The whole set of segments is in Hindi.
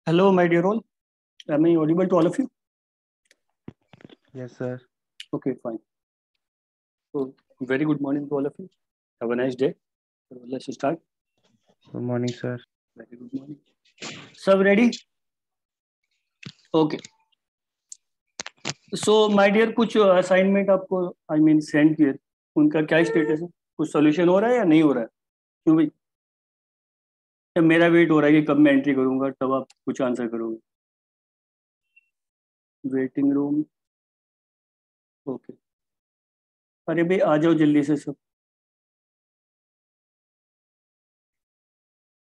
Hello, my dear all. Am I audible to all of you? Yes, sir. Okay, fine. So, very good morning to all of you. Have a nice day. So, let's start. Good morning, sir. Very good morning. Sub ready? Okay. So, my dear, कुछ असाइनमेंट आपको सेंड किए, उनका क्या स्टेटस है? कुछ सोल्यूशन हो रहा है या नहीं हो रहा है? क्यों भाई? या मेरा वेट हो रहा है कि कब मैं एंट्री करूंगा तब आप कुछ आंसर करोगे? Waiting room. ओके. अरे भाई आ जाओ जल्दी से सब.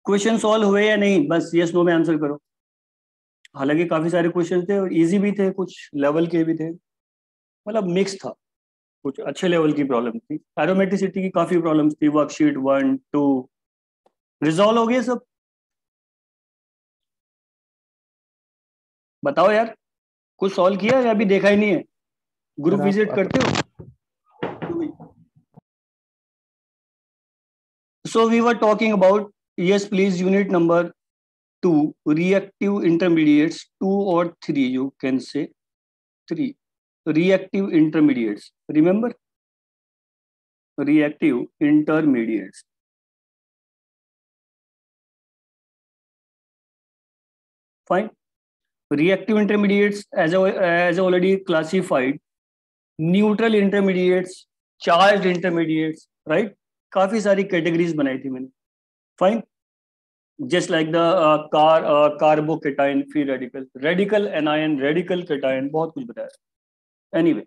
क्वेश्चन सॉल्व हुए या नहीं? बस यस नो में आंसर करो. हालांकि काफी सारे क्वेश्चन थे और इजी भी थे, कुछ लेवल के भी थे, मतलब मिक्स था. कुछ अच्छे लेवल की प्रॉब्लम थी, एरोमेटिसिटी की काफी प्रॉब्लम्स थी. वर्कशीट 1 2 रिजॉल्व हो गए सब. बताओ यार, कुछ सॉल्व किया या अभी देखा ही नहीं है? ग्रुप सर विजिट आप करते हो? So we were talking about, yes please, unit number 2, reactive intermediates, 2 or 3, you can say 3 reactive intermediates. Remember, reactive intermediates. Fine. Reactive intermediates, as already classified, neutral intermediates, charged intermediates, right? काफी सारी कैटेगरीज बनाई थी मैंने. Fine. Just like the carbocation, free radical, radical anion, radical cation, बहुत कुछ बताया. Anyway,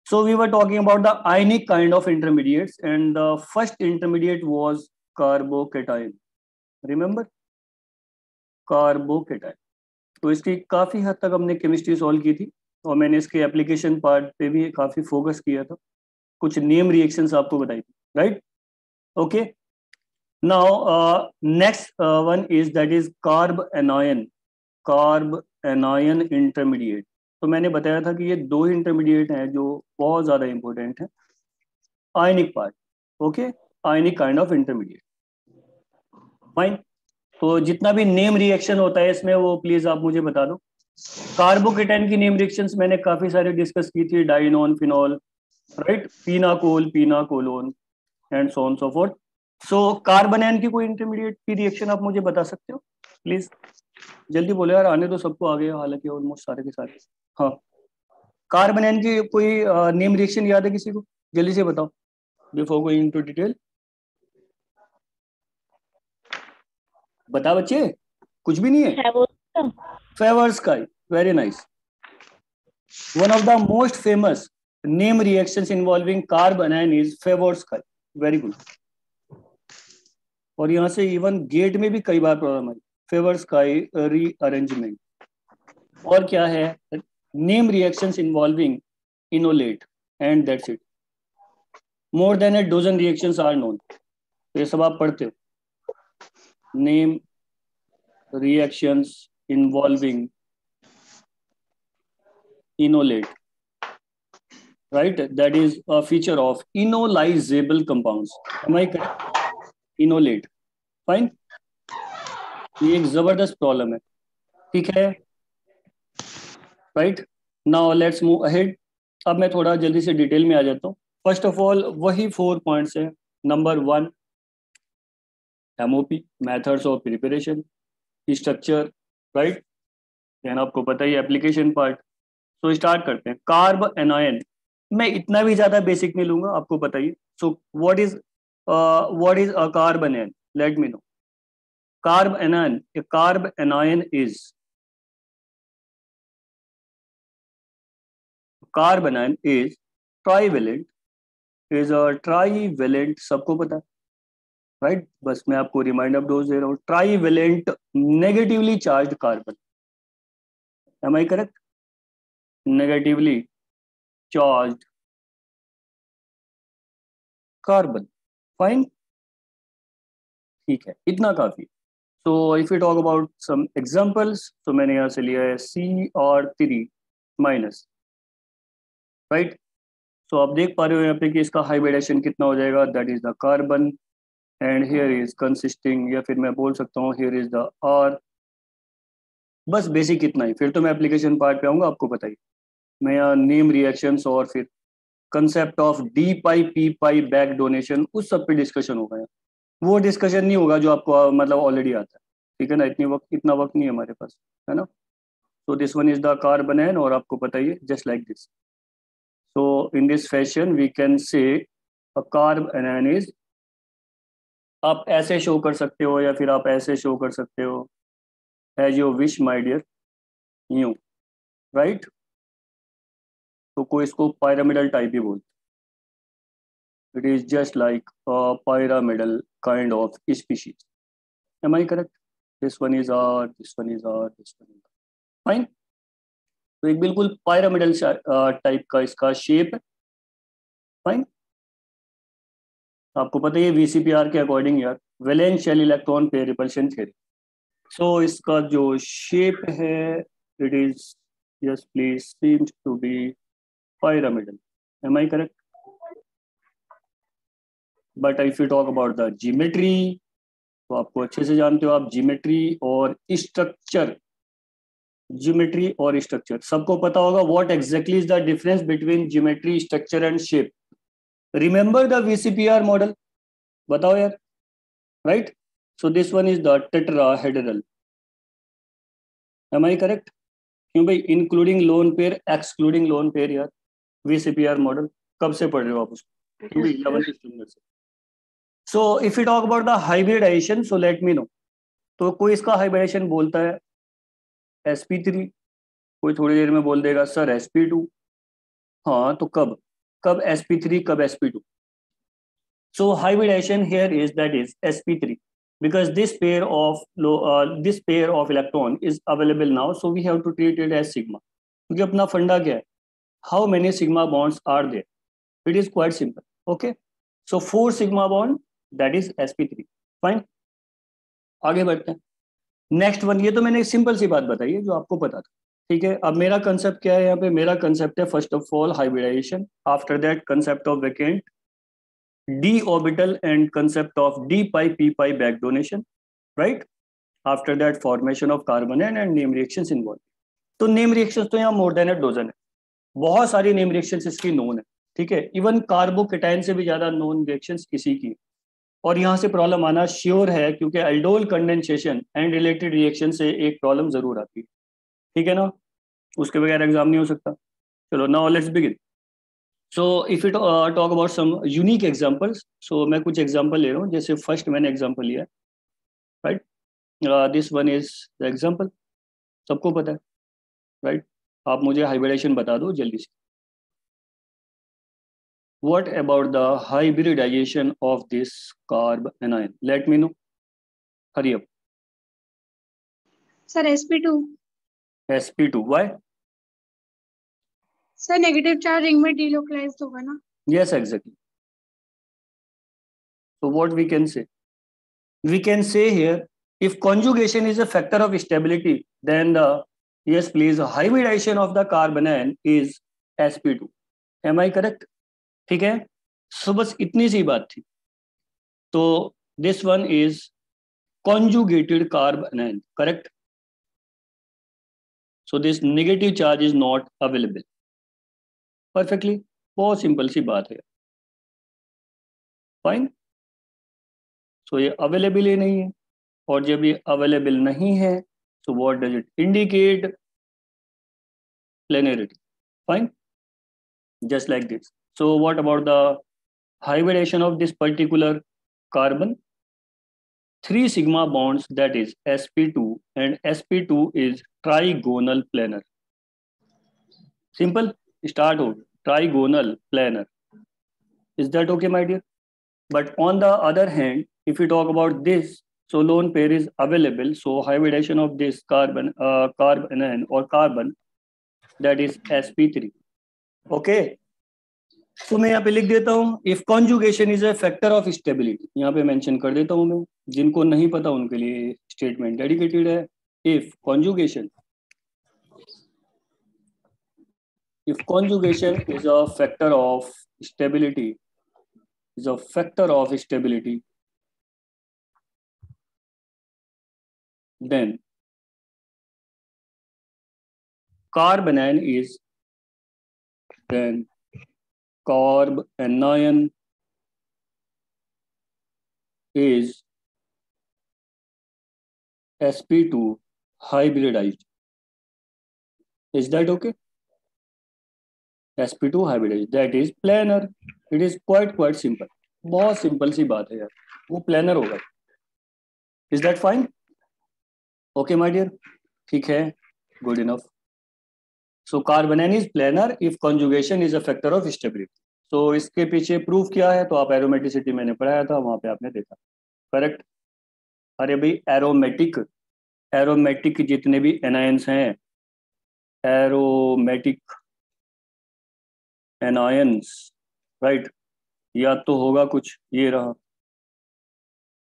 so we were talking about the ionic kind of intermediates, and the first intermediate was carbocation. Remember, carbocation. तो इसकी काफी हद तक हमने केमिस्ट्री सॉल्व की थी और मैंने इसके एप्लीकेशन पार्ट पे भी काफी फोकस किया था. कुछ नेम रिएक्शंस आपको बताई थी, right? Okay. Now next one is, that is carb anion. Carb anion intermediate. तो मैंने बताया था कि ये दो इंटरमीडिएट हैं जो बहुत ज्यादा इंपॉर्टेंट है. Ionic part. Okay. Ionic kind of intermediate. Fine. तो जितना भी नेम रिएक्शन होता है इसमें वो प्लीज आप मुझे बता दो. कार्बोकेटाइन की नेम रिएक्शंस मैंने काफी सारे डिस्कस की थी. Dienone, phenol, right? Pinacol, pinacolone, and so on so forth. So carbanion की कोई इंटरमीडिएट की रिएक्शन आप मुझे बता सकते हो प्लीज? जल्दी बोलो यार, आने तो सबको आ गया हालांकि ऑलमोस्ट सारे के सारे. हाँ, कार्बोनेन की कोई नेम रिएक्शन याद है किसी को? जल्दी से बताओ बिफोर गोइंग इनटू डिटेल. बता बच्चे, कुछ भी नहीं है? फेवर्स का. Very nice. One of the most famous name reactions involving carbanion is Favor's. Very good. और यहाँ से इवन गेट में भी कई बार प्रॉब्लम आई. Favorskii rearrangement. और क्या है? Name reactions involving enolate, and that's it. More than a dozen reactions are known. ये सब आप पढ़ते हो. Name reactions involving enolate, right? That is a feature of enolizable compounds. Am I correct? Enolate. Fine. ये एक जबरदस्त प्रॉब्लम है. ठीक है, right? Now let's move ahead. अब मैं थोड़ा जल्दी से डिटेल में आ जाता हूँ. फर्स्ट ऑफ ऑल वही 4 पॉइंट्स है. Number 1, MOP, methods of preparation, structure, right? Then आपको पता ही एप्लीकेशन पार्ट. तो स्टार्ट करते हैं. Carb anion. मैं इतना भी ज्यादा बेसिक नहीं लूंगा, आपको पता ही. So what is a carbanion? Let me know. Carbanion, a carb anion is, carbanion is trivalent. Is a trivalent, सबको पता है, राइट? बस मैं आपको रिमाइंड ऑफ डोज दे रहा हूँ. Trivalent negatively charge carbon. Am I correct? Negatively charge carbon. Fine. ठीक है, इतना काफी. तो if you talk about some examples, तो मैंने यहाँ से लिया है Cr3-, राइट? तो आप देख पा रहे हो यहाँ पे कि इसका हाइब्रिडेशन कितना हो जाएगा. That is the carbon, and here is consisting, या फिर मैं बोल सकता हूँ हियर इज द आर, बस बेसिक इतना ही, फिर तो मैं एप्लीकेशन पार्ट पे आऊँगा, आपको पता ही। मैं यहाँ नेम रिएक्शंस और फिर concept of D pi P pi back donation उस सब पे डिस्कशन होगा यहाँ। वो डिस्कशन नहीं होगा जो आपको मतलब ऑलरेडी आता है, ठीक है ना। इतना वक्त नहीं है हमारे पास, है ना। So this one is the carbanion, और आपको पता ही है, just like this. So in this fashion we can say a carbon N is, आप ऐसे शो कर सकते हो या फिर आप ऐसे शो कर सकते हो, as you wish my dear, यूं, राइट। तो कोई इसको pyramidal टाइप ही बोलते हैं। It is just like pyramidal kind of species. Am I correct? This one is R, this one is R, this one is fine. तो एक बिल्कुल pyramidal टाइप का इसका शेप है। फाइन। आपको पता ही है वीसीपीआर के अकॉर्डिंग यार, valence shell electron pair repulsion theory. So इसका जो शेप है, it is, yes please, seems to be pyramidal। Am I correct? But if you talk about the geometry, तो आपको अच्छे से जानते हो आप, ज्योमेट्री और स्ट्रक्चर सबको पता होगा। What exactly is the difference between geometry, structure and shape? Remember the VSEPR model, बताओ यार, right. So this one is the tetrahedral. Am I correct? क्यों भाई, including lone pair, excluding lone pair यार, वीसीपीआर मॉडल कब से पढ़ रहे हो आप उसको? क्योंकि 11th स्टैंडर्ड से। So if you talk about the hybridisation, so let me know. तो कोई इसका हाइब्रिडाइजेशन बोलता है sp3, कोई थोड़ी देर में बोल देगा सर sp2। हाँ, तो कब कब sp3, कब sp2? So hybridization here is, that is sp3, because this pair of electron is available now, so we have to treat it as sigma। क्योंकि अपना फंडा क्या है, how many sigma bonds are there? It is quite simple, okay। So 4 sigma bond, that is sp3। Fine, आगे बढ़ते हैं। नेक्स्ट वन, ये तो मैंने एक सिंपल सी बात बताई है जो आपको पता था, ठीक है। अब मेरा कंसेप्ट क्या है यहाँ पे? मेरा कंसेप्ट है first of all hybridisation, after that concept of vacant d orbital and concept of d pi p pi back donation, right? After that formation of carbon and name reactions involved। तो नेम रिएक्शंस तो यहाँ मोर देन ए डोजन है, बहुत सारी नेम रिएक्शंस इसकी नोन है, ठीक है। इवन कार्बोकेटाइन से भी ज्यादा नोन रिएक्शंस इसी की। और यहाँ से प्रॉब्लम आना श्योर है, क्योंकि aldol condensation and related reaction से एक प्रॉब्लम जरूर आती है, ठीक है ना। उसके बगैर एग्जाम नहीं हो सकता। चलो, now let's begin. So if you talk about some unique examples, so मैं कुछ एग्जांपल ले रहा हूँ। जैसे फर्स्ट मैंने एग्जांपल लिया है, right. This one is the example, सबको पता है, राइट। आप मुझे हाइब्रिडेशन बता दो जल्दी से। What about the hybridisation of this carbanion? Let me know, hurry up. Sir sp2। sp2, why? Sir negative charge ring में डीलोकलाइज्ड होगा ना। yes, exactly। so what we can say? We can say here, if conjugation is a factor of stability, then the, yes please, hybridization of the carbanion is sp2। am I correct? ठीक है। सो बस इतनी सी बात थी। तो this one is conjugated carbanion, correct? so this negative charge is not available, perfectly। बहुत सिंपल सी बात है, फाइन। सो ये अवेलेबल ही नहीं है, और जब ये अवेलेबल नहीं है, so what does it indicate? Planarity, fine, just like this। so what about the hybridization of this particular carbon? 3 sigma bonds, that is sp2, and sp2 is trigonal planar। simple, start हो, trigonal planar। is that okay my dear? But on the other hand, if we talk about this, so lone pair is available, so hybridization of this carbon or carbon, that is sp3, okay। तो मैं यहाँ पे लिख देता हूँ, if conjugation is a factor of stability, यहाँ पे मेंशन कर देता हूँ मैं, जिनको नहीं पता उनके लिए स्टेटमेंट डेडिकेटेड है। If conjugation is a factor of stability, is a factor of stability, then carbanion is then carbanion is sp2 hybridized. Is that okay? sp2 hybridized, that is planar. It is quite simple. बहुत सिंपल सी बात है यार, वो प्लानर होगा. Is that fine? Okay my dear, ठीक है, good enough. So carbanion is planar if conjugation is a factor of stability. So इसके पीछे प्रूफ क्या है, तो आप एरोमेटिसिटी मैंने पढ़ाया था, वहां पे आपने देखा. करेक्ट. अरे भाई एरोमेटिक जितने भी एनायंस हैं, एरोमेटिक एनायंस, राइट, या तो होगा कुछ ये रहा.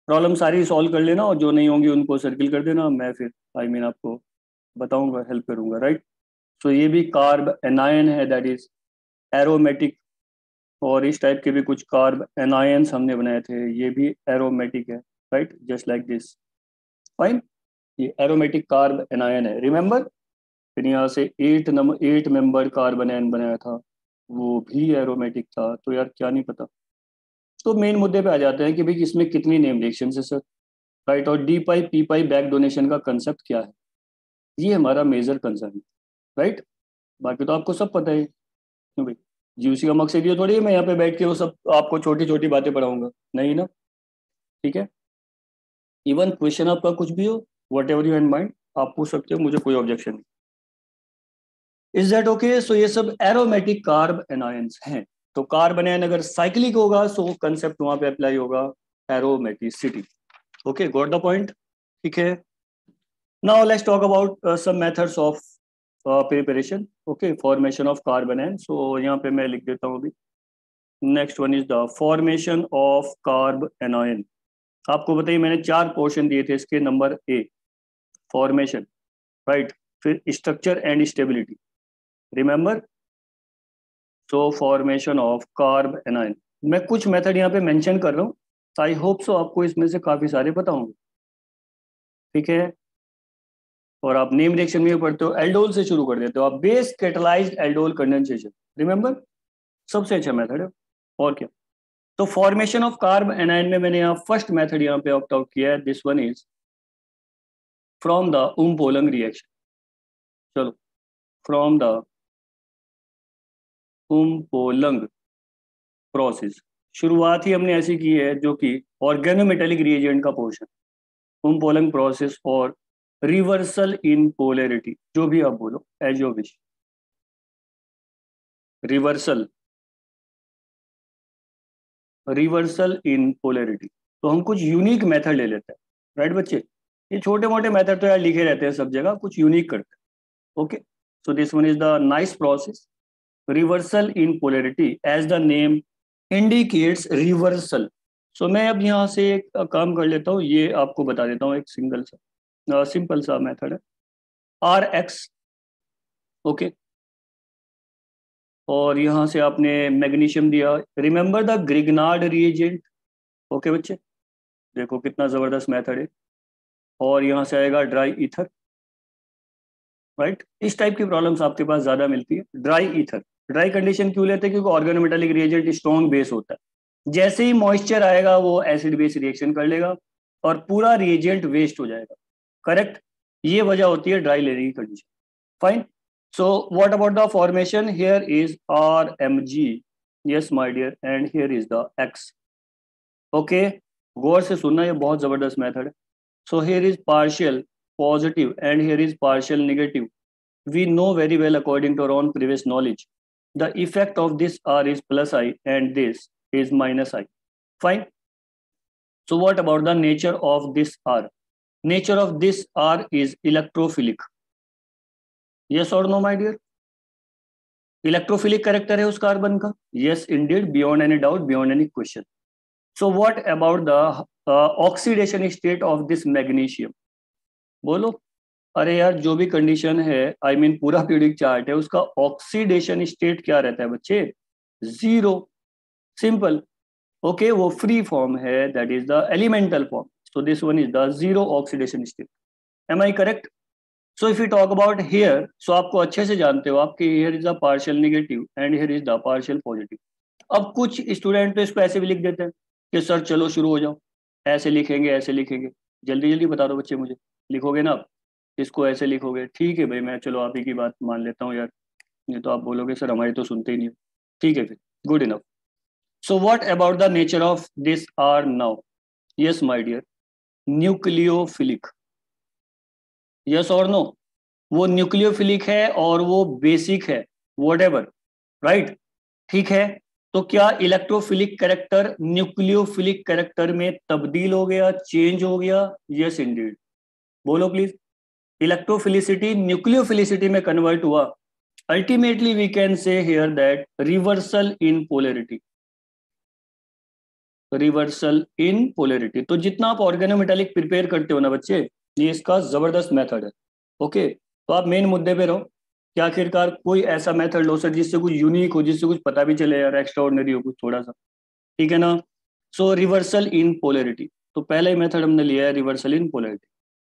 प्रॉब्लम सारी सॉल्व कर लेना और जो नहीं होंगी उनको सर्किल कर देना, मैं फिर आपको बताऊंगा, हेल्प करूंगा, राइट. सो ये भी कार्ब एनायन है, दैट इज एरोमेटिक. और इस टाइप के भी कुछ कार्ब एनायंस हमने बनाए थे, ये भी एरोमेटिक है, right, just like this. Fine, ये एरोमेटिक कार्ब एनायन है, रिमेंबर. फिर यहाँ से 8 मेंबर कार्बन एनायन बनाया था, वो भी एरोमेटिक था. तो यार क्या नहीं पता. तो मेन मुद्दे पे आ जाते हैं कि भाई इसमें कितनी नेम रिएक्शन है सर, राइट. और D pi P pi back donation का कंसेप्ट क्या है, ये हमारा मेजर कंसर्न है, राइट. बाकी तो आपको सब पता है. क्यों भाई, जीयूसी का मकसद ये थोड़ी है मैं यहाँ पे बैठ के वो सब आपको छोटी छोटी बातें पढ़ाऊंगा, नहीं ना. ठीक है, इवन क्वेश्चन आपका कुछ भी हो, what ever you in mind, आप पूछ सकते हो, मुझे कोई ऑब्जेक्शन नहीं. Is that okay? सो ये सब एरोमेटिक कार्ब एनायंस हैं. तो कार्ब एनायन अगर साइक्लिक होगा सो कंसेप्ट वहां पे अप्लाई होगा aromaticity. Okay, got the point. ठीक है, now let's talk about some methods of preparation. Okay, formation of carb anion. So यहाँ पे मैं लिख देता हूँ अभी. Next one is the formation of carb anion. आपको बताइए मैंने 4 पोर्शन दिए थे इसके. Number A formation, right. फिर structure and stability, remember. So formation of carb anion, मैं कुछ मेथड यहाँ पे मेंशन कर रहा हूँ. आई होप सो आपको इसमें से काफी सारे पता होंगे. ठीक है, और आप नेम रिएक्शन में पढ़ते हो, एल्डोल से शुरू कर देते हो आप. Base catalysed aldol condensation, remember, सबसे अच्छा मेथड है. और क्या. तो फॉर्मेशन ऑफ कार्ब एनायन में मैंने यहाँ फर्स्ट मेथड यहाँ पे ऑप्ट आउट किया है. This one is from the umpolung reaction. चलो, फ्रॉम द उम्पोलंग प्रोसेस. शुरुआत ही हमने ऐसी की है जो कि ऑर्गेनोमेटेलिक रिएजेंट का पोर्शन, उम्पोलंग प्रोसेस और रिवर्सल इन पोलैरिटी, जो भी आप बोलो as your wish. Reversal in polarity. तो हम कुछ यूनिक मेथड ले लेते हैं, राइट बच्चे. ये छोटे मोटे मेथड तो यार लिखे रहते हैं सब जगह, कुछ यूनिक करते हैं. Okay, so this one is the nice process, reversal in polarity. As the name indicates reversal. So मैं अब यहाँ से एक काम कर लेता हूँ, ये आपको बता देता हूँ. एक सिंपल सा मेथड है, RX. ओके, और यहाँ से आपने मैग्नीशियम दिया. Remember the Grignard reagent. Okay बच्चे, देखो कितना जबरदस्त मेथड है. और यहाँ से आएगा ड्राई ईथर, राइट. इस टाइप की प्रॉब्लम्स आपके पास ज्यादा मिलती है. ड्राई ईथर, ड्राई कंडीशन क्यों लेते हैं? क्योंकि ऑर्गेनोमेटेलिक रिएजेंट स्ट्रॉन्ग बेस होता है. जैसे ही मॉइस्चर आएगा वो एसिड बेस रिएक्शन कर लेगा और पूरा रिएजेंट वेस्ट हो जाएगा. करेक्ट, ये वजह होती है ड्राई लेने की condition. Fine. So what about the formation? Here is RMG. Yes my dear, and here is the X. Okay, गौर से सुनना, ये बहुत जबरदस्त मेथड है. So here is partial positive and here is partial negative. We know very well according to our own previous knowledge. The effect of this R is plus I and this is minus I. Fine. So what about the nature of this R? Nature of this R is electrophilic. Yes or no my dear? Electrophilic character है उस कार्बन का. yes indeed, beyond any doubt, beyond any question. So what about the oxidation state of this magnesium? बोलो. अरे यार जो भी कंडीशन है, I mean पूरा पीरियोडिक चार्ट है, उसका ऑक्सीडेशन स्टेट क्या रहता है बच्चे? 0. सिंपल. ओके, वो फ्री फॉर्म है, that is the elemental form. So this one is the 0 oxidation state. Am I correct? So if you talk about here, so आपको अच्छे से जानते हो आपके here is the partial negative and here is the partial positive. अब कुछ स्टूडेंट तो इसको ऐसे भी लिख देते हैं कि सर चलो शुरू हो जाओ, ऐसे लिखेंगे ऐसे लिखेंगे। जल्दी जल्दी बता दो बच्चे मुझे, लिखोगे ना आप इसको ऐसे लिखोगे? ठीक है भाई, मैं चलो आप ही की बात मान लेता हूँ यार, नहीं तो आप बोलोगे सर हमारी तो सुनते ही नहीं हो। ठीक है फिर, good enough. So what about the nature of this R now? Yes my dear, nucleophilic. Yes और नो? वो न्यूक्लियोफिलिक है और वो बेसिक है, व्हाटएवर, राइट? ठीक है, तो क्या इलेक्ट्रोफिलिक कैरेक्टर न्यूक्लियोफिलिक कैरेक्टर में तब्दील हो गया, चेंज हो गया? यस इंडीड, बोलो प्लीज। इलेक्ट्रोफिलिसिटी न्यूक्लियोफिलिसिटी में कन्वर्ट हुआ। Ultimately we can say here that reversal in polarity, reversal in polarity. तो जितना आप ऑर्गेनोमेटालिक प्रिपेयर करते हो ना बच्चे, ये इसका जबरदस्त मेथड है। ओके, तो आप मेन मुद्दे पे रहो कि आखिरकार कोई ऐसा मेथड लो सर जिससे कुछ यूनिक हो, जिससे कुछ पता भी चले यार, एक्स्ट्रा ऑर्डिनरी हो कुछ थोड़ा सा, ठीक है ना? सो रिवर्सल इन पोलैरिटी, तो पहला ही मेथड हमने लिया है reversal in polarity,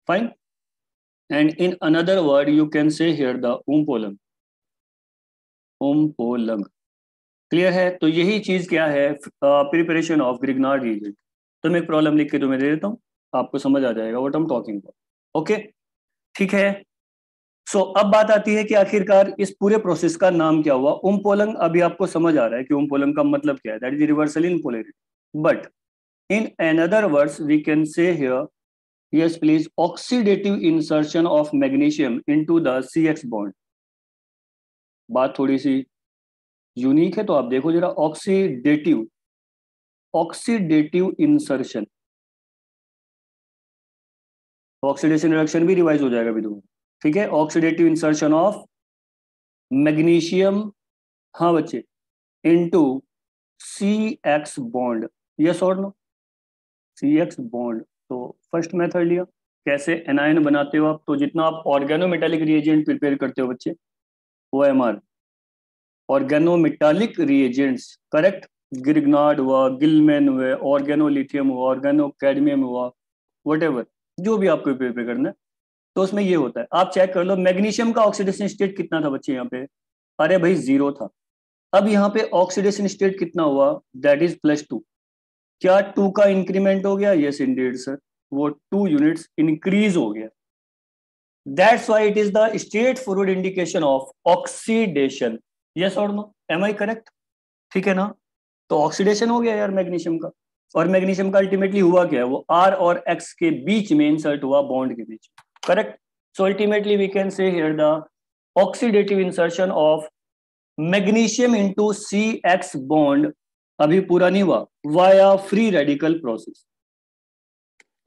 fine. And in another word you can say here the umpolung, umpolung. Clear है? तो यही चीज क्या है, प्रिपरेशन ऑफ ग्रिग्नार्ड रीजन। तो मैं एक प्रॉब्लम लिख के तुम्हें दे देता हूँ, आपको समझ आ जाएगा what I am talking about. Okay, ठीक है। सो अब बात आती है कि आखिरकार इस पूरे प्रोसेस का नाम क्या हुआ? उम्पोलंग। अभी आपको समझ आ रहा है कि उम्पोलंग का मतलब क्या है, that is reversal in polarity. But in another words we can say here, yes please, oxidative insertion of magnesium into the CX bond. बात थोड़ी सी यूनिक है, तो आप देखो जरा, oxidative, oxidative insertion, oxidation reduction भी रिवाइज हो जाएगा अभी तुम्हें, ठीक है? ऑक्सीडेटिव इंसर्शन ऑफ मैग्नीशियम, हाँ बच्चे, इनटू CX बॉन्ड। यस और नो? CX bond. तो फर्स्ट मेथड लिया, कैसे एनायन बनाते हो आप? तो जितना आप ऑर्गेनोमेटालिक रिएजेंट प्रिपेयर करते हो बच्चे, OMR, organometallic reagents, correct? Grignard हुआ, गिलमैन हुए, ऑर्गेनोलिथियम हुआ, ऑर्गेनो कैडमियम हुआ, वट जो भी आपको प्रिपेयर करना है, तो उसमें ये होता है। आप चेक कर लो मैग्नीशियम का ऑक्सीडेशन स्टेट कितना था बच्चे यहाँ पे? अरे भाई 0 था। अब यहाँ पे ऑक्सीडेशन स्टेट कितना हुआ? That is +2। क्या 2 का इंक्रीमेंट हो गया? यस इंडीड सर, वो 2 यूनिट्स इंक्रीज हो गया। That's why it is the straightforward indication of oxidation. Yes और नो? Am I correct? ठीक है ना? तो ऑक्सीडेशन हो गया यार मैग्नीशियम का, और मैग्नीशियम का अल्टीमेटली हुआ क्या है? वो R और X के बीच में इंसर्ट हुआ, बॉन्ड के बीच, correct? So ultimately we can say here the oxidative insertion of magnesium into CX bond अभी पूरा नहीं हुआ, वाया फ्री रेडिकल प्रोसेस।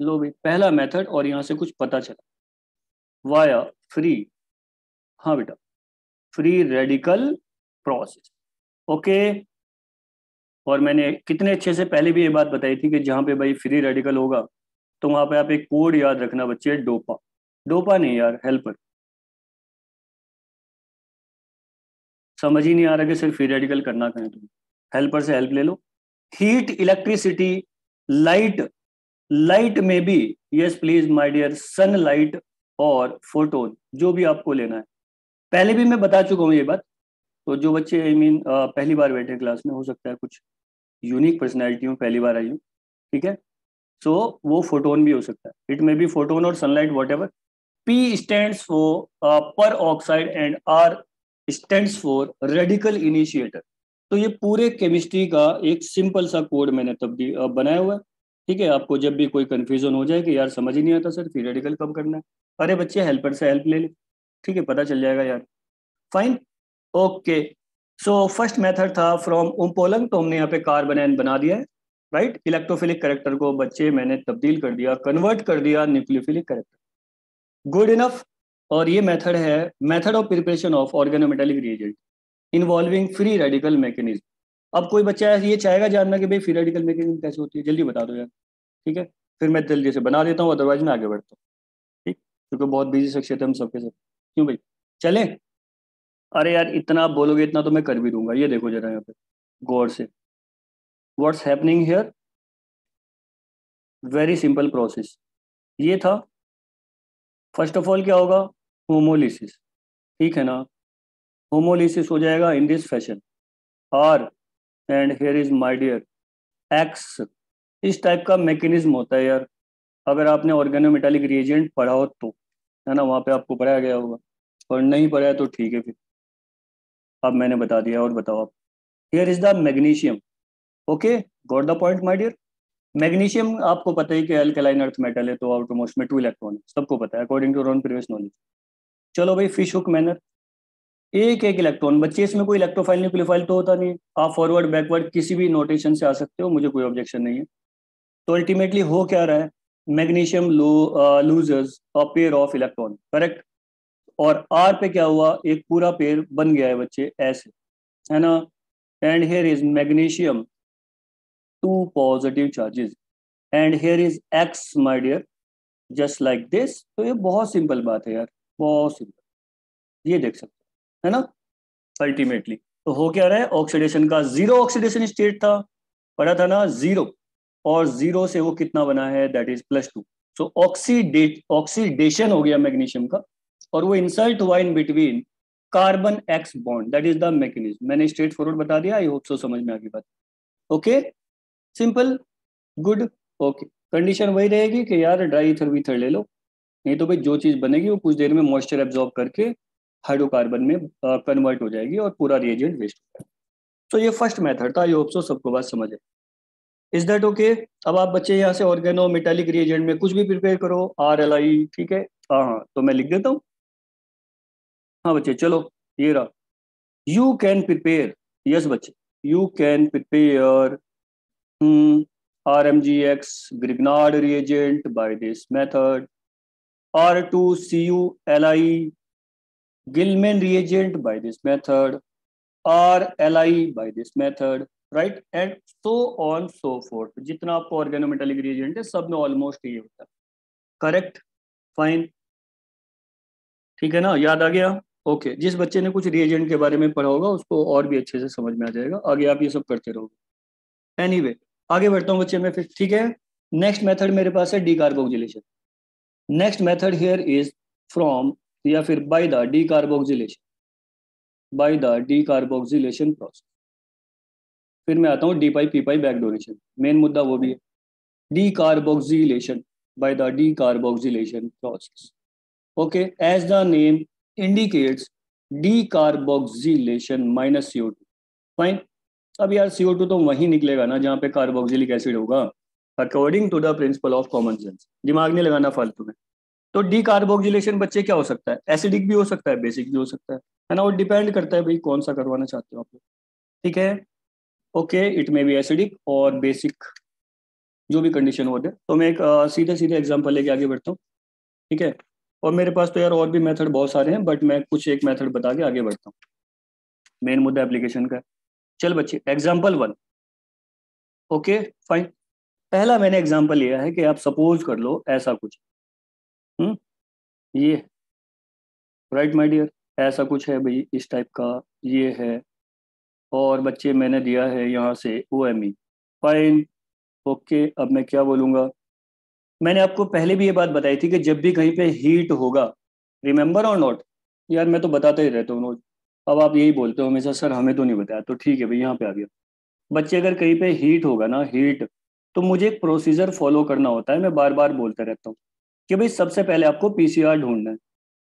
लो भाई, पहला मेथड, और यहां से कुछ पता चला, वाया फ्री, हाँ बेटा, फ्री रेडिकल प्रोसेस। ओके, और मैंने कितने अच्छे से पहले भी ये बात बताई थी कि जहां पे भाई फ्री रेडिकल होगा तो वहां पे आप एक कोड याद रखना बच्चे, डोपा। डोपा नहीं यार, हेल्पर। समझ ही नहीं आ रहा कि सिर्फ फ्री रेडिकल करना कहें तुम, हेल्पर से हेल्प ले लो। हीट, इलेक्ट्रिसिटी, लाइट, लाइट में भी, yes please my dear, sunlight और फोटोन, जो भी आपको लेना है। पहले भी मैं बता चुका हूँ ये बात, तो जो बच्चे आई मीन पहली बार बैठे क्लास में, हो सकता है कुछ यूनिक पर्सनैलिटी हूँ, पहली बार आई हूँ, ठीक है? सो वो फोटोन भी हो सकता है, इट मे बी फोटोन और sunlight what ever. P stands for per oxide and R stands for radical initiator। तो ये पूरे केमिस्ट्री का एक सिंपल सा कोड मैंने तब बनाया हुआ है, ठीक है? आपको जब भी कोई कंफ्यूजन हो जाए कि यार समझ ही नहीं आता सर फ्री रेडिकल कब करना है, अरे बच्चे हेल्पर से हेल्प ले ले, ठीक है? पता चल जाएगा यार, fine. Okay, so first method था फ्रॉम उम्पोलंग, तो हमने यहाँ पे कार्बन एन बना दिया है, राइट? इलेक्ट्रोफिलिक कैरेक्टर को बच्चे मैंने तब्दील कर दिया, कन्वर्ट कर दिया न्यूक्लियोफिलिक कैरेक्टर, गुड इनफ। और ये मेथड है method of preparation of organometallic reagent involving free radical mechanism. अब कोई बच्चा ये चाहेगा जानना कि भाई फ्री रेडिकल मैकेनिज्म कैसे होती है, जल्दी बता दो यार, ठीक है? फिर मैं जल्दी से बना देता हूँ, अदरवाइज मैं आगे बढ़ता हूँ, ठीक? क्योंकि बहुत बिजी शख्सियत है हम सबके सब। क्यों भाई, चले? अरे यार इतना आप बोलोगे इतना तो मैं कर भी दूंगा। ये देखो जरा यहाँ पे गौर से, what's happening here, very simple process. ये था, फर्स्ट ऑफ ऑल क्या होगा, होमोलिसिस, ठीक है ना। होमोलिसिस हो जाएगा in this fashion, R and here is my dear X. इस टाइप का मैकेनिज्म होता है यार, अगर आपने ऑर्गेनोमेटालिक रिएजेंट पढ़ा हो तो, है ना, वहाँ पे आपको पढ़ाया गया होगा, और नहीं पढ़ा है तो ठीक है फिर, अब मैंने बता दिया। और बताओ आप। Here is the magnesium, okay, got the point my dear. Magnesium आपको पता है कि अल्कलाइन अर्थ मेटल है, तो आउटमोस्ट में 2 इलेक्ट्रॉन है, सबको पता है according to on previous knowledge. चलो भाई, फिश हुक मैनर, एक एक इलेक्ट्रॉन बच्चे, इसमें कोई इलेक्ट्रोफाइल न्यूक्लियोफाइल तो होता नहीं है। आप फॉरवर्ड बैकवर्ड किसी भी नोटेशन से आ सकते हो, मुझे कोई ऑब्जेक्शन नहीं है। तो अल्टीमेटली हो क्या रहा है, magnesium losers a pair of electron, correct. और आर पे क्या हुआ, एक पूरा पेयर बन गया है बच्चे, ऐसे, है ना। And here is magnesium 2 positive charges, and here is X my dear, just like this. तो ये बहुत सिंपल बात है यार, बहुत सिंपल, ये देख सकते हो, है ना। अल्टीमेटली तो हो क्या रहा है, ऑक्सीडेशन का जीरो ऑक्सीडेशन स्टेट था, पढ़ा था ना, जीरो, और जीरो से वो कितना बना है, दैट इज +2। सो ऑक्सीडेशन हो गया मैग्नीशियम का, और वो इंसर्ट हुआ in between carbon x bond, that is the mechanism. मैंने स्ट्रेट फॉरवर्ड बता दिया, आई होप सो समझ में आ गई बात। Okay, simple, good. Okay, condition वही रहेगी कि यार ड्राई ईथर वीथर ले लो, नहीं तो भाई जो चीज बनेगी वो कुछ देर में मॉइस्चर एब्जॉर्ब करके हाइड्रोकार्बन में कन्वर्ट हो जाएगी और पूरा रिएजेंट वेस्ट हो जाएगा। तो ये फर्स्ट मेथड था, आई होप सो सबको बात समझ है। Is that okay? अब आप बच्चे यहाँ से ऑर्गेनो मेटालिक रिएजेंट में कुछ भी प्रिपेयर करो, RLI, ठीक है। हाँ हाँ, तो मैं लिख देता हूँ। हाँ बच्चे चलो, ये रहा, यू कैन प्रिपेयर, यस बच्चे, you can prepare RMGX Grignard reagent by this method, R2CuLi Gilman reagent by this method, RLi by this method, right, and so on so forth। जितना आपको ऑर्गेनोमेटालिक रिएजेंट है सब में ऑलमोस्ट ये होता है, करेक्ट, फाइन, ठीक है ना, याद आ गया। ओके, जिस बच्चे ने कुछ रिएजेंट के बारे में पढ़ा होगा उसको और भी अच्छे से समझ में आ जाएगा, आगे आप ये सब करते रहोगे। एनीवे, आगे बढ़ता हूँ बच्चे मैं फिर, ठीक है। नेक्स्ट मेथड मेरे पास है decarboxylation. Next method here is from, या फिर by the decarboxylation, by the decarboxylation process. फिर मैं आता हूँ D pi P pi back donation, main मुद्दा वो भी है, decarboxylation by the decarboxylation process. Okay, as the name indicates, decarboxylation minus CO2, fine. अब यार CO2 तो वहीं निकलेगा ना जहाँ पे कार्बोक्सिलिक एसिड होगा, according to the principle of common sense, दिमाग नहीं लगाना फालतू में। तो डीकार्बोक्सिलेशन बच्चे क्या हो सकता है, एसिडिक भी हो सकता है, बेसिक भी हो सकता है ना, वो डिपेंड करता है भाई कौन सा करवाना चाहते हो आप लोग, ठीक है। Okay, it may B acidic और बेसिक, जो भी कंडीशन हो दे। तो मैं एक सीधे सीधे एग्जांपल लेके आगे बढ़ता हूँ, ठीक है। और मेरे पास तो यार और भी मेथड बहुत सारे हैं, बट मैं कुछ एक मेथड बता के आगे बढ़ता हूँ, मेन मुद्दा एप्लीकेशन का है। चल बच्चे, एग्जाम्पल 1, ओके फाइन। पहला मैंने एग्जाम्पल लिया है कि आप सपोज कर लो ऐसा कुछ, ये, राइट माय डियर, ऐसा कुछ है भाई, इस टाइप का ये है, और बच्चे मैंने दिया है यहाँ से OMe, फाइन। ओके, अब मैं क्या बोलूँगा, मैंने आपको पहले भी ये बात बताई थी कि जब भी कहीं पे हीट होगा, रिमेंबर और नॉट, यार मैं तो बताता ही रहता हूँ रोज, अब आप यही बोलते हो हमेशा, सर हमें तो नहीं बताया, तो ठीक है भाई यहाँ पे आ गया। बच्चे अगर कहीं पे हीट होगा ना, हीट, तो मुझे एक प्रोसीजर फॉलो करना होता है, मैं बार बार बोलते रहता हूँ कि भाई सबसे पहले आपको PCR ढूंढना है।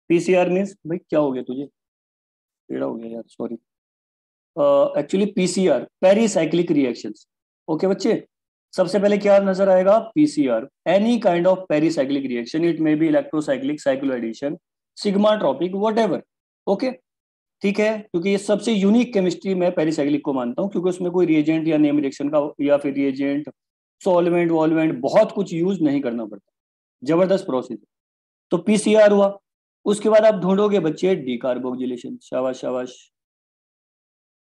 PCR मीन्स, भाई क्या हो गया तुझे, टेढ़ा हो गया यार, sorry, actually PCR pericyclic reactions. Okay बच्चे, सबसे पहले क्या नजर आएगा, PCR, any kind of pericyclic reaction, it may be electrocyclic, cycloaddition, sigma tropic, what, okay, ठीक है। क्योंकि ये सबसे यूनिक केमिस्ट्री मैं पेरीसाइक्लिक को मानता हूँ, क्योंकि उसमें कोई रिएजेंट या नेम रिएक्शन का या फिर रिएजेंट, सॉल्वेंट वॉल्वेंट बहुत कुछ यूज नहीं करना पड़ता, जबरदस्त प्रोसेस। तो PCR हुआ, उसके बाद आप ढूंढोगे बच्चे डीकार्बोक्सिलेशन, शाबाश शाबाश,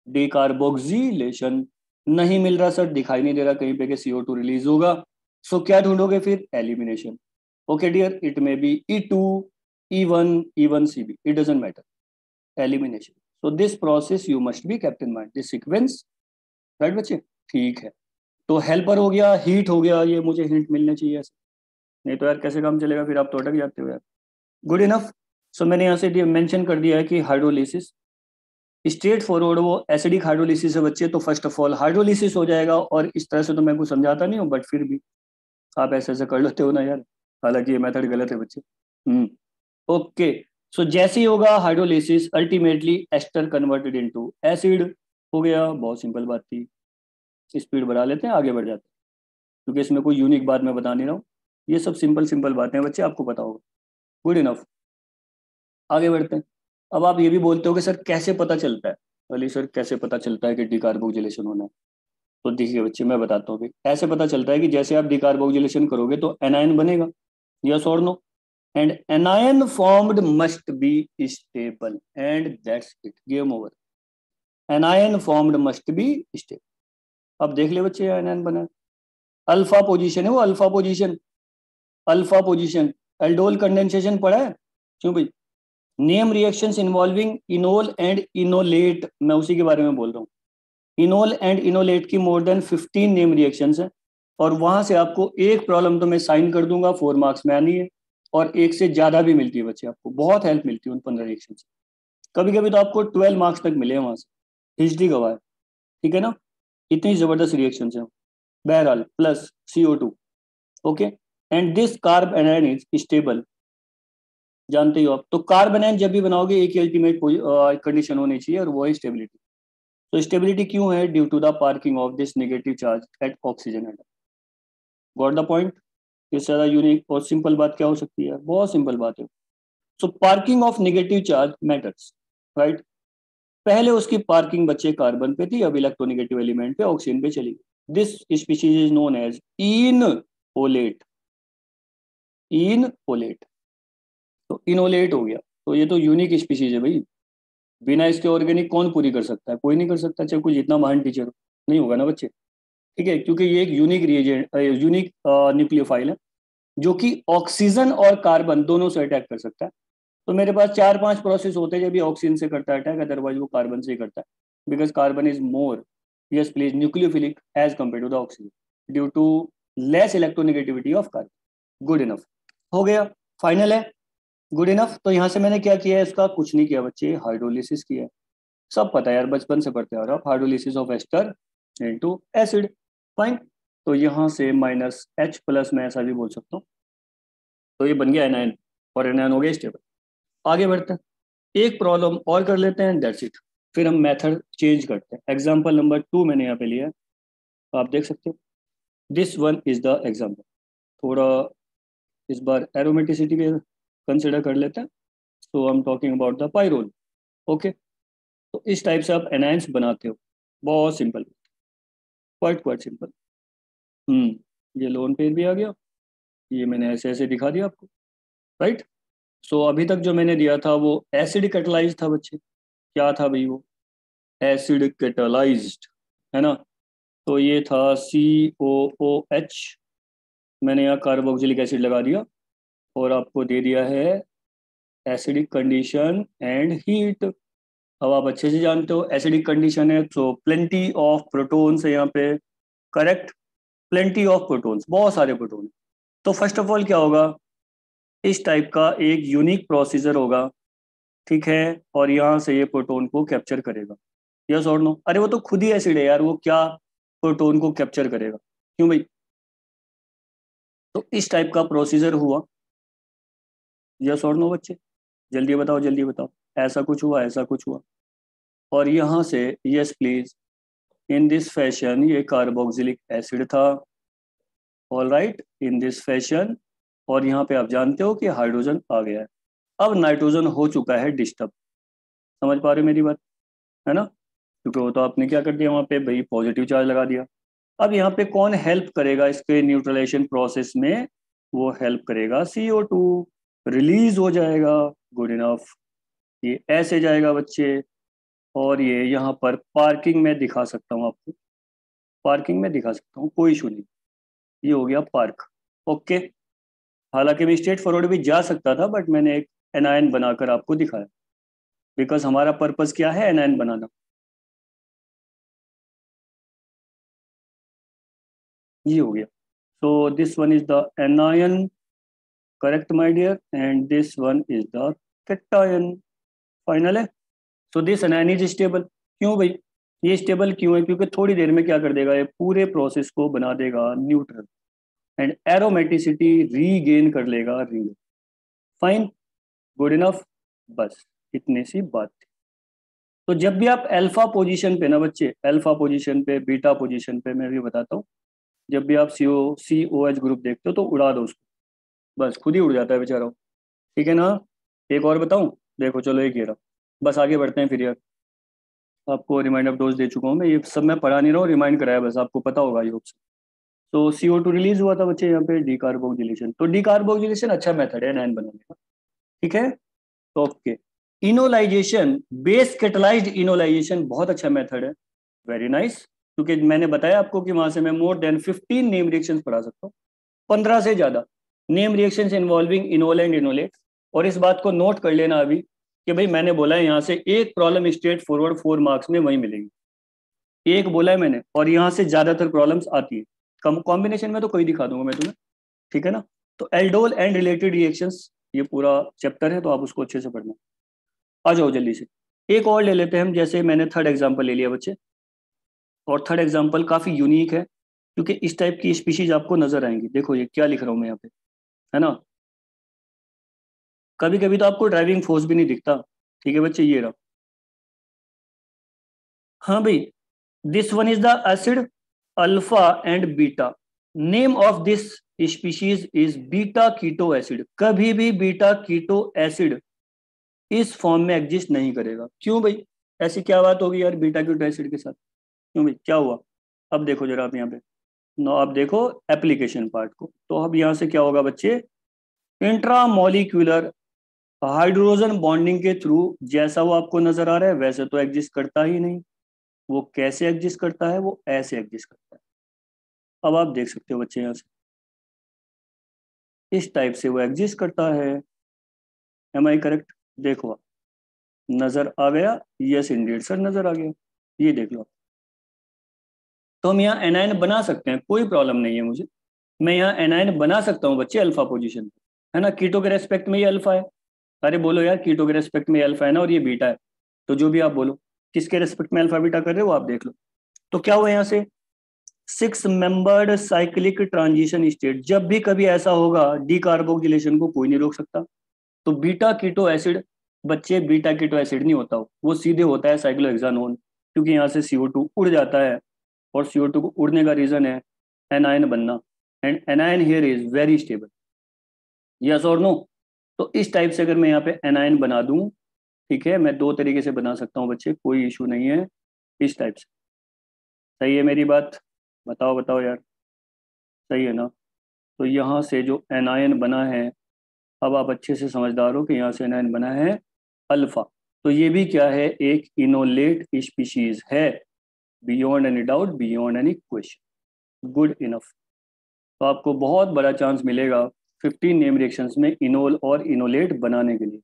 डीकार्बोक्सिलेशन, नहीं मिल रहा सर, दिखाई नहीं दे रहा कहीं पे कि CO2 रिलीज होगा, सो क्या ढूंढोगे फिर, elimination. Okay dear, it may be E2, E1, even CB, it doesn't matter, elimination। so this process you must be kept in mind, this sequence, right बच्चे, ठीक है। तो हेल्पर हो गया, हीट हो गया, ये मुझे हिंट मिलने चाहिए ऐसे, नहीं तो यार कैसे काम चलेगा, फिर आप तो अटक जाते हो यार। गुड इनफ, सो मैंने यहाँ से मेंशन कर दिया है कि हाइड्रोलिसिस स्ट्रेट फॉरवर्ड वो एसिडिक हाइड्रोलिसिस है बच्चे, तो फर्स्ट ऑफ ऑल हाइड्रोलिसिस हो जाएगा। और इस तरह से तो मैं कुछ समझाता नहीं हूँ, बट फिर भी आप ऐसे ऐसे कर लेते हो ना यार, हालांकि ये मेथड गलत है बच्चे। ओके, सो जैसे ही होगा hydrolysis, ultimately ester converted into acid हो गया। बहुत सिंपल बात थी। स्पीड बढ़ा लेते हैं, आगे बढ़ जाते हैं, क्योंकि इसमें कोई यूनिक बात मैं बता नहीं रहा हूँ। ये सब सिंपल सिंपल बातें हैं बच्चे, आपको पता होगा। गुड इनफ, आगे बढ़ते हैं। अब आप ये भी बोलते हो कि सर कैसे पता चलता है, अली सर कैसे पता चलता है कि डिकार्बोक्सिलेशन होना है? तो देखिए बच्चे, मैं बताता हूँ। ऐसे पता चलता है कि जैसे आप डिकार्बोक्सिलेशन करोगे तो एनायन बनेगा, यस और no? and anion formed must be stable, and that's it, game over. anion formed must be stable. अब देख ले बच्चे, anion बना, अल्फा पोजीशन है वो, alpha position, alpha position. Aldol condensation पढ़ा है? क्यों भाई? Name reactions involving enol and enolate, मैं उसी के बारे में बोल रहा हूँ। इनोल एंड इनोलेट की मोर देन 15 नेम रिएक्शंस है, और वहां से आपको एक प्रॉब्लम तो मैं साइन कर दूंगा, 4 मार्क्स में आनी है, और एक से ज्यादा भी मिलती है बच्चे, आपको बहुत हेल्प मिलती है उन 15 रिएक्शन से। कभी कभी तो आपको 12 मार्क्स तक मिले हैं वहां से, हिस्ट्री गवाह है, ठीक है ना? इतनी जबरदस्त रिएक्शन है। बहरहाल plus CO2, okay, and this carbanion is stable, जानते हो आप। तो कार्ब एनायन जब भी बनाओगे एक ही अल्टीमेट कंडीशन होनी चाहिए, और वो है स्टेबिलिटी। तो स्टेबिलिटी क्यों है? Due to the parking of this negative charge at oxygen atom. Got the point? इससे ज्यादा यूनिक और सिंपल बात क्या हो सकती है? बहुत सिंपल बात है। So parking of negative charge matters, right? पहले उसकी पार्किंग बच्चे कार्बन पे थी, अब इलेक्ट्रोनेगेटिव एलिमेंट पे ऑक्सीजन पे चली गई। This species is known as enolate, enolate. तो इनओलेट हो गया, तो ये तो यूनिक स्पीशीज है भाई। बिना इसके ऑर्गेनिक कौन पूरी कर सकता है? कोई नहीं कर सकता, चाहे कोई जितना महान टीचर हो, नहीं होगा ना बच्चे, ठीक है? क्योंकि ये एक यूनिक रिएजेंट, यूनिक न्यूक्लियोफाइल है, जो कि ऑक्सीजन और कार्बन दोनों से अटैक कर सकता है। तो मेरे पास 4-5 प्रोसेस होते हैं जब भी ऑक्सीजन से करता है अटैक, अदरवाइज वो कार्बन से ही करता है, because carbon is more, yes please, nucleophilic as compare to the oxygen due to less electronegativity of carbon. Good enough हो गया, फाइनल है। Good enough. तो यहाँ से मैंने क्या किया है? इसका कुछ नहीं किया बच्चे, हाइड्रोलिसिस किया है। सब पता है यार, बचपन से पढ़ते आ रहे हो, hydrolysis of ester into acid, fine. तो यहाँ से -H प्लस मैं ऐसा भी बोल सकता हूँ, तो ये बन गया एनायन, और एनायन हो गया स्टेबल। आगे बढ़ते हैं, एक प्रॉब्लम और कर लेते हैं, दैट्स इट। फिर हम मेथड चेंज करते हैं। एग्जांपल नंबर 2 मैंने यहाँ पे लिया है, तो आप देख सकते हो। This one is the example. थोड़ा इस बार एरोमेटिसिटी भी कंसिडर कर लेते हैं। So I am talking about the pyrrole, okay. तो इस टाइप से आप एनायंस बनाते हो, बहुत सिंपल, क्वाइट क्वाइट सिंपल। ये लोन पेयर भी आ गया, ये मैंने ऐसे ऐसे दिखा दिया आपको, राइट? सो अभी तक जो मैंने दिया था वो एसिड कैटलाइज था बच्चे। क्या था भाई वो? एसिड कैटलाइज्ड, है ना? तो ये था COOH, मैंने यहाँ कार्बोक्सिलिक एसिड लगा दिया, और आपको दे दिया है एसिडिक कंडीशन एंड हीट। अब आप अच्छे से जानते हो एसिडिक कंडीशन है तो प्लेंटी ऑफ प्रोटॉन्स है यहाँ पे, करेक्ट? प्लेंटी ऑफ प्रोटॉन्स, बहुत सारे प्रोटॉन। तो फर्स्ट ऑफ ऑल क्या होगा? इस टाइप का एक यूनिक प्रोसीजर होगा, ठीक है, और यहाँ से ये प्रोटॉन को कैप्चर करेगा, यस और नो? अरे वो तो खुद ही एसिड है यार, वो क्या प्रोटॉन को कैप्चर करेगा? क्यों भाई? तो इस टाइप का प्रोसीजर हुआ, यस और नो बच्चे? जल्दी बताओ, जल्दी बताओ। ऐसा कुछ हुआ, ऐसा कुछ हुआ, और यहाँ से yes please, in this fashion ये कार्बोक्सिलिक एसिड था, all right, in this fashion. और यहाँ पे आप जानते हो कि हाइड्रोजन आ गया है। अब नाइट्रोजन हो चुका है डिस्टर्ब, समझ पा रहे हो मेरी बात, है ना? क्योंकि वो तो आपने क्या कर दिया वहाँ पे भाई, पॉजिटिव चार्ज लगा दिया। अब यहाँ पे कौन हेल्प करेगा इसके न्यूट्रलाइजेशन प्रोसेस में? वो हेल्प करेगा CO2, रिलीज हो जाएगा। गुड इनफ, ये ऐसे जाएगा बच्चे, और ये यहाँ पर पार्किंग में दिखा सकता हूँ आपको, पार्किंग में दिखा सकता हूँ, कोई इशू नहीं। ये हो गया पार्क, ओके। हालांकि मैं स्ट्रेट फॉरवर्ड भी जा सकता था, बट मैंने एक एनायन बनाकर आपको दिखाया, बिकॉज हमारा पर्पस क्या है? एनायन बनाना। ये हो गया। So this one is the anion, correct my dear, and this one is the cation, final है। So this anion is stable. क्यों भाई, ये स्टेबल क्यों है? क्योंकि थोड़ी देर में क्या कर देगा, ये पूरे प्रोसेस को बना देगा न्यूट्रल एंड एरोमेटिसिटी रीगेन कर लेगा रिंग। फाइन, गुड इनफ, बस इतनी सी बात थी। तो जब भी आप अल्फा पोजीशन पे ना बच्चे, अल्फा पोजीशन पे, बीटा पोजीशन पे, मैं भी बताता हूँ, जब भी आप COH ग्रुप देखते हो तो उड़ा दो उसको, बस खुद ही उड़ जाता है बेचारा, ठीक है ना। एक और बताऊं, देखो चलो एक ये रहा, बस आगे बढ़ते हैं फिर यार। आपको रिमाइंड ऑफ डोज दे चुका हूँ मैं, ये सब मैं पढ़ा नहीं रहा हूँ, रिमाइंड कराया बस, आपको पता होगा आई होप से। तो CO2 रिलीज हुआ था बच्चे यहाँ पे, डीकार्बोक्सिलेशन। तो डीकार्बोक्सिलेशन अच्छा मेथड है एनायन बनाने का, ठीक है। Okay, enolisation, base catalysed enolisation बहुत अच्छा मेथड है, वेरी नाइस। क्योंकि मैंने बताया आपको कि वहां से मैं मोर देन 15 नेम रिएक्शंस पढ़ा सकता हूँ, 15 से ज्यादा name reactions involving enol and enolate. और इस बात को नोट कर लेना अभी कि भाई मैंने बोला है यहाँ से एक प्रॉब्लम स्ट्रेट फॉरवर्ड 4 मार्क्स में वही मिलेगी, एक बोला है मैंने, और यहाँ से ज्यादातर प्रॉब्लम्स आती है। कॉम्बिनेशन में तो कोई दिखा दूंगा मैं तुम्हें, ठीक है ना। तो एल्डोल एंड रिलेटेड रिएक्शंस, ये पूरा चैप्टर है तो आप उसको अच्छे से पढ़ना। आ जाओ जल्दी से, एक और ले लेते हैं हम, जैसे मैंने थर्ड एग्जाम्पल ले लिया बच्चे, और थर्ड एग्जाम्पल काफी यूनिक है क्योंकि इस टाइप की स्पीशीज आपको नजर आएंगी। देखो ये क्या लिख रहा हूं मैं यहाँ पे, है ना। कभी कभी तो आपको ड्राइविंग फोर्स भी नहीं दिखता, ठीक है बच्चे, ये रहा। हाँ भाई, this one is the acid alpha and beta, name of this species is beta keto acid. कभी भी बीटा कीटो एसिड इस फॉर्म में एग्जिस्ट नहीं करेगा। क्यों भाई, ऐसी क्या बात होगी यार बीटा कीटो एसिड के साथ, क्यों भाई, क्या हुआ? अब देखो जरा आप यहाँ पे, नो आप देखो एप्लीकेशन पार्ट को। तो अब यहाँ से क्या होगा बच्चे, इंट्रामोलिक्यूलर हाइड्रोजन बॉन्डिंग के थ्रू, जैसा वो आपको नजर आ रहा है वैसे तो एग्जिस्ट करता ही नहीं। वो कैसे एग्जिस्ट करता है, वो ऐसे एग्जिस्ट करता है। अब आप देख सकते हो बच्चे यहाँ से, इस टाइप से वो एग्जिस्ट करता है। Am I correct? देखो आप, नजर आ गया? यस इंडीड सर, नजर आ गया, ये देख लो। तो हम यहाँ एनायन बना सकते हैं, कोई प्रॉब्लम नहीं है मुझे। मैं यहाँ एनायन बना सकता हूँ बच्चे अल्फा पोजीशन पे, है ना। कीटो के रेस्पेक्ट में ये अल्फा है, अरे बोलो यार, कीटो के रेस्पेक्ट में ये अल्फा है ना, और ये बीटा है। तो जो भी आप बोलो, किसके रेस्पेक्ट में अल्फा बीटा कर रहे हो आप देख लो। तो क्या हुआ यहाँ से, 6 मेंबर्ड साइक्लिक ट्रांजिशन स्टेट। जब भी कभी ऐसा होगा, डीकार्बोक्सिलेशन को कोई नहीं रोक सकता। तो बीटा कीटो एसिड बच्चे, बीटा कीटो एसिड नहीं होता, वो सीधे होता है साइक्लोहेक्सानोन, क्योंकि यहाँ से CO2 उड़ जाता है, और CO2 को उड़ने का रीजन है एनायन बनना, and anion here is very stable, yes और नो। तो इस टाइप से अगर मैं यहाँ पे एनायन बना दूं, ठीक है, मैं दो तरीके से बना सकता हूँ बच्चे, कोई इशू नहीं है, इस टाइप से। सही है मेरी बात? बताओ बताओ यार, सही है ना। तो यहाँ से जो एनायन बना है, अब आप अच्छे से समझदार हो कि यहाँ से एनायन बना है अल्फा। तो ये भी क्या है, एक इनोलेट स्पीशीज है, beyond any doubt, beyond any question, good enough. तो आपको बहुत बड़ा चांस मिलेगा 15 नेम रिएक्शंस में इनोल और इनोलेट बनाने के लिए,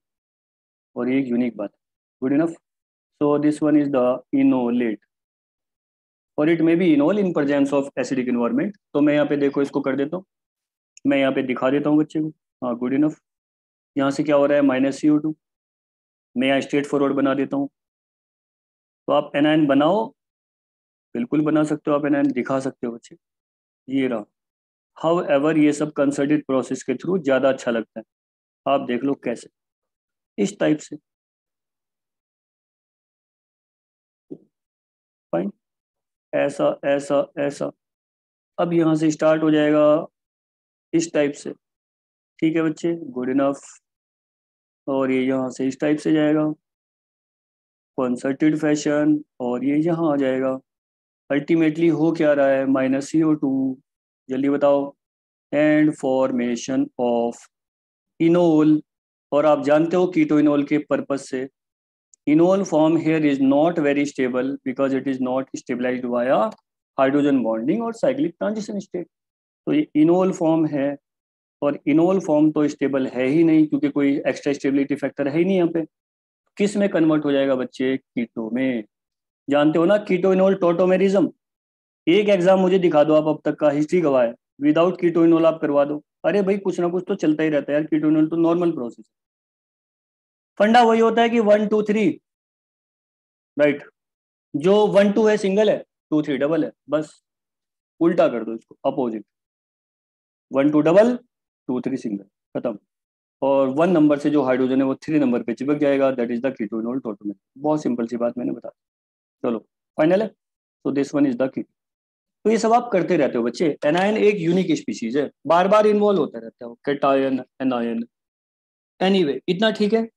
और ये एक यूनिक बात है, good enough. So this one is the enolate, और it may be enol in presence of acidic environment. तो मैं यहाँ पे देखो इसको कर देता हूँ, मैं यहाँ पे दिखा देता हूँ बच्चे को, हाँ गुड इनफ। यहाँ से क्या हो रहा है, -CO2, मैं यहाँ स्ट्रेट फॉरवर्ड बना देता हूँ। तो आप एनायन बनाओ, बिल्कुल बना सकते हो आप एनायन, दिखा सकते हो बच्चे, ये रहा। हाउ एवर ये सब कंसर्टेड प्रोसेस के थ्रू ज़्यादा अच्छा लगता है, आप देख लो कैसे, इस टाइप से। फाइन, ऐसा ऐसा ऐसा, अब यहाँ से स्टार्ट हो जाएगा इस टाइप से, ठीक है बच्चे, गुड इनफ। और ये यहाँ से इस टाइप से जाएगा कंसर्टेड फैशन, और ये यहाँ आ जाएगा। अल्टीमेटली हो क्या रहा है, -CO2, जल्दी बताओ, एंड फॉर्मेशन ऑफ इनोल। और आप जानते हो कीटो इनोल के पर्पज से, enol form here is not very stable because it is not stabilized via hydrogen bonding और साइक्लिक ट्रांजिशन स्टेट। तो ये इनोल फॉर्म है, और इनोल फॉर्म तो स्टेबल है ही नहीं, क्योंकि कोई एक्स्ट्रा स्टेबिलिटी फैक्टर है ही नहीं यहाँ पे। किस में कन्वर्ट हो जाएगा बच्चे, कीटो में। जानते हो ना कीटो इनोल टोटोमेरिज्म, एक एग्जाम मुझे दिखा दो आप अब तक का, हिस्ट्री गवाह है, विदाउट कीटो इनोल आप करवा दो। अरे भाई कुछ ना कुछ तो चलता ही रहता है यार, कीटो इनोल तो नॉर्मल प्रोसेस है। फंडा वही होता है कि 1 2 3, राइट। जो 1 2 है सिंगल है, 2 3 डबल है, बस उल्टा कर दो इसको, अपोजिट। 1 2 डबल, 2 3 सिंगल, खत्म। और 1 नंबर से जो हाइड्रोजन है वो 3 नंबर पे चिपक जाएगा, दैट इज द कीटोनोल टोटोमेर। बहुत सिंपल सी बात मैंने बता दी। चलो फाइनल है, तो this one is the ketone. तो ये सब आप करते रहते हो बच्चे। एनायन एक यूनिक स्पीशीज है, बार बार इन्वॉल्व होता रहता है, कैटायन एनायन। एनीवे इतना ठीक है।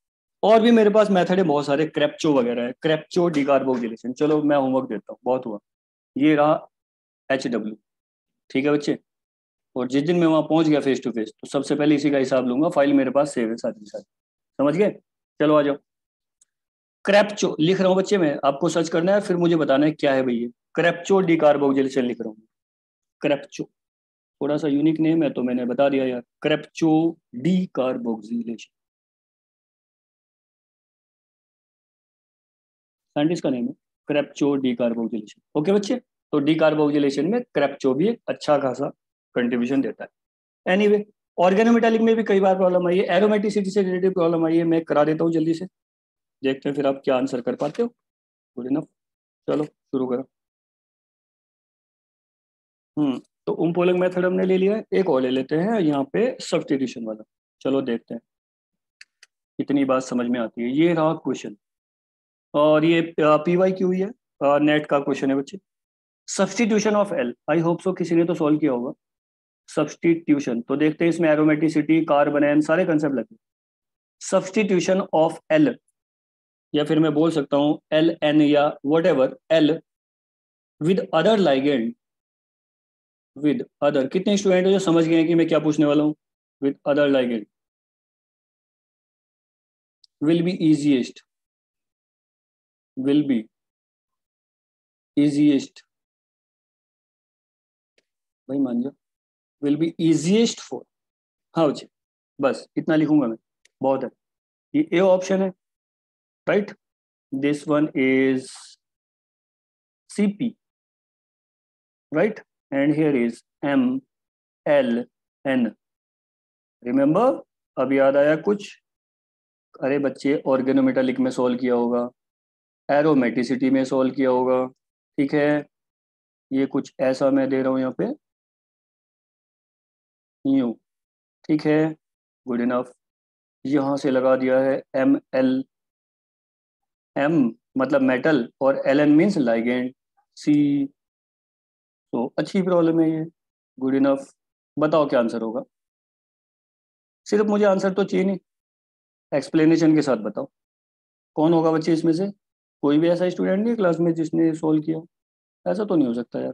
और भी मेरे पास मेथड है बहुत सारे, क्रेप्चो वगैरह है, क्रेप्चो डिकार्बोक्सिलेशन। चलो मैं होमवर्क देता हूँ, बहुत हुआ। ये रहा HW, ठीक है बच्चे। और जिस दिन मैं वहां पहुंच गया फेस टू फेस, तो सबसे पहले इसी का हिसाब लूंगा, फाइल मेरे पास सेव है सारी सारी। समझ गए? चलो आ जाओ। क्रेप्चो लिख रहा हूँ बच्चे, मैं आपको सर्च करना है फिर मुझे बताना है क्या है भैया। क्रेप्चो डिकार्बोक्सिलेशन लिख रहा हूँ। क्रेप्चो थोड़ा सा यूनिक नेम है तो मैंने बता दिया यार, क्रेप्चो डिकार्बोक्सिलेशन, साइंटिस्ट का नेम है क्रेप्चो डिकार्बोक्सिलेशन। ओके बच्चे, तो डिकार्बोक्सिलेशन में क्रेप्चो भी एक अच्छा खासा कंट्रीब्यूशन देता है। एनीवे ऑर्गेनोमेटालिक में भी कई बार प्रॉब्लम आई है, एरोमेटिसिटी से रिलेटेड प्रॉब्लम आई है, मैं करा देता हूँ जल्दी से, देखते हैं फिर आप क्या आंसर कर पाते हो। गुड इनफ, चलो शुरू करो। तो उम्पोलक मेथड हमने ले लिया है, एक और ले लेते हैं यहाँ पे सब्स्टिट्यूशन वाला। चलो देखते हैं कितनी बात समझ में आती है। ये रहा क्वेश्चन, और ये PYQ ही है, नेट का क्वेश्चन है बच्चे। Substitution of L, I hope so किसी ने तो सॉल्व किया होगा। सब्स्टिट्यूशन तो देखते हैं, इसमें एरोमेटिसिटी कार्बन एन सारे कंसेप्ट लगे। सब्स्टिट्यूशन ऑफ एल, या फिर मैं बोल सकता हूँ LN या what ever L with other ligand, with other. कितने स्टूडेंट है जो समझ गए हैं कि मैं क्या पूछने वाला हूँ? With other ligand will be easiest, will be easiest, भाई मान जाओ, विल बी इजीएस्ट फॉर। हाँ बच्चे, बस इतना लिखूंगा मैं, बहुत है। ये ए ऑप्शन है, right. This one is CP, right, and here is MLN। Remember, अब याद आया कुछ? अरे बच्चे ऑर्गेनोमेटालिक में सॉल्व किया होगा, एरोमेटिसिटी में सॉल्व किया होगा, ठीक है। ये कुछ ऐसा मैं दे रहा हूँ यहाँ पे, न्यू, ठीक है, गुड इनफ। यहाँ से लगा दिया है MLM मतलब मेटल, और LN मीन्स लाइगेंड, C। तो अच्छी प्रॉब्लम है ये, गुड इनफ। बताओ क्या आंसर होगा? सिर्फ मुझे आंसर तो चाहिए नहीं, एक्सप्लेनेशन के साथ बताओ कौन होगा बच्चे इसमें से। कोई भी ऐसा स्टूडेंट नहीं है क्लास में जिसने सोल्व किया? ऐसा तो नहीं हो सकता यार,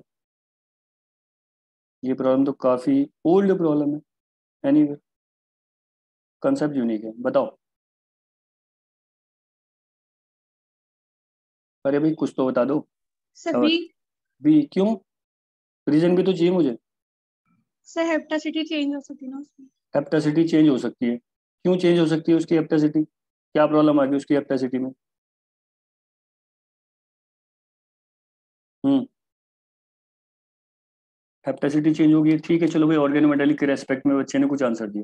ये प्रॉब्लम तो काफ़ी ओल्ड प्रॉब्लम है। एनीवे कंसेप्ट यूनिक है, बताओ। अरे भाई कुछ तो बता दो। सभी। बी क्यों? रीजन भी तो चाहिए मुझे। सर हेप्टासिटी चेंज हो सकती है ना उसमें। हेप्टासिटी चेंज हो सकती है, क्यों चेंज हो सकती है उसकी हेप्टासिटी? क्या प्रॉब्लम आ गई उसकी हेप्टासिटी में? हम्म हेप्टासिटी चेंज होगी, ठीक है। चलो भाई ऑर्गेनोमेटालिक के रेस्पेक्ट में बच्चे ने कुछ आंसर दिया,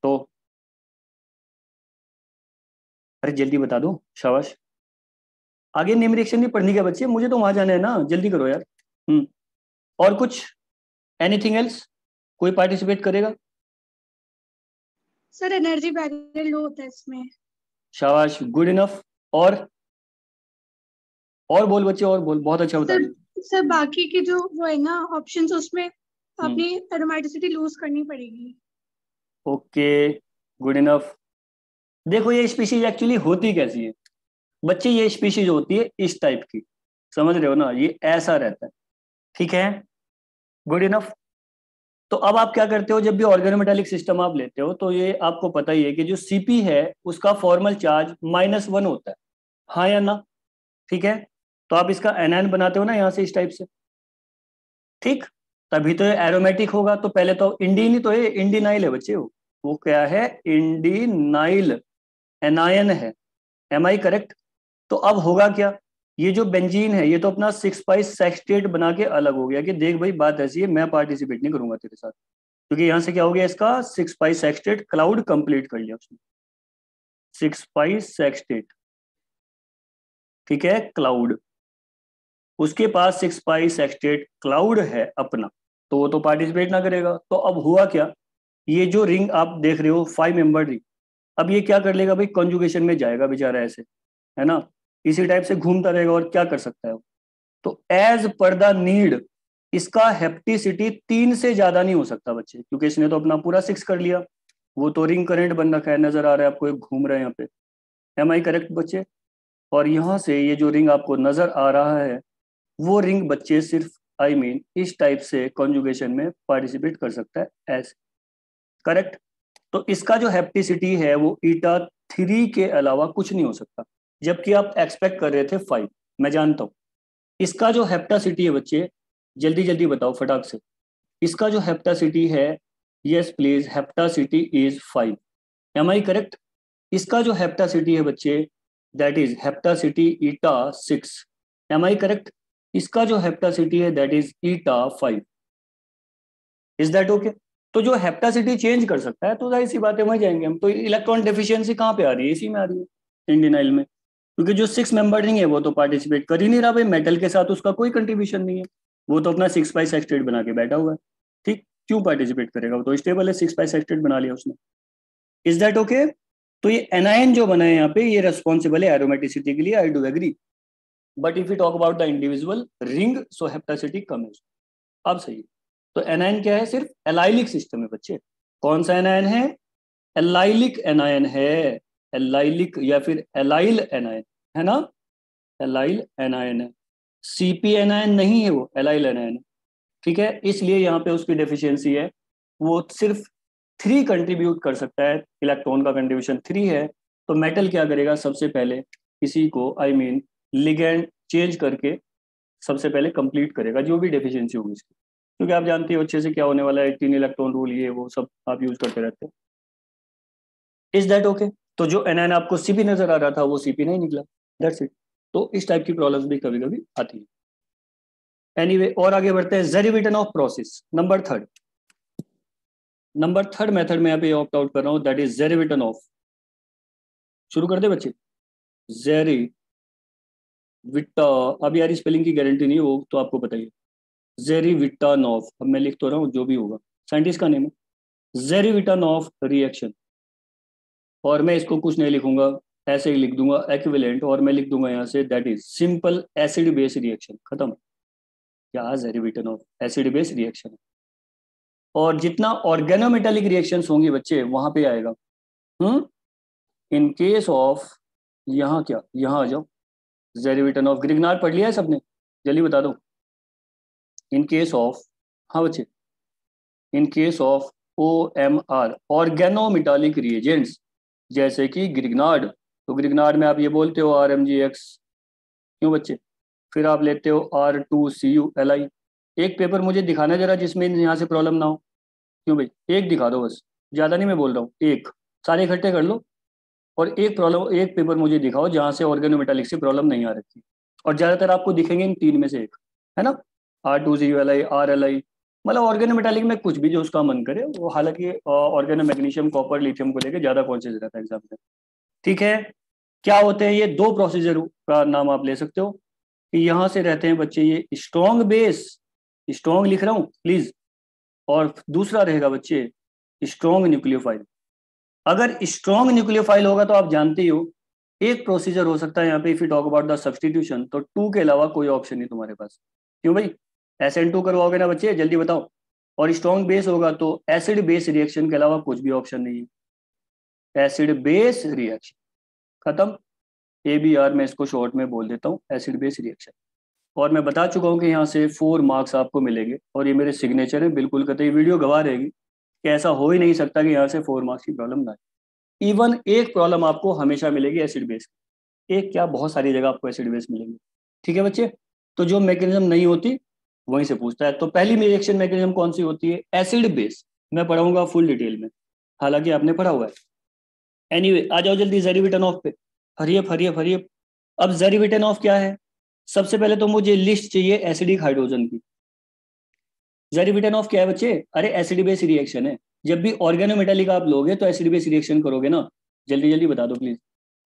तो अरे जल्दी बता दो, शाबाश। आगे नेम रिएक्शन नहीं पढ़नी क्या बच्चे? मुझे तो वहां जाना है ना, जल्दी करो यार। और कुछ, एनीथिंग एल्स? कोई पार्टिसिपेट करेगा? सर एनर्जी बैरियर लो होता है इसमें। शाबाश, गुड इनफ। और बोल बच्चे, और बोल, बहुत अच्छा बता सर रहे सर बाकी के जो वो है ना ऑप्शंस, उसमें हो। अपनी एरोमेटिसिटी लूज करनी पड़ेगी। Okay, good enough. देखो ये स्पीशीज एक्चुअली होती कैसी है बच्चे, ये स्पीशीज होती है इस टाइप की, समझ रहे हो ना, ये ऐसा रहता है, ठीक है, गुड इनफ। तो अब आप क्या करते हो, जब भी ऑर्गेनोमेटालिक सिस्टम आप लेते हो तो ये आपको पता ही है कि जो CP है उसका फॉर्मल चार्ज -1 होता है, हाँ या ना? ठीक है, तो आप इसका एनायन बनाते हो ना यहाँ से इस टाइप से, ठीक। तभी तो ये एरोमेटिक होगा। तो पहले तो इंडीन ही तो है, इंडिनाइल है बच्चे, वो क्या है? इंडिनाइल एनायन है। Am I correct? तो अब होगा क्या, ये जो बेंजीन है ये तो अपना 6 सेक्सटेट बना के अलग हो गया कि देख भाई बात ऐसी है, मैं पार्टिसिपेट नहीं करूंगा तेरे साथ, क्योंकि यहां से क्या हो गया, इसका 6 सेक्सटेट क्लाउड कंप्लीट कर लिया उसने। 6 पाई सेक्सटेट, ठीक है, क्लाउड, उसके पास 6 पाई सेक्सटेट क्लाउड है अपना, तो वो तो पार्टिसिपेट ना करेगा। तो अब हुआ क्या, ये जो रिंग आप देख रहे हो 5 मेंबर रिंग, अब ये क्या कर लेगा भाई, कॉन्जुगेशन में जाएगा बेचारा ऐसे, है ना, इसी टाइप से घूमता रहेगा और क्या कर सकता है वो। तो एज पर द नीड इसका हेप्टिसिटी 3 से ज्यादा नहीं हो सकता बच्चे, क्योंकि इसने तो अपना पूरा 6 कर लिया, वो तो रिंग करंट बन रखा है, नजर आ रहा है आपको, एक घूम रहा है यहाँ पे। एम आई करेक्ट बच्चे? और यहाँ से ये जो रिंग आपको नजर आ रहा है वो रिंग बच्चे सिर्फ इस टाइप से कॉन्जुगेशन में पार्टिसिपेट कर सकता है, ऐसे, करेक्ट। तो इसका जो हेप्टिसिटी है वो ईटा 3 के अलावा कुछ नहीं हो सकता, जबकि आप एक्सपेक्ट कर रहे थे 5, मैं जानता हूं। इसका जो हेप्टासिटी है बच्चे, जल्दी जल्दी बताओ फटाक से, इसका जो हेप्टासिटी है, yes please, hapticity is 5, am I correct? इसका जो हेप्टासिटी है बच्चे, that is hapticity eta 6, am I correct? इसका जो हेप्टासिटी है that is eta 5, is that okay? तो जो हेप्टासिटी चेंज कर सकता है तो जाहिर सी बात है वहीं जाएंगे हम। तो इलेक्ट्रॉन डेफिशिएंसी कहाँ पे आ रही है, इसी में आ रही है, इंडिनाइल में, क्योंकि जो 6 मेंबर रिंग है वो तो पार्टिसिपेट कर ही नहीं रहा भाई, मेटल के साथ उसका कोई कंट्रीब्यूशन नहीं है, वो तो अपना 6 पाई सेक्सटेट बना के बैठा हुआ है, ठीक, क्यों पार्टिसिपेट करेगा, वो तो स्टेबल है, 6 पाई सेक्सटेट बना लिया उसने, इज दैट ओके? तो ये एनायन जो बना है यहाँ पे, ये रेस्पॉन्सिबल है एरोमेटिसिटी के लिए, I do agree, but if you talk about the individual ring, so hapticity कम है। अब सही है, तो एनायन क्या है, सिर्फ एलाइलिक सिस्टम है बच्चे। कौन सा एनायन है? एलाइलिक एनायन है, एलाइलिक या फिर एलाइल एनायन, है ना, एलाइल एनायन है, सीपी एनायन नहीं है, वो एलाइल एनायन है, ठीक है। इसलिए यहाँ पे उसकी डेफिशिएंसी है, वो सिर्फ 3 कंट्रीब्यूट कर सकता है, इलेक्ट्रॉन का कंट्रीब्यूशन 3 है। तो मेटल क्या करेगा, सबसे पहले किसी को लिगेंड चेंज करके सबसे पहले कंप्लीट करेगा जो भी डेफिशिएंसी होगी इसकी, क्योंकि आप जानते हो अच्छे से क्या होने वाला है, 3 इलेक्ट्रॉन रूल, ये वो सब आप यूज करते रहते हैं, इज दैट ओके? तो जो एनायन आपको सीपी नजर आ रहा था वो सीपी नहीं निकला, दैट्स इट। तो इस टाइप की प्रॉब्लम्स भी कभी कभी आती है। एनीवे, और आगे बढ़ते हैं, जेरिविटन of process, number third method में यहाँ पे ऑप्ट आउट कर रहा हूँ, दैट इज जेरिविटन ऑफ। शुरू कर दे बच्चे, जेरिविटा, अब यार स्पेलिंग की गारंटी नहीं हो तो आपको बताइए, जेरिविटानॉफ, अब मैं लिख तो रहा हूँ जो भी होगा, साइंटिस्ट का नेम है, जेरिविटानॉफ रिएक्शन। और मैं इसको कुछ नहीं लिखूंगा, ऐसे ही लिख दूंगा एक्विवेलेंट, और मैं लिख दूंगा यहाँ say that is simple acid base reaction, खत्म। क्या जेरिविटानॉफ एसिड बेस रिएक्शन है, और जितना ऑर्गेनोमेटालिक रिएक्शंस होंगी बच्चे वहां पे आएगा। इन केस ऑफ, यहाँ क्या, यहाँ आ जाओ, जेरिविटानॉफ ग्रिग्नार्ड पढ़ लिया है सबने, जल्दी बता दो। इन केस ऑफ, हाँ बच्चे, in case of OMR organometallic reagents, जैसे कि ग्रिग्नार्ड, तो ग्रिग्नार्ड में आप ये बोलते हो RMgX, क्यों बच्चे? फिर आप लेते हो R2CuLi। एक पेपर मुझे दिखाना जरा जिसमें यहाँ से प्रॉब्लम ना हो, क्यों भाई, एक दिखा दो बस, ज्यादा नहीं मैं बोल रहा हूँ, एक, सारे इकट्ठे कर लो, और एक पेपर मुझे दिखाओ जहाँ से ऑर्गेनोमेटालिक से प्रॉब्लम नहीं आ रखी, और ज्यादातर आपको दिखेंगे इन 3 में से एक, है ना, R2CuLi, RLi, मतलब ऑर्गेनोमेटालिक में कुछ भी जो उसका मन करे वो, हालांकि ऑर्गेनो मैग्नीशियम कॉपर लिथियम को लेकर ज्यादा कॉन्शियस रहता है एग्जाम में, ठीक है। क्या होते हैं ये 2 प्रोसीजर का नाम आप ले सकते हो, कि यहाँ से रहते हैं बच्चे ये स्ट्रॉन्ग बेस, स्ट्रॉन्ग लिख रहा हूँ प्लीज, और दूसरा रहेगा बच्चे स्ट्रॉन्ग न्यूक्लियोफाइल। अगर स्ट्रॉन्ग न्यूक्लियोफाइल होगा तो आप जानते ही हो, एक प्रोसीजर हो सकता है यहाँ पे, if you talk about the substitution, तो 2 के अलावा कोई ऑप्शन नहीं तुम्हारे पास, क्यों भाई, SN2 करवाओगे ना बच्चे, जल्दी बताओ। और स्ट्रॉन्ग बेस होगा तो एसिड बेस रिएक्शन के अलावा कुछ भी ऑप्शन नहीं है, एसिड बेस रिएक्शन, खत्म। ABR में इसको शॉर्ट में बोल देता हूँ, एसिड बेस रिएक्शन। और मैं बता चुका हूँ कि यहाँ से 4 मार्क्स आपको मिलेंगे, और ये मेरे सिग्नेचर है, बिल्कुल कतई वीडियो गवाह रहेगी कि ऐसा हो ही नहीं सकता कि यहाँ से 4 मार्क्स की प्रॉब्लम ना आए। इवन एक प्रॉब्लम आपको हमेशा मिलेगी एसिड बेस, एक क्या, बहुत सारी जगह आपको एसिड बेस मिलेंगे, ठीक है बच्चे। तो जो मैकेनिज्म नहीं होती वहीं से पूछता है। तो पहली रिएक्शन मैकेनिज्म कौन सी होती है, एसिड बेस, मैं पढ़ाऊंगा फुल डिटेल में, हालांकि आपने पढ़ा हुआ है। एनीवे, आ जाओ जल्दी जेरिविटानॉफ पे, हरियप। अब जेरिविटानॉफ क्या है, सबसे पहले तो मुझे लिस्ट चाहिए एसिडिक हाइड्रोजन की। जेरिविटानॉफ क्या है बच्चे, अरे एसिड बेस रिएक्शन है, जब भी ऑर्गेनोमेटालिक आप लोगे तो एसिड बेस रिएक्शन करोगे ना, जल्दी जल्दी बता दो प्लीज।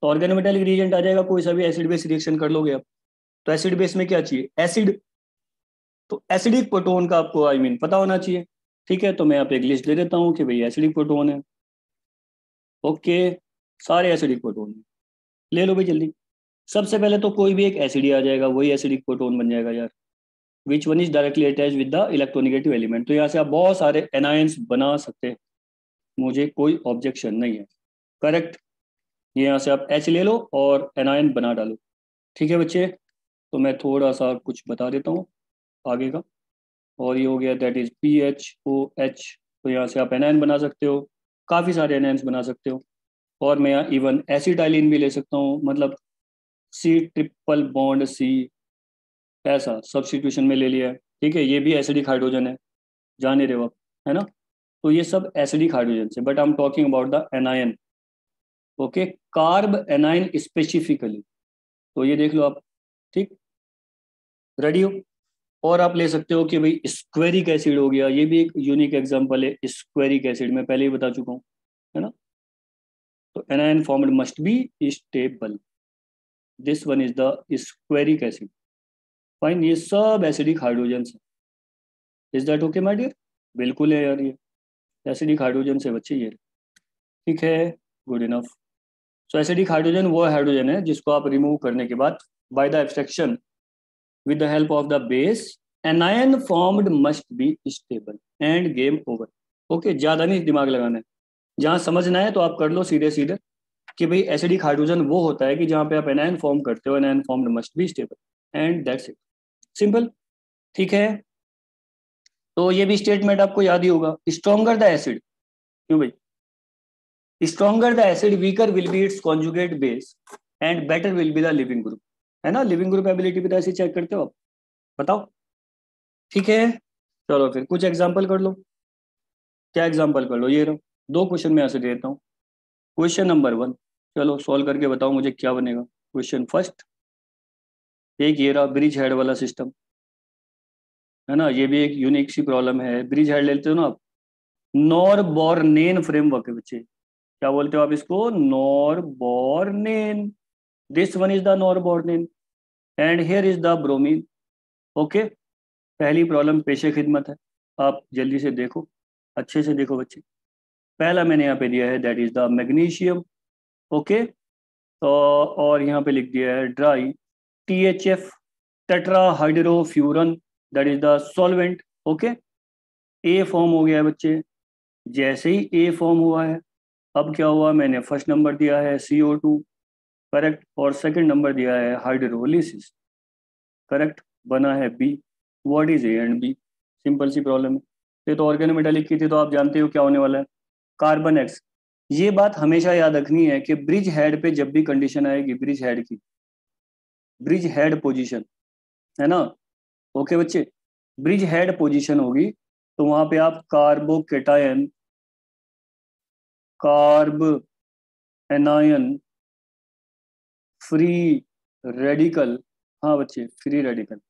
तो ऑर्गेनोमेटालिक रिएजेंट आ जाएगा, कोई सा भी एसिड बेस रिएक्शन कर लोगे आप। तो एसिड बेस में क्या चाहिए, एसिड। तो एसिडिक प्रोटोन का आपको पता होना चाहिए। ठीक है, तो मैं यहाँ पे एक लिस्ट दे देता हूँ कि भाई एसिडिक प्रोटोन है। ओके, सारे एसिडिक प्रोटोन ले लो भाई जल्दी। सबसे पहले तो कोई भी एक एसिड ही आ जाएगा, वही एसिडिक प्रोटोन बन जाएगा यार। Which one is directly attach with the electronegative element. तो यहाँ से आप बहुत सारे एनायंस बना सकते हैं, मुझे कोई ऑब्जेक्शन नहीं है। करेक्ट, ये यहाँ से आप एच ले लो और एनायन बना डालो। ठीक है बच्चे, तो मैं थोड़ा सा कुछ बता देता हूँ आगे का। और ये हो गया दैट इज PHOH। तो यहाँ से आप एनायन बना सकते हो, काफ़ी सारे एनायंस बना सकते हो। और मैं यहाँ इवन एसिटाइलिन भी ले सकता हूँ, मतलब C ट्रिपल बॉन्ड C, ऐसा सब्स्टिट्यूशन में ले लिया है। ठीक है, ये भी एसिडिक हाइड्रोजन है, जाने रहे हो आप, है ना। तो ये सब एसिडिक हाइड्रोजन से, but I am talking about the anion. Okay, carb anion specifically, तो ये देख लो आप। ठीक, रेडी हो। और आप ले सकते हो कि भाई स्क्वेरिक एसिड हो गया, ये भी एक यूनिक एग्जांपल है। स्क्वेरिक एसिड मैं पहले ही बता चुका हूँ, है ना। तो anion formed must be stable, this one is the squaric acid. Fine, ये सब एसिडिक हाइड्रोजन है। Is that okay my dear? बिल्कुल है यार, ये एसिडिक हाइड्रोजन से बच्चे ये। ठीक है, good enough. So acidic hydrogen वो हाइड्रोजन है जिसको आप रिमूव करने के बाद by the abstraction with the help of the base, anion formed must be stable and game over। Okay, ज्यादा नहीं दिमाग लगाना है, जहां समझना है तो आप कर लो सीधे सीधे कि भाई एसिडिक हाइड्रोजन वो होता है कि जहां पे आप एनायन फॉर्म करते हो, anion formed must be stable and that's it, simple. ठीक है, तो ये भी स्टेटमेंट आपको याद ही होगा। स्ट्रॉन्गर द एसिड, क्यों भाई, stronger the acid weaker will be it's conjugate base and better will be the leaving group, है ना। लिविंग ग्रुप एबिलिटी भी तो ऐसे चेक करते हो आप, बताओ। ठीक है, चलो फिर कुछ एग्जाम्पल कर लो। क्या एग्जाम्पल कर लो, ये रहो, दो क्वेश्चन में ऐसे देता हूँ। क्वेश्चन नंबर 1, चलो सॉल्व करके बताओ मुझे क्या बनेगा। क्वेश्चन फर्स्ट, एक ये रहा ब्रिज हेड वाला सिस्टम, है ना। ये भी एक यूनिक सी प्रॉब्लम है। ब्रिज हेड लेते हो ना आप, नॉरबॉर्नेन फ्रेमवर्क है बच्चे। क्या बोलते हो आप इसको, norbornene. This one is the norbornene and here is the bromine. Okay, पहली प्रॉब्लम पेशे खिदमत है, आप जल्दी से देखो, अच्छे से देखो बच्चे। पहला मैंने यहाँ पे दिया है that is the magnesium. Okay, तो और यहाँ पे लिख दिया है dry THF tetrahydrofuran, that is the solvent. Okay, A form हो गया है बच्चे। जैसे ही ए फॉर्म हुआ है, अब क्या हुआ, मैंने फर्स्ट नंबर दिया है CO2, करेक्ट, और सेकंड नंबर दिया है हाइड्रोलिसिस, करेक्ट, बना है B। What is A and B? Simple सी प्रॉब्लम है। ये तो ऑर्गेनोमेटालिक की थी, तो आप जानते हो क्या होने वाला है, कार्बन X। ये बात हमेशा याद रखनी है कि ब्रिज हेड पे जब भी कंडीशन आएगी, ब्रिज हेड की, ब्रिज हेड पोजीशन, है ना। ओके बच्चे, ब्रिज हेड पोजीशन होगी तो वहां पे आप carbocation, carb anion, free radical, हाँ बच्चे फ्री रेडिकल।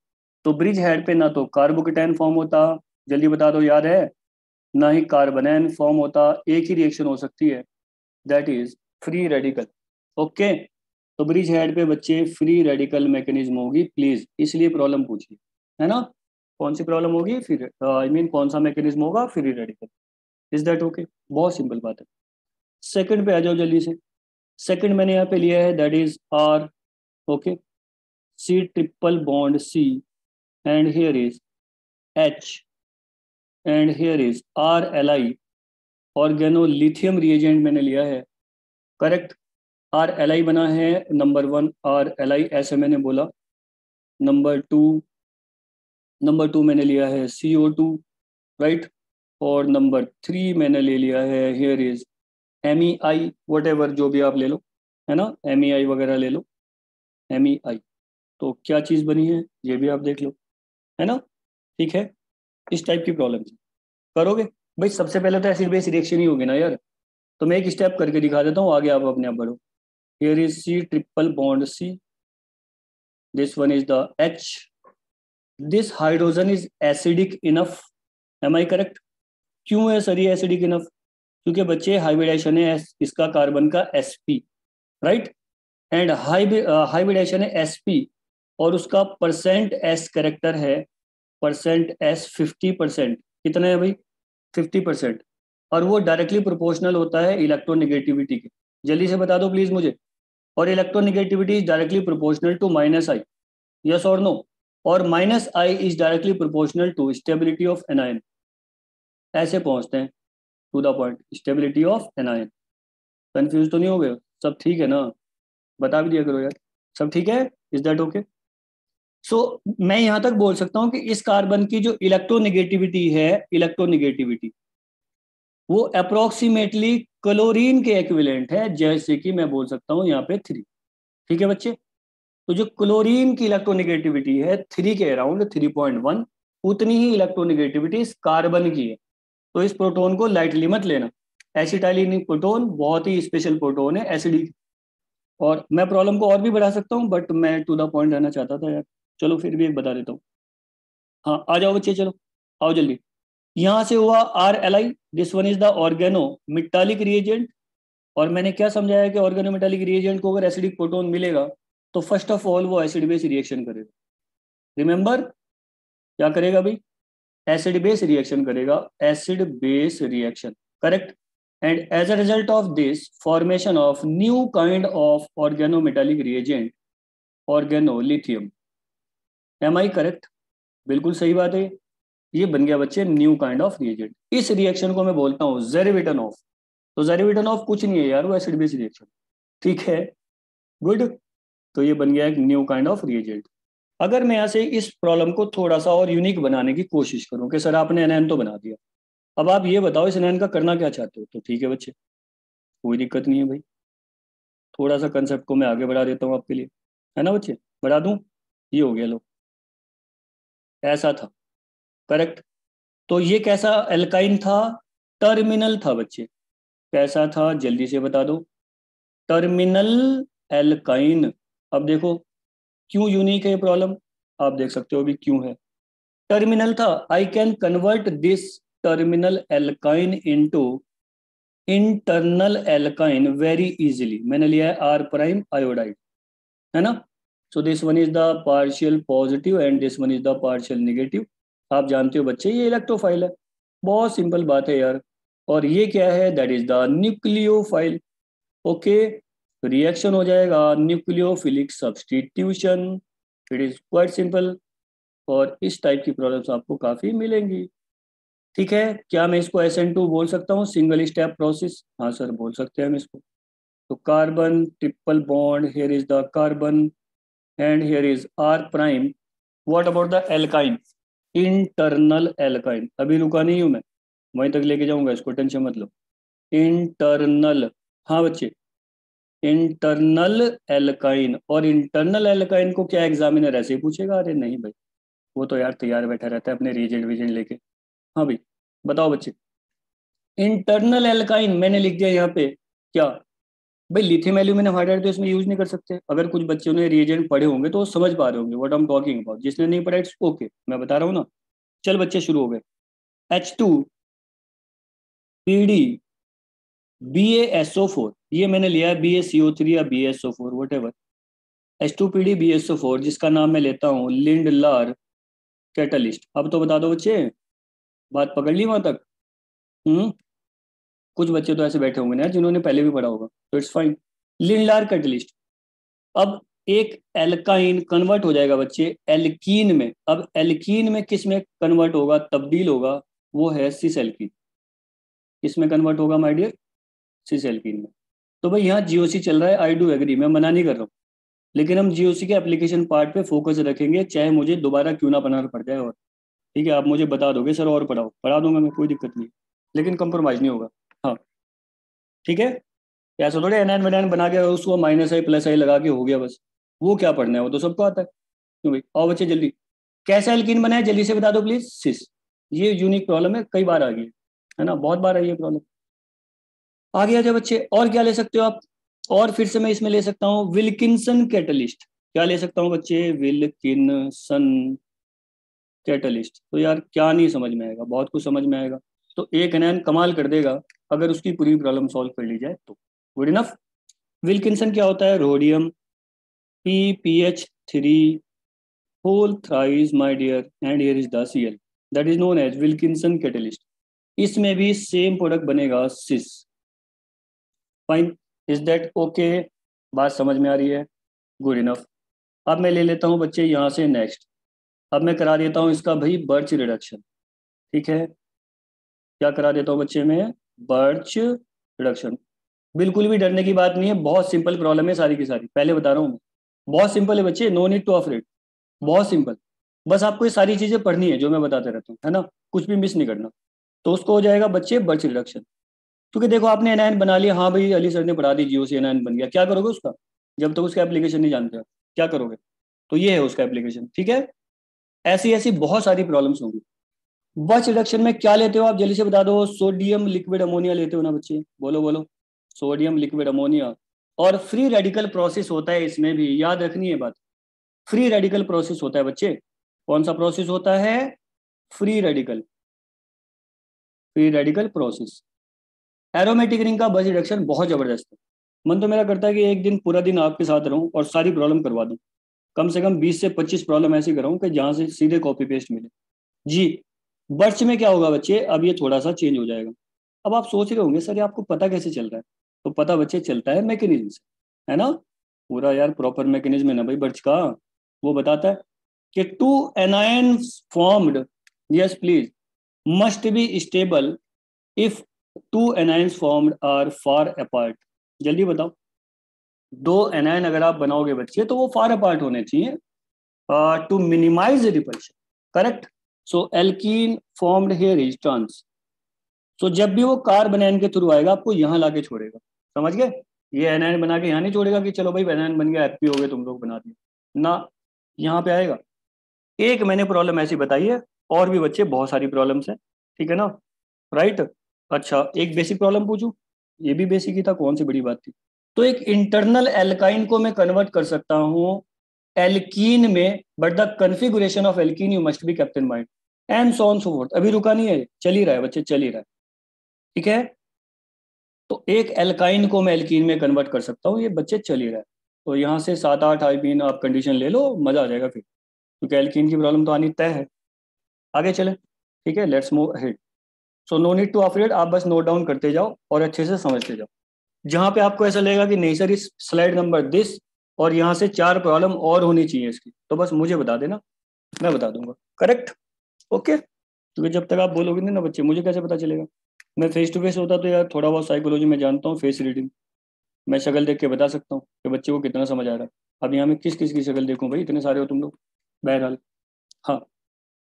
तो ब्रिज हेड पे ना तो कार्बोकेटायन फॉर्म होता, जल्दी बता दो याद है, ना ही कार्बोनेन फॉर्म होता। एक ही रिएक्शन हो सकती है, that is free radical. Okay, तो ब्रिज हेड पे बच्चे फ्री रेडिकल मैकेनिज्म होगी प्लीज, इसलिए प्रॉब्लम पूछिए, है ना। कौन सी प्रॉब्लम होगी, फिर कौन सा मैकेनिज्म होगा, free radical. Is that okay? बहुत सिंपल बात है। सेकंड पे आ जाओ जल्दी से। सेकंड मैंने यहाँ पे लिया है that is R। Okay, C triple bond C and here is H and here is RLi। Organolithium reagent मैंने लिया है, करेक्ट। RLi बना है, नंबर 1 RLi ऐसे मैंने बोला। नंबर 2 मैंने लिया है CO2, राइट। और नंबर 3 मैंने ले लिया है, here is MEI, what ever जो भी आप ले लो, है ना, MEI वगैरह ले लो, MEI। तो क्या चीज़ बनी है ये भी आप देख लो, है ना। ठीक है, इस टाइप की प्रॉब्लम करोगे भाई। सबसे पहले तो एसिड बेस रिएक्शन ही होगी ना यार, तो मैं एक स्टेप करके दिखा देता हूँ, आगे आप अपने आप बढ़ो। Here is C triple bond C, this one is the H, this hydrogen is acidic enough, am I correct? क्यों है सर ये एसिडिक इनफ? क्योंकि बच्चे हाइब्रिडाइजेशन है इसका कार्बन का sp, राइट, एंड हाइब्रिडाइजेशन है sp और उसका परसेंट s करेक्टर है परसेंट s 50%, कितना है भाई 50%, और वो डायरेक्टली प्रोपोर्शनल होता है इलेक्ट्रोनेगेटिविटी के। जल्दी से बता दो प्लीज मुझे। और electronegativity is directly proportional to -i, yes और नो, और -i is directly proportional to stability of anion. ऐसे पहुंचते हैं to the point, stability of anion. Confuse तो नहीं हो गए? सब ठीक है ना? बता भी दिया करो यार। सब ठीक है? Is that okay? सो मैं यहां तक बोल सकता हूं कि इस कार्बन की जो इलेक्ट्रोनेगेटिविटी है, इलेक्ट्रोनेगेटिविटी वो अप्रोक्सीमेटली क्लोरीन के इक्विवेलेंट है, जैसे कि मैं बोल सकता हूं यहाँ पे 3। ठीक है बच्चे? तो जो क्लोरीन की इलेक्ट्रोनेगेटिविटी है 3 के अराउंड 3.1, उतनी ही इलेक्ट्रोनेगेटिविटी इस कार्बन की है। तो इस प्रोटोन को लाइटली मत लेना। एसिटाइलिन प्रोटोन बहुत ही स्पेशल प्रोटोन है एसिडिक। और मैं प्रॉब्लम को और भी बढ़ा सकता हूँ, बट मैं टू द पॉइंट रहना चाहता था यार। चलो फिर भी एक बता देता हूँ। हाँ आ जाओ बच्चे, चलो आओ जल्दी। यहाँ से हुआ RLi, this one is the organo metallic reagent. और मैंने क्या समझाया कि ऑर्गेनो मेटालिक रिएजेंट को अगर एसिडिक प्रोटोन मिलेगा तो फर्स्ट ऑफ ऑल वो एसिड बेस रिएक्शन करेगा। रिमेंबर क्या करेगा भाई? एसिड बेस रिएक्शन करेगा, acid base reaction, correct. And as a result of this formation of new kind of organometallic reagent, organolithium. Am I correct? बिल्कुल सही बात है। ये बन गया बच्चे न्यू काइंड ऑफ रिएजेंट। इस रिएक्शन को मैं बोलता हूँ जेरिवेटन ऑफ। तो जेरिवेटन ऑफ कुछ नहीं है यार, वो एसिड बेस रिएक्शन। ठीक है, गुड। तो ये बन गया एक न्यू काइंड ऑफ रिएजेंट। अगर मैं यहाँ से इस प्रॉब्लम को थोड़ा सा और यूनिक बनाने की कोशिश करूँ कि सर आपने एनएन तो बना दिया, अब आप ये बताओ इस एनएन का करना क्या चाहते हो? तो ठीक है बच्चे, कोई दिक्कत नहीं है भाई। थोड़ा सा कंसेप्ट को मैं आगे बढ़ा देता हूँ आपके लिए, है ना बच्चे? बढ़ा दूँ? ये हो गया, लो ऐसा था, करेक्ट। तो ये कैसा एल्काइन था? टर्मिनल था बच्चे। कैसा था जल्दी से बता दो? Terminal alkyne. अब देखो क्यों यूनिक है ये प्रॉब्लम, आप देख सकते हो भी क्यों है। टर्मिनल था, I can convert this terminal alkyne into internal alkyne very easily. मैंने लिया है आर प्राइम आयोडाइड, है ना? So this one is the partial positive and this one is the partial negative. आप जानते हो बच्चे ये इलेक्ट्रोफाइल है, बहुत सिंपल बात है यार। और ये क्या है? That is the nucleophile. Okay, reaction हो जाएगा nucleophilic substitution. It is quite simple. और इस टाइप की प्रॉब्लम्स आपको काफ़ी मिलेंगी। ठीक है, क्या मैं इसको SN2 बोल सकता हूँ, सिंगल स्टेप प्रोसेस? हाँ सर बोल सकते हैं हम इसको। तो carbon triple bond, here is the carbon and here is R prime. What about the alkyne? Internal alkyne. अभी रुका नहीं हूँ मैं, वहीं तक लेके जाऊंगा इसको, टेंशन मत लो। इंटरनल, हाँ बच्चे, इंटरनल एल्काइन। और इंटरनल एल्काइन को क्या एग्जामिनर ऐसे ही पूछेगा? अरे नहीं भाई, वो तो यार तैयार बैठा रहता है अपने रिएजेंट विजेंट लेके। हाँ भाई बताओ बच्चे। इंटरनल एल्काइन मैंने लिख दिया यहाँ पे क्या भाई? लिथियम एल्यूमिनियम हाइड्राइड तो इसमें यूज नहीं कर सकते। अगर कुछ बच्चों ने रिएजेंट पढ़े होंगे तो वो समझ पा रहे होंगे what I am talking about. जिसने नहीं पढ़ा इट्स ओके, मैं बता रहा हूँ ना। चल बच्चे शुरू हो गए। H2 PD BaSO4, ये मैंने लिया है BaCO3 या BaSO4 what ever. H2PD BaSO4 जिसका नाम मैं लेता हूँ लिंडलार कैटलिस्ट। अब तो बता दो बच्चे, बात पकड़ ली वहां तक? कुछ बच्चे तो ऐसे बैठे होंगे ना जिन्होंने पहले भी पढ़ा होगा, तो इट्स फाइन। Lindlar catalyst. अब एक एल्काइन कन्वर्ट हो जाएगा बच्चे एल्कीन में। अब एल्कीन में किस में कन्वर्ट होगा, तब्दील होगा? वो है सिस एल्कीन। किस में कन्वर्ट होगा माय डियर? सिस एल्कीन में। तो भाई यहाँ GOC चल रहा है, आई डू एग्री, मैं मना नहीं कर रहा हूँ। लेकिन हम GOC के एप्लीकेशन पार्ट पे फोकस रखेंगे, चाहे मुझे दोबारा क्यों ना बनाना पड़ जाए। और ठीक है, आप मुझे बता दोगे सर और पढ़ाओ, पढ़ा दूंगा मैं, कोई दिक्कत नहीं, लेकिन कंप्रोमाइज नहीं होगा। हाँ ठीक है, ऐसा थोड़े एन एन बना के उसको -i+i लगा के हो गया बस। वो क्या पढ़ना है, वो तो सबको आता है। क्यों भाई? आओ बच्चे जल्दी, कैसा एल्कीन बनाए जल्दी से बता दो प्लीज। सिस। ये यूनिक प्रॉब्लम है, कई बार आ गई है ना, बहुत बार आई है प्रॉब्लम। आगे आ जाए बच्चे, और क्या ले सकते हो आप? और फिर से मैं इसमें ले सकता हूँ विल्किंसन कैटलिस्ट। क्या ले सकता हूँ बच्चे? Wilkinson catalyst. तो यार क्या नहीं समझ में आएगा, बहुत कुछ समझ में आएगा। तो एक एनएन कमाल कर देगा अगर उसकी पूरी प्रॉब्लम सॉल्व कर ली जाए तो। Good enough. विल्किंसन क्या होता है? Rhodium PPH3 whole thrice my dear, and here is the Cl that is known as Wilkinson catalyst. इसमें भी सेम प्रोडक्ट बनेगा cis. Fine, is that okay? बात समझ में आ रही है? Good enough. अब मैं ले लेता हूं बच्चे यहां से नेक्स्ट। अब मैं करा देता हूं इसका भाई बर्च रिडक्शन। ठीक है, क्या करा देता हूं बच्चे में? Birch reduction. बिल्कुल भी डरने की बात नहीं है, बहुत सिंपल प्रॉब्लम है सारी की सारी, पहले बता रहा हूं मैं। बहुत सिंपल है बच्चे, नो नीड टू अफ्रेड, बहुत सिंपल। बस आपको ये सारी चीजें पढ़नी है जो मैं बताते रहता हूँ, है ना, कुछ भी मिस नहीं करना। तो उसको हो जाएगा बच्चे बर्च रिडक्शन। क्योंकि देखो आपने एनायन बना लिया, हाँ भाई अली सर ने पढ़ा दी जीओसी एनायन बन गया, क्या करोगे उसका? जब तक उसका एप्लीकेशन नहीं जानते हो क्या करोगे? तो ये है उसका एप्लीकेशन। ठीक है, ऐसी ऐसी बहुत सारी प्रॉब्लम्स होंगी। बर्च रिडक्शन में क्या लेते हो आप, जल्दी से बता दो। सोडियम लिक्विड अमोनिया लेते हो ना बच्चे? बोलो बोलो, सोडियम लिक्विड अमोनिया। और फ्री रेडिकल प्रोसेस होता है इसमें भी, याद रखनी है बात। फ्री रेडिकल प्रोसेस होता है बच्चे। कौन सा प्रोसेस होता है? Free radical, free radical process. Aromatic ring का बर्च रिडक्शन बहुत जबरदस्त है। मन तो मेरा करता है कि एक दिन पूरा दिन आपके साथ रहूं और सारी प्रॉब्लम करवा दूं। कम से कम 20 से 25 प्रॉब्लम ऐसी कराऊं कि जहां से सीधे कॉपी पेस्ट मिले। जी, बर्च में क्या होगा बच्चे, अब ये थोड़ा सा चेंज हो जाएगा। अब आप सोच रहे होंगे सर ये आपको पता कैसे चल रहा है? तो पता बच्चे चलता है मैकेनिज्म से, है ना। पूरा यार प्रॉपर मैकेनिज्म है ना भाई बर्च का। वो बताता है कि two anions formed, yes please, must be stable if two anions formed are far apart. जल्दी बताओ, दो एनायन अगर आप बनाओगे बच्चे तो वो फार अपार्ट होने चाहिए to minimize repulsion. Correct. So alkene formed here is trans. So जब भी वो कार्बन आयन के थ्रू आएगा आपको यहाँ लाके छोड़ेगा। समझ गए? ये एनायन बना के यहाँ नहीं छोड़ेगा कि चलो भाई एनायन बन गया हैप्पी हो गए तुम लोग बना दिए ना, यहाँ पे आएगा। एक मैंने प्रॉब्लम ऐसी बताई है, और भी बच्चे बहुत सारी प्रॉब्लम्स हैं, ठीक है ना, राइट। अच्छा एक बेसिक प्रॉब्लम पूछूं, ये भी बेसिक ही था, कौन सी बड़ी बात थी। तो एक इंटरनल एल्काइन को मैं कन्वर्ट कर सकता हूँ एल्कीन में, but the configuration of alkene you must be kept in mind and so on so fourth. अभी रुका नहीं है, चल ही रहा है बच्चे, चल ही रहा है। ठीक है, तो एक एल्काइन को मैं एल्कीन में कन्वर्ट कर सकता हूँ, ये बच्चे चल ही रहा है। तो यहाँ से 7-8 आईपीन आप कंडीशन ले लो, मजा आ जाएगा फिर, क्योंकि एल्कीन की प्रॉब्लम तो आनी तय है। आगे चले, ठीक है, let's move ahead. So no need to afraid, आप बस नोट डाउन करते जाओ और अच्छे से समझते जाओ। जहां पे आपको ऐसा लगेगा कि नहीं सर इस स्लाइड नंबर दिस और यहाँ से 4 प्रॉब्लम और होनी चाहिए इसकी, तो बस मुझे बता देना, मैं बता दूंगा। Correct, okay. क्योंकि जब तक आप बोलोगे नहीं ना बच्चे, मुझे कैसे पता चलेगा? मैं फेस टू फेस होता तो यार थोड़ा बहुत साइकोलॉजी में जानता हूँ, फेस रीडिंग, मैं शक्ल देख के बता सकता हूँ कि बच्चे को कितना समझ आ रहा है। अब यहाँ में किस किस की शक्ल देखूँ भाई, इतने सारे हो तुम लोग। बहरहाल, हाँ,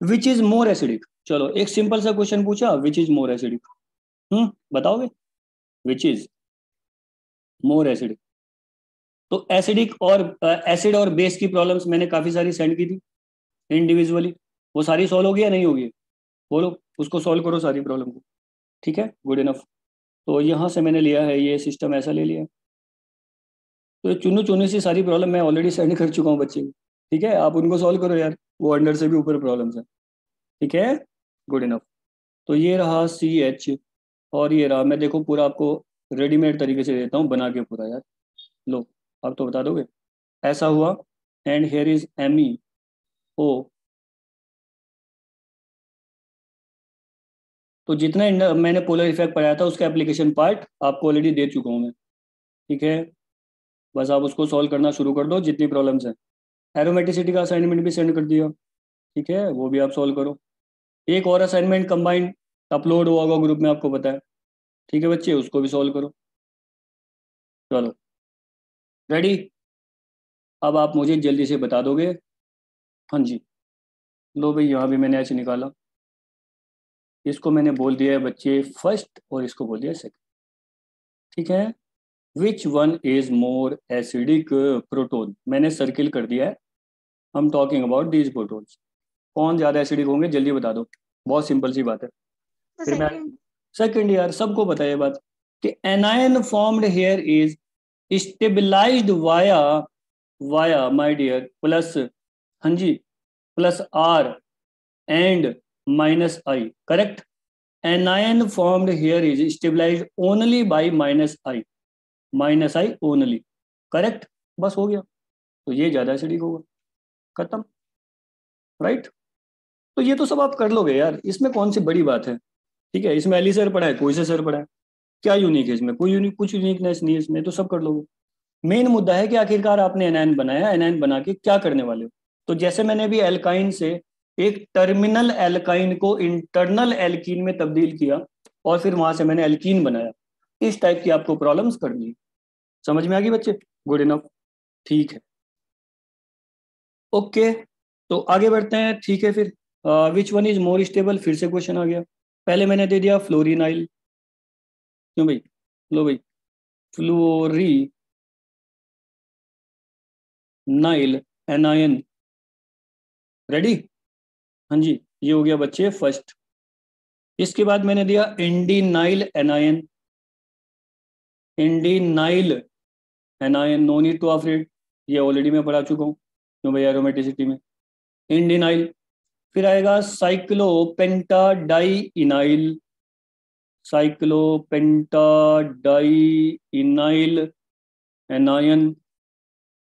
विच इज मोर एसिडिक। चलो एक सिंपल सा क्वेश्चन पूछा, विच इज मोर एसिडिक, बताओगे? Which is more acidic. तो एसिडिक और एसिड और बेस की प्रॉब्लम्स मैंने काफी सारी सेंड की थी इंडिविजुअली, वो सारी सॉल्व होगी या नहीं होगी? बोलो, उसको सॉल्व करो सारी प्रॉब्लम को। ठीक है, गुड इनफ। तो यहाँ से मैंने लिया है, ये सिस्टम ऐसा ले लिया। तो चुनु चुनु सी सारी प्रॉब्लम मैं ऑलरेडी सेंड कर चुका हूँ बच्चे को। ठीक है, आप उनको सॉल्व करो यार, वो अंडर से भी ऊपर प्रॉब्लम्स है। ठीक है, गुड इनफ। तो ये रहा CH, और ये रहा, मैं देखो पूरा आपको रेडीमेड तरीके से देता हूँ बना के पूरा यार। लो, आप तो बता दोगे, ऐसा हुआ, एंड हेयर इज MEO। तो जितना मैंने पोलर इफेक्ट पढ़ाया था उसका एप्लीकेशन पार्ट आपको ऑलरेडी दे चुका हूँ मैं। ठीक है, बस आप उसको सॉल्व करना शुरू कर दो जितनी प्रॉब्लम्स हैं। एरोमेटिसिटी का असाइनमेंट भी सेंड कर दिया, ठीक है, वो भी आप सॉल्व करो। एक और असाइनमेंट कंबाइंड अपलोड हुआ होगा ग्रुप में, आपको पता है। ठीक है बच्चे, उसको भी सॉल्व करो। चलो, रेडी? अब आप मुझे जल्दी से बता दोगे। हाँ जी, लो भाई, यहाँ भी मैंने ऐसे निकाला, इसको मैंने बोल दिया है बच्चे फर्स्ट और इसको बोल दिया सेकंड। ठीक है, which one is more acidic proton, मैंने सर्किल कर दिया है। हम टॉकिंग अबाउट दीज प्रोटोन्स, कौन ज्यादा एसिडिक होंगे जल्दी बता दो, बहुत सिंपल सी बात है। तो फिर मैं सेकंड। सेकंड, यार सबको पता है ये बात कि anion formed here is stabilized via, via my dear plus, हाँ जी, plus R and -I। Correct. Anion formed here is stabilized only by minus I only, correct, बस हो गया। तो ये ज्यादा एसिडिक होगा, खत्म, राइट। तो ये तो सब आप कर लोगे यार, इसमें कौन सी बड़ी बात है, ठीक है। इसमें एली सर पढ़ा है, कोई से सर पढ़ा है, क्या यूनिक है इसमें, कोई यूनिक, कुछ यूनिकनेस नहीं है इसमें, तो सब कर लोगे। मेन मुद्दा है कि आखिरकार आपने एनायन बनाया, एनायन बना के क्या करने वाले हो। तो जैसे मैंने अभी एल्काइन से एक टर्मिनल एल्काइन को इंटरनल एल्कीन में तब्दील किया और फिर वहां से मैंने एल्कीन बनाया, इस टाइप की आपको प्रॉब्लम्स करनी है। समझ में आ गई बच्चे, गुड इनफ, ठीक है, ओके। तो आगे बढ़ते हैं, ठीक है। फिर विच वन इज मोर स्टेबल, फिर से क्वेश्चन आ गया। पहले मैंने दे दिया फ्लोरिनाइल, क्यों भाई, लो भाई, फ्लोरी नाइल एनायन, रेडी, हाँ जी, ये हो गया बच्चे फर्स्ट। इसके बाद मैंने दिया indenyl anion, indenyl anion, no need to afraid, ये ऑलरेडी मैं पढ़ा चुका हूँ, क्यों भाई, एरोमेटिसिटी में इंडीनाइल। फिर आएगा cyclopentadienyl, cyclopentadienyl anion,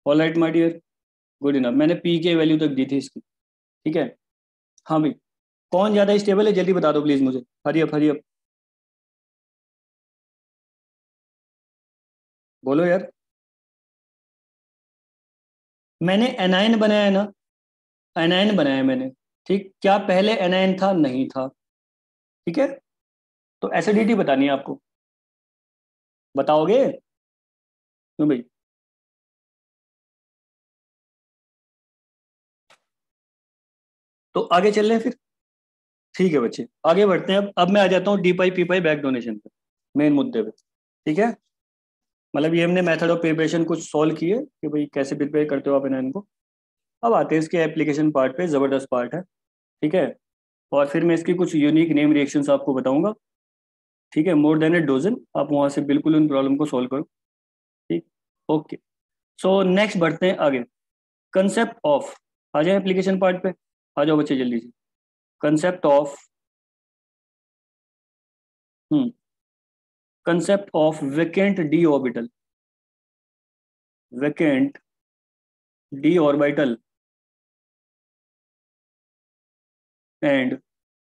alright my dear, good enough. मैंने पी के वैल्यू तक दी थी इसकी, ठीक है। हाँ भाई, कौन ज्यादा स्टेबल है जल्दी बता दो प्लीज मुझे, हरी अप हरी अप, बोलो यार। मैंने एनायन बनाया ना, एनायन बनाया मैंने, ठीक, क्या पहले एनायन था, नहीं था, ठीक है। तो एसिडिटी बतानी है आपको, बताओगे, क्यों भाई, तो आगे चल रहे हैं फिर, ठीक है बच्चे, आगे बढ़ते हैं। अब मैं आ जाता हूँ D pi P pi back donation पे, मेन मुद्दे पे, ठीक है। मतलब ये हमने मेथड ऑफ प्रिपरेशन कुछ सॉल्व किए कि भाई कैसे प्रिपेयर करते हो आप इनको। अब आते हैं इसके एप्लीकेशन पार्ट पे, जबरदस्त पार्ट है, ठीक है। और फिर मैं इसकी कुछ यूनिक नेम रिएक्शंस आपको बताऊंगा, ठीक है, मोर देन ए डोजन, आप वहां से बिल्कुल उन प्रॉब्लम को सॉल्व करो, ठीक, ओके। सो नेक्स्ट बढ़ते हैं आगे, कंसेप्ट ऑफ, आ जाए एप्लीकेशन पार्ट पे, आ जाओ बच्चे जल्दी से। Concept of, concept of vacant D orbital, vacant D orbital and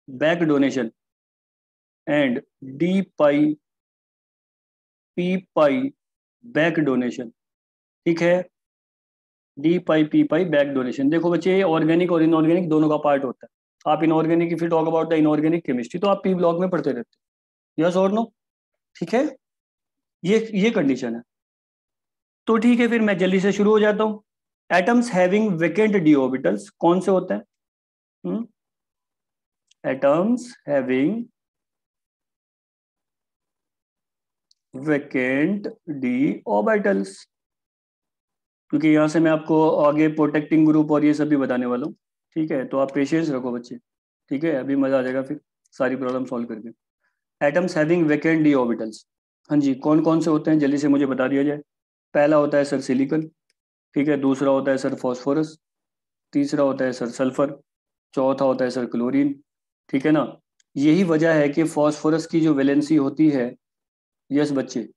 back donation and D pi P pi back donation, ठीक है। D pi P pi back donation, देखो बच्चे, ऑर्गेनिक और इनऑर्गेनिक दोनों का पार्ट होता है। आप inorganic if you talk about the inorganic chemistry, तो आप पी ब्लॉक में पढ़ते रहते हो, यस और नो, ठीक है, ये कंडीशन है। तो ठीक है, फिर मैं जल्दी से शुरू हो जाता हूँ। Atoms having vacant D orbitals कौन से होते हैं, atoms having vacant D orbitals, क्योंकि यहाँ से मैं आपको आगे प्रोटेक्टिंग ग्रुप और ये सब भी बताने वाला हूँ, ठीक है। तो आप पेशेंस रखो बच्चे, ठीक है, अभी मजा आ जाएगा फिर सारी प्रॉब्लम सॉल्व करके। Atoms having vacant D orbitals, हाँ जी, कौन कौन से होते हैं जल्दी से मुझे बता दिया जाए। पहला होता है सर सिलिकॉन, ठीक है, दूसरा होता है सर फॉस्फोरस, तीसरा होता है सर सल्फर, चौथा होता है सर क्लोरीन, ठीक है ना। यही वजह है कि फॉस्फोरस की जो वैलेंसी होती है, यस बच्चे,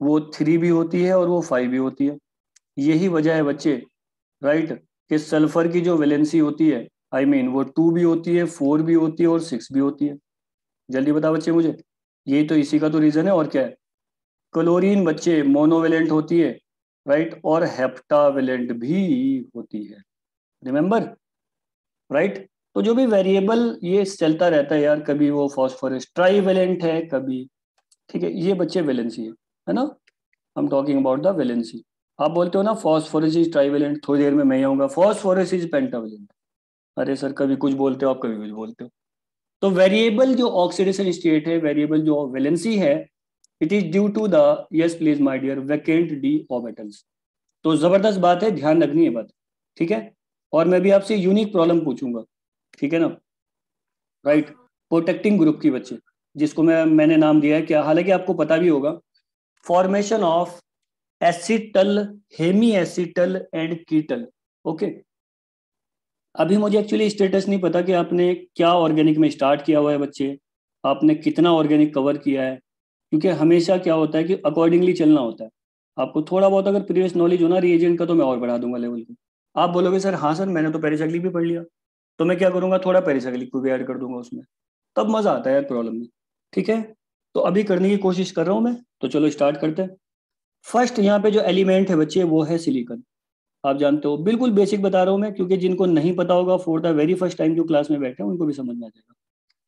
वो 3 भी होती है और वो 5 भी होती है। यही वजह है बच्चे, राइट, कि सल्फर की जो वैलेंसी होती है, आई मीन वो 2 भी होती है, 4 भी होती है और 6 भी होती है। जल्दी बताओ बच्चे मुझे, यही तो, इसी का तो रीजन है, और क्या है। क्लोरीन बच्चे मोनोवेलेंट होती है, राइट, और हेप्टावेलेंट भी होती है, रिमेंबर, राइट। तो जो भी वेरिएबल ये चलता रहता है यार, कभी वो फॉस्फोरस ट्राईवेलेंट है कभी, ठीक है, ये बच्चे वैलेंसी है ना, आई am talking about the valency. आप बोलते हो ना फॉस्फोरस इज ट्राईवेलेंट, थोड़ी देर में मैं ही आऊंगा फॉस्फोरस इज पेंटावेलेंट, अरे सर कभी कुछ बोलते हो आप, कभी कुछ बोलते हो। तो वेरिएबल जो ऑक्सीडेशन स्टेट है, वेरिएबल जो वैलेंसी है, it is due to the, yes please my dear, vacant D orbitals. तो जबरदस्त बात है, ध्यान रखनी है बात, ठीक है। और मैं भी आपसे यूनिक प्रॉब्लम पूछूंगा, ठीक है ना, राइट, प्रोटेक्टिंग ग्रुप की बच्चे, जिसको मैंने नाम दिया है क्या, हालांकि आपको पता भी होगा, formation of acetal, hemi acetal and ketal, okay. अभी मुझे एक्चुअली स्टेटस नहीं पता कि आपने क्या ऑर्गेनिक में स्टार्ट किया हुआ है बच्चे, आपने कितना ऑर्गेनिक कवर किया है, क्योंकि हमेशा क्या होता है कि अकॉर्डिंगली चलना होता है। आपको थोड़ा बहुत अगर प्रीवियस नॉलेज हो ना रिएजेंट का, तो मैं और बढ़ा दूंगा लेवल को। आप बोलोगे सर हाँ सर मैंने तो पेरिसाइक्लिक भी पढ़ लिया, तो मैं क्या करूंगा, थोड़ा पेरिसाइक्लिक को भी ऐड कर दूंगा उसमें, तब मजा आता है यार प्रॉब्लम में। ठीक है, तो अभी करने की कोशिश कर रहा हूं मैं, तो चलो स्टार्ट करते हैं। फर्स्ट यहाँ पे जो एलिमेंट है बच्चे वो है सिलिकॉन। आप जानते हो, बिल्कुल बेसिक बता रहा हूँ मैं, क्योंकि जिनको नहीं पता होगा for the very first time जो क्लास में बैठे हैं उनको भी समझ में आ जाएगा।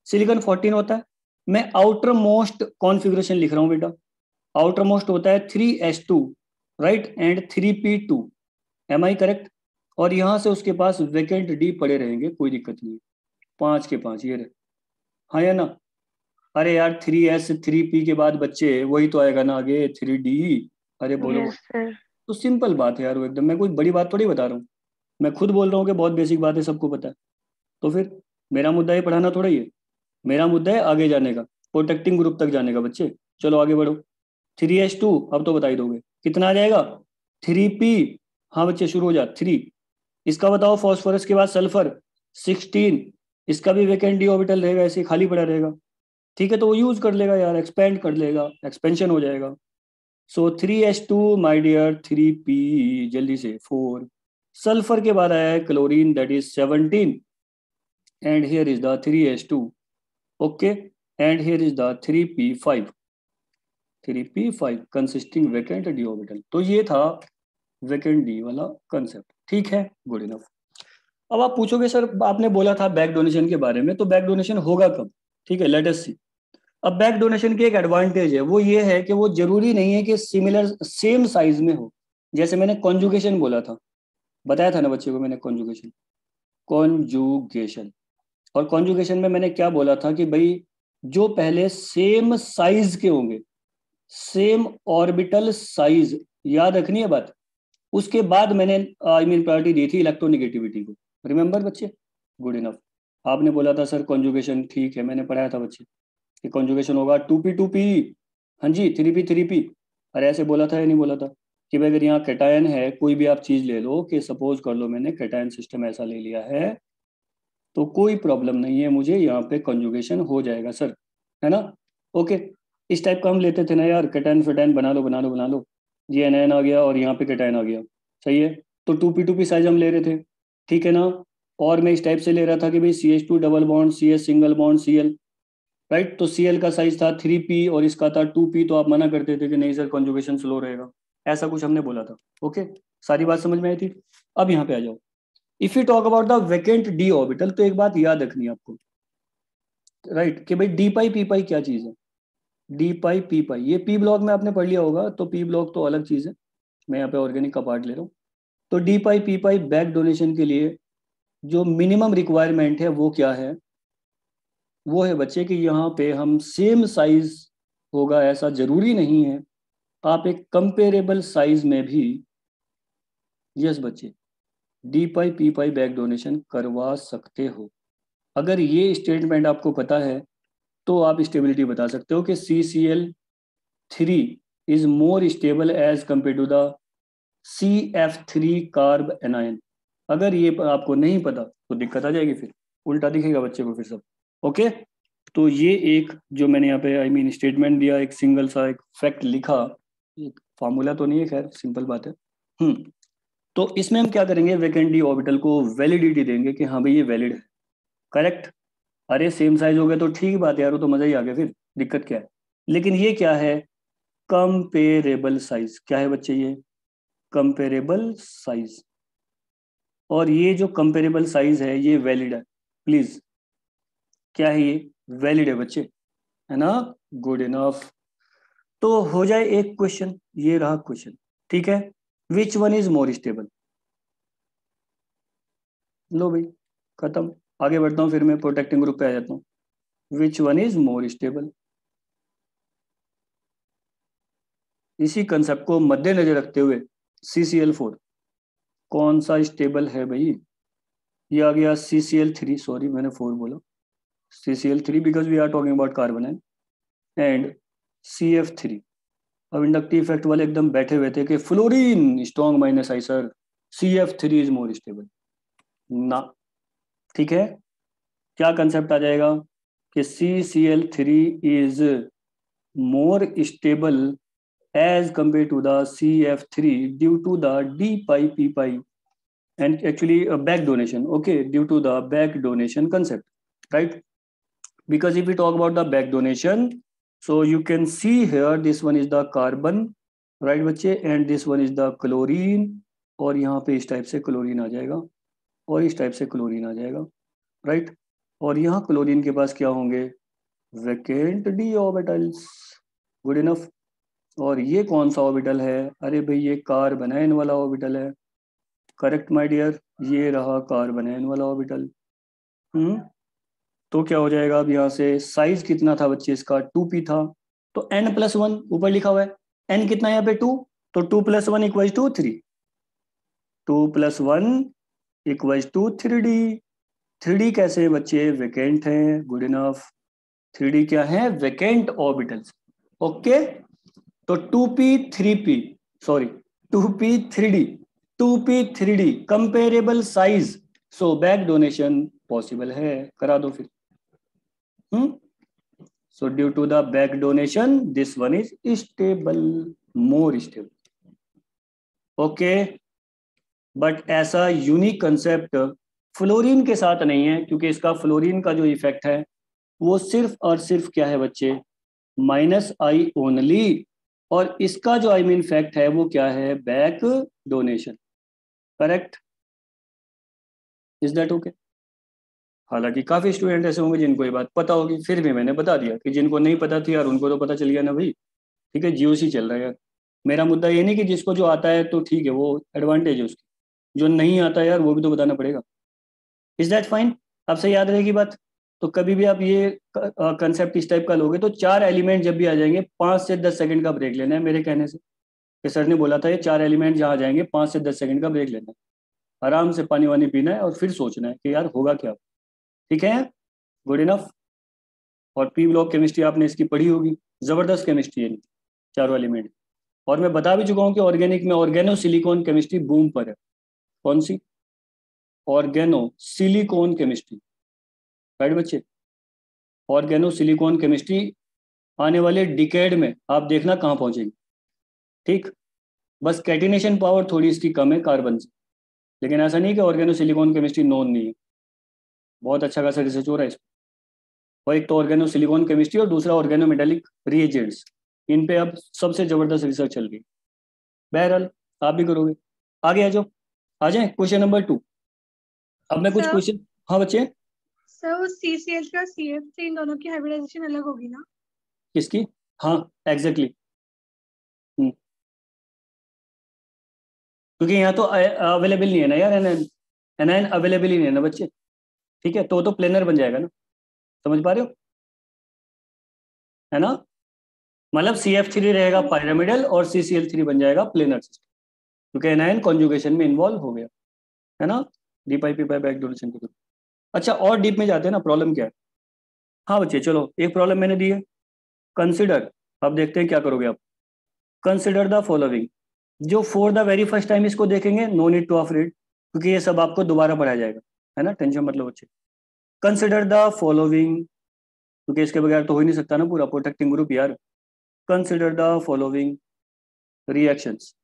सिलिकॉन 14 होता है। मैं आउटर मोस्ट कॉन्फ़िगरेशन लिख रहा हूँ बेटा। आउटर मोस्ट होता है 3s2 right and 3p2। Am I correct? और यहां से उसके पास वेकेंट डी पड़े रहेंगे, कोई दिक्कत नहीं है। 5 के 5 ये रहे, हाँ या ना? अरे यार 3s 3p के बाद बच्चे वही तो आएगा ना आगे, 3d। अरे बोलो। Yes sir. तो सिंपल बात है यार वो एकदम, मैं कोई बड़ी बात थोड़ी बता रहा हूँ। मैं खुद बोल रहा हूँ कि बहुत बेसिक बात है, सबको पता है। तो फिर मेरा मुद्दा ये पढ़ाना थोड़ा ही है, मेरा मुद्दा है आगे जाने का, प्रोटेक्टिंग ग्रुप तक जाने का बच्चे। चलो आगे बढ़ो। 3s2 अब तो बता ही दोगे कितना आ जाएगा, 3p। हाँ बच्चे शुरू हो जा, 3। इसका बताओ फॉस्फोरस के बाद सल्फर 16। इसका भी वैकेंट डी ऑर्बिटल रहेगा, ऐसे ही खाली पड़ा रहेगा। ठीक है, तो वो यूज कर लेगा यार, एक्सपेंड कर लेगा, एक्सपेंशन हो जाएगा। सो 3s2 माई डियर 3p, जल्दी से 4। सल्फर के बाद आया है chlorine, that is 17 and here is the 3s2। Okay, and here is the 3p5। 3p5 consisting vacant D orbital. तो ये था वैकेंट डी वाला कंसेप्ट। ठीक है, गुड इनफ। अब आप पूछोगे सर आपने बोला था बैक डोनेशन के बारे में, तो बैक डोनेशन होगा कब? ठीक है, लेट अस सी। अब बैक डोनेशन की एक एडवांटेज है, वो ये है कि वो जरूरी नहीं है कि सिमिलर सेम साइज में हो। जैसे मैंने कॉन्जुगेशन बोला था, बताया था ना बच्चे को मैंने, कॉन्जुगेशन। कॉन्जुगेशन और कॉन्जुगेशन में मैंने क्या बोला था कि भाई जो पहले सेम साइज के होंगे, सेम ऑर्बिटल साइज, याद रखनी है बात। उसके बाद मैंने आई मीन प्रायोरिटी दी थी इलेक्ट्रोनिगेटिविटी को। रिमेंबर बच्चे? Good enough. आपने बोला था सर कॉन्जुगेशन, ठीक है मैंने पढ़ाया था बच्चे कि कॉन्जुगेशन होगा 2p 2p। हाँ जी, 3p 3p। अरे ऐसे बोला था या नहीं बोला था कि भाई अगर यहाँ कैटायन है, कोई भी आप चीज ले लो, कि सपोज कर लो मैंने कैटायन सिस्टम ऐसा ले लिया है, तो कोई प्रॉब्लम नहीं है मुझे, यहाँ पे कॉन्जुगेशन हो जाएगा सर, है ना? ओके, इस टाइप का हम लेते थे ना यार, कैटायन फेटायन बना लो बना लो बना लो, ये एनआयन आ गया और यहाँ पे कैटायन आ गया। सही है, तो 2p 2p साइज हम ले रहे थे, ठीक है ना? और मैं इस टाइप से ले रहा था कि भाई CH2 double bond, CS single bond, Cl। Right, तो Cl का साइज था 3p और इसका था 2p, तो आप मना करते थे कि नहीं सर कॉन्जुगेशन स्लो रहेगा, ऐसा कुछ हमने बोला था। ओके, सारी बात समझ में आई थी? अब यहाँ पे आ जाओ। If you talk about the vacant D orbital, तो एक बात याद रखनी है आपको, राइट, कि भाई डी पाई पी पाई क्या चीज है। डी पाई पी पाई ये पी ब्लॉक में आपने पढ़ लिया होगा, तो पी ब्लॉक तो अलग चीज है, मैं यहाँ पे ऑर्गेनिक का पार्ट ले रहा हूँ। तो D pi P pi back donation के लिए जो मिनिमम रिक्वायरमेंट है वो क्या है? वो है बच्चे कि यहाँ पे हम सेम साइज होगा ऐसा जरूरी नहीं है, आप एक कंपेरेबल साइज में भी, यस बच्चे, D pi P pi back donation करवा सकते हो। अगर ये स्टेटमेंट आपको पता है तो आप स्टेबिलिटी बता सकते हो कि CCl3 is more stable as compare to the CF3 carb anion. अगर ये आपको नहीं पता तो दिक्कत आ जाएगी, फिर उल्टा दिखेगा बच्चे को फिर सब। ओके, तो ये एक जो मैंने यहाँ पे आई मीन स्टेटमेंट दिया, एक सिंगल सा एक फैक्ट लिखा, एक फार्मूला तो नहीं है, खैर सिंपल बात है। तो इसमें हम क्या करेंगे, वैकेंट डी ऑर्बिटल को वैलिडिटी देंगे कि हाँ भाई ये वैलिड है, करेक्ट। अरे सेम साइज हो गया तो ठीक बात है यार, वो तो मजा ही आ गया, फिर दिक्कत क्या है? लेकिन ये क्या है, कंपेरेबल साइज। क्या है बच्चे ये? Comparable size. और ये जो कंपेरेबल साइज है ये वैलिड है, प्लीज। क्या है ये? वैलिड है बच्चे, है ना? Good enough. तो हो जाए एक क्वेश्चन, ये रहा क्वेश्चन, ठीक है। Which one is more stable? लो भाई, खत्म। आगे बढ़ता हूँ, फिर मैं प्रोटेक्टिंग ग्रुप पे आ जाता हूँ। विच वन इज मोर स्टेबल? इसी कंसेप्ट को मद्देनजर रखते हुए CCl4 कौन सा स्टेबल है भाई? ये आ गया CCl3, सॉरी मैंने 4 बोला, CCl3 because we are talking about carbon and CF3। अब इंडक्टिव इफेक्ट वाले एकदम बैठे हुए थे कि fluorine strong minus I sir, CF3 is more stable ना। ठीक है, क्या कंसेप्ट आ जाएगा कि CCl3 is more stable as compared to the CF3 due to the d pi p pi and actually back donation. Okay, due to the back donation concept, right? Because if we talk about the back donation, so you can see here this one is the carbon, right बच्चे, and this one is the chlorine, और यहाँ पे इस टाइप से क्लोरीन आ जाएगा और इस टाइप से क्लोरीन आ जाएगा, राइट? और यहाँ क्लोरीन के पास क्या होंगे? Vacant D orbitals. Good enough. और ये कौन सा ऑर्बिटल है? अरे भाई ये कार्बन वाला ऑर्बिटल है. करेक्ट माय डियर, ये रहा कार्बन वाला ऑर्बिटल. तो क्या हो जाएगा अब यहाँ से? साइज कितना था बच्चे इसका? 2p था. तो n+1 ऊपर लिखा हुआ है. n कितना यहाँ पे? 2. तो 2 + 1 = 3. 2 + 1 = 3d. 3d कैसे है बच्चे? वैकेंट है. Good enough. 3d क्या है? Vacant orbitals. ओके. तो 2p 3p, sorry 2p 3d, 2p 3d comparable size, so back donation possible है. करा दो फिर. So due to the back donation, this one is stable, more stable. Okay, but ऐसा यूनिक कंसेप्ट फ्लोरीन के साथ नहीं है, क्योंकि इसका फ्लोरीन का जो इफेक्ट है वो सिर्फ और सिर्फ क्या है बच्चे? -I only. और इसका जो फैक्ट है वो क्या है? Back donation. Correct? Is that okay? हालांकि काफी स्टूडेंट ऐसे होंगे जिनको ये बात पता होगी, फिर भी मैंने बता दिया कि जिनको नहीं पता थी यार उनको तो पता चल गया ना भाई. ठीक है, GOC चल रहा है यार. मेरा मुद्दा ये नहीं कि जिसको जो आता है तो ठीक है, वो एडवांटेज है उसकी. जो नहीं आता यार वो भी तो बताना पड़ेगा. Is that fine? आपसे याद रहेगी बात. तो कभी भी आप ये कंसेप्ट इस टाइप का लोगे तो 4 एलिमेंट जब भी आ जाएंगे 5 से 10 सेकंड का ब्रेक लेना है. मेरे कहने से कि सर ने बोला था ये 4 एलिमेंट जहाँ आ जाएंगे 5 से 10 सेकंड का ब्रेक लेना है. आराम से पानी वानी पीना है और फिर सोचना है कि यार होगा क्या. ठीक है, गुड इनफ. और पी ब्लॉक केमिस्ट्री आपने इसकी पढ़ी होगी. जबरदस्त केमिस्ट्री है चारों एलिमेंट. और मैं बता भी चुका हूँ कि ऑर्गेनिक में ऑर्गेनो सिलिकॉन केमिस्ट्री बूम पर है. कौन सी? Organo silicon chemistry. राइट बच्चे? ऑर्गेनो सिलिकॉन केमिस्ट्री आने वाले डिकेड में आप देखना कहाँ पहुंचेगी. ठीक, बस कैटिनेशन पावर थोड़ी इसकी कम है कार्बन से, लेकिन ऐसा नहीं कि ऑर्गेनो सिलिकॉन केमिस्ट्री नोन नहीं है. बहुत अच्छा खासा रिसर्च हो रहा है इसमें. और एक तो ऑर्गेनो सिलिकॉन केमिस्ट्री और दूसरा ऑर्गेनो मेटालिक रिएजेंट्स. इन पे अब सबसे जबरदस्त रिसर्च चल रही है. बहरहाल आप भी करोगे. आगे आ जाओ. आ जाए क्वेश्चन नंबर 2. अब मैं कुछ क्वेश्चन. हाँ बच्चे. सर वो CCl का CF3 इन दोनों की हाइब्रिडाइजेशन अलग होगी ना? किसकी? हाँ एग्जैक्टली. क्योंकि यहाँ तो अवेलेबल नहीं है ना यार. एनाइन अवेलेबल ही नहीं है ना बच्चे. ठीक है, तो प्लेनर बन जाएगा ना. समझ पा रहे हो? है ना? मतलब CF3 रहेगा पायरामिडल और CCl3 बन जाएगा प्लेनर सिस्टम, क्योंकि एनाइन कॉन्जुगेशन में इन्वॉल्व हो गया है ना, D pi P pi back donation के थ्रू. अच्छा, और डीप में जाते हैं ना. प्रॉब्लम क्या है? हाँ बच्चे चलो, एक प्रॉब्लम मैंने दी है. कंसिडर. अब देखते हैं क्या करोगे आप. Consider the following. जो for the very first time इसको देखेंगे, नो नीड टू अफ्रेड, क्योंकि ये सब आपको दोबारा पढ़ाया जाएगा, है ना. टेंशन मतलब बच्चे. कंसिडर द फॉलोइंग, क्योंकि इसके बगैर तो हो ही नहीं सकता ना पूरा प्रोटेक्टिंग ग्रुप यार. कंसिडर द फॉलोइंग रिएक्शंस,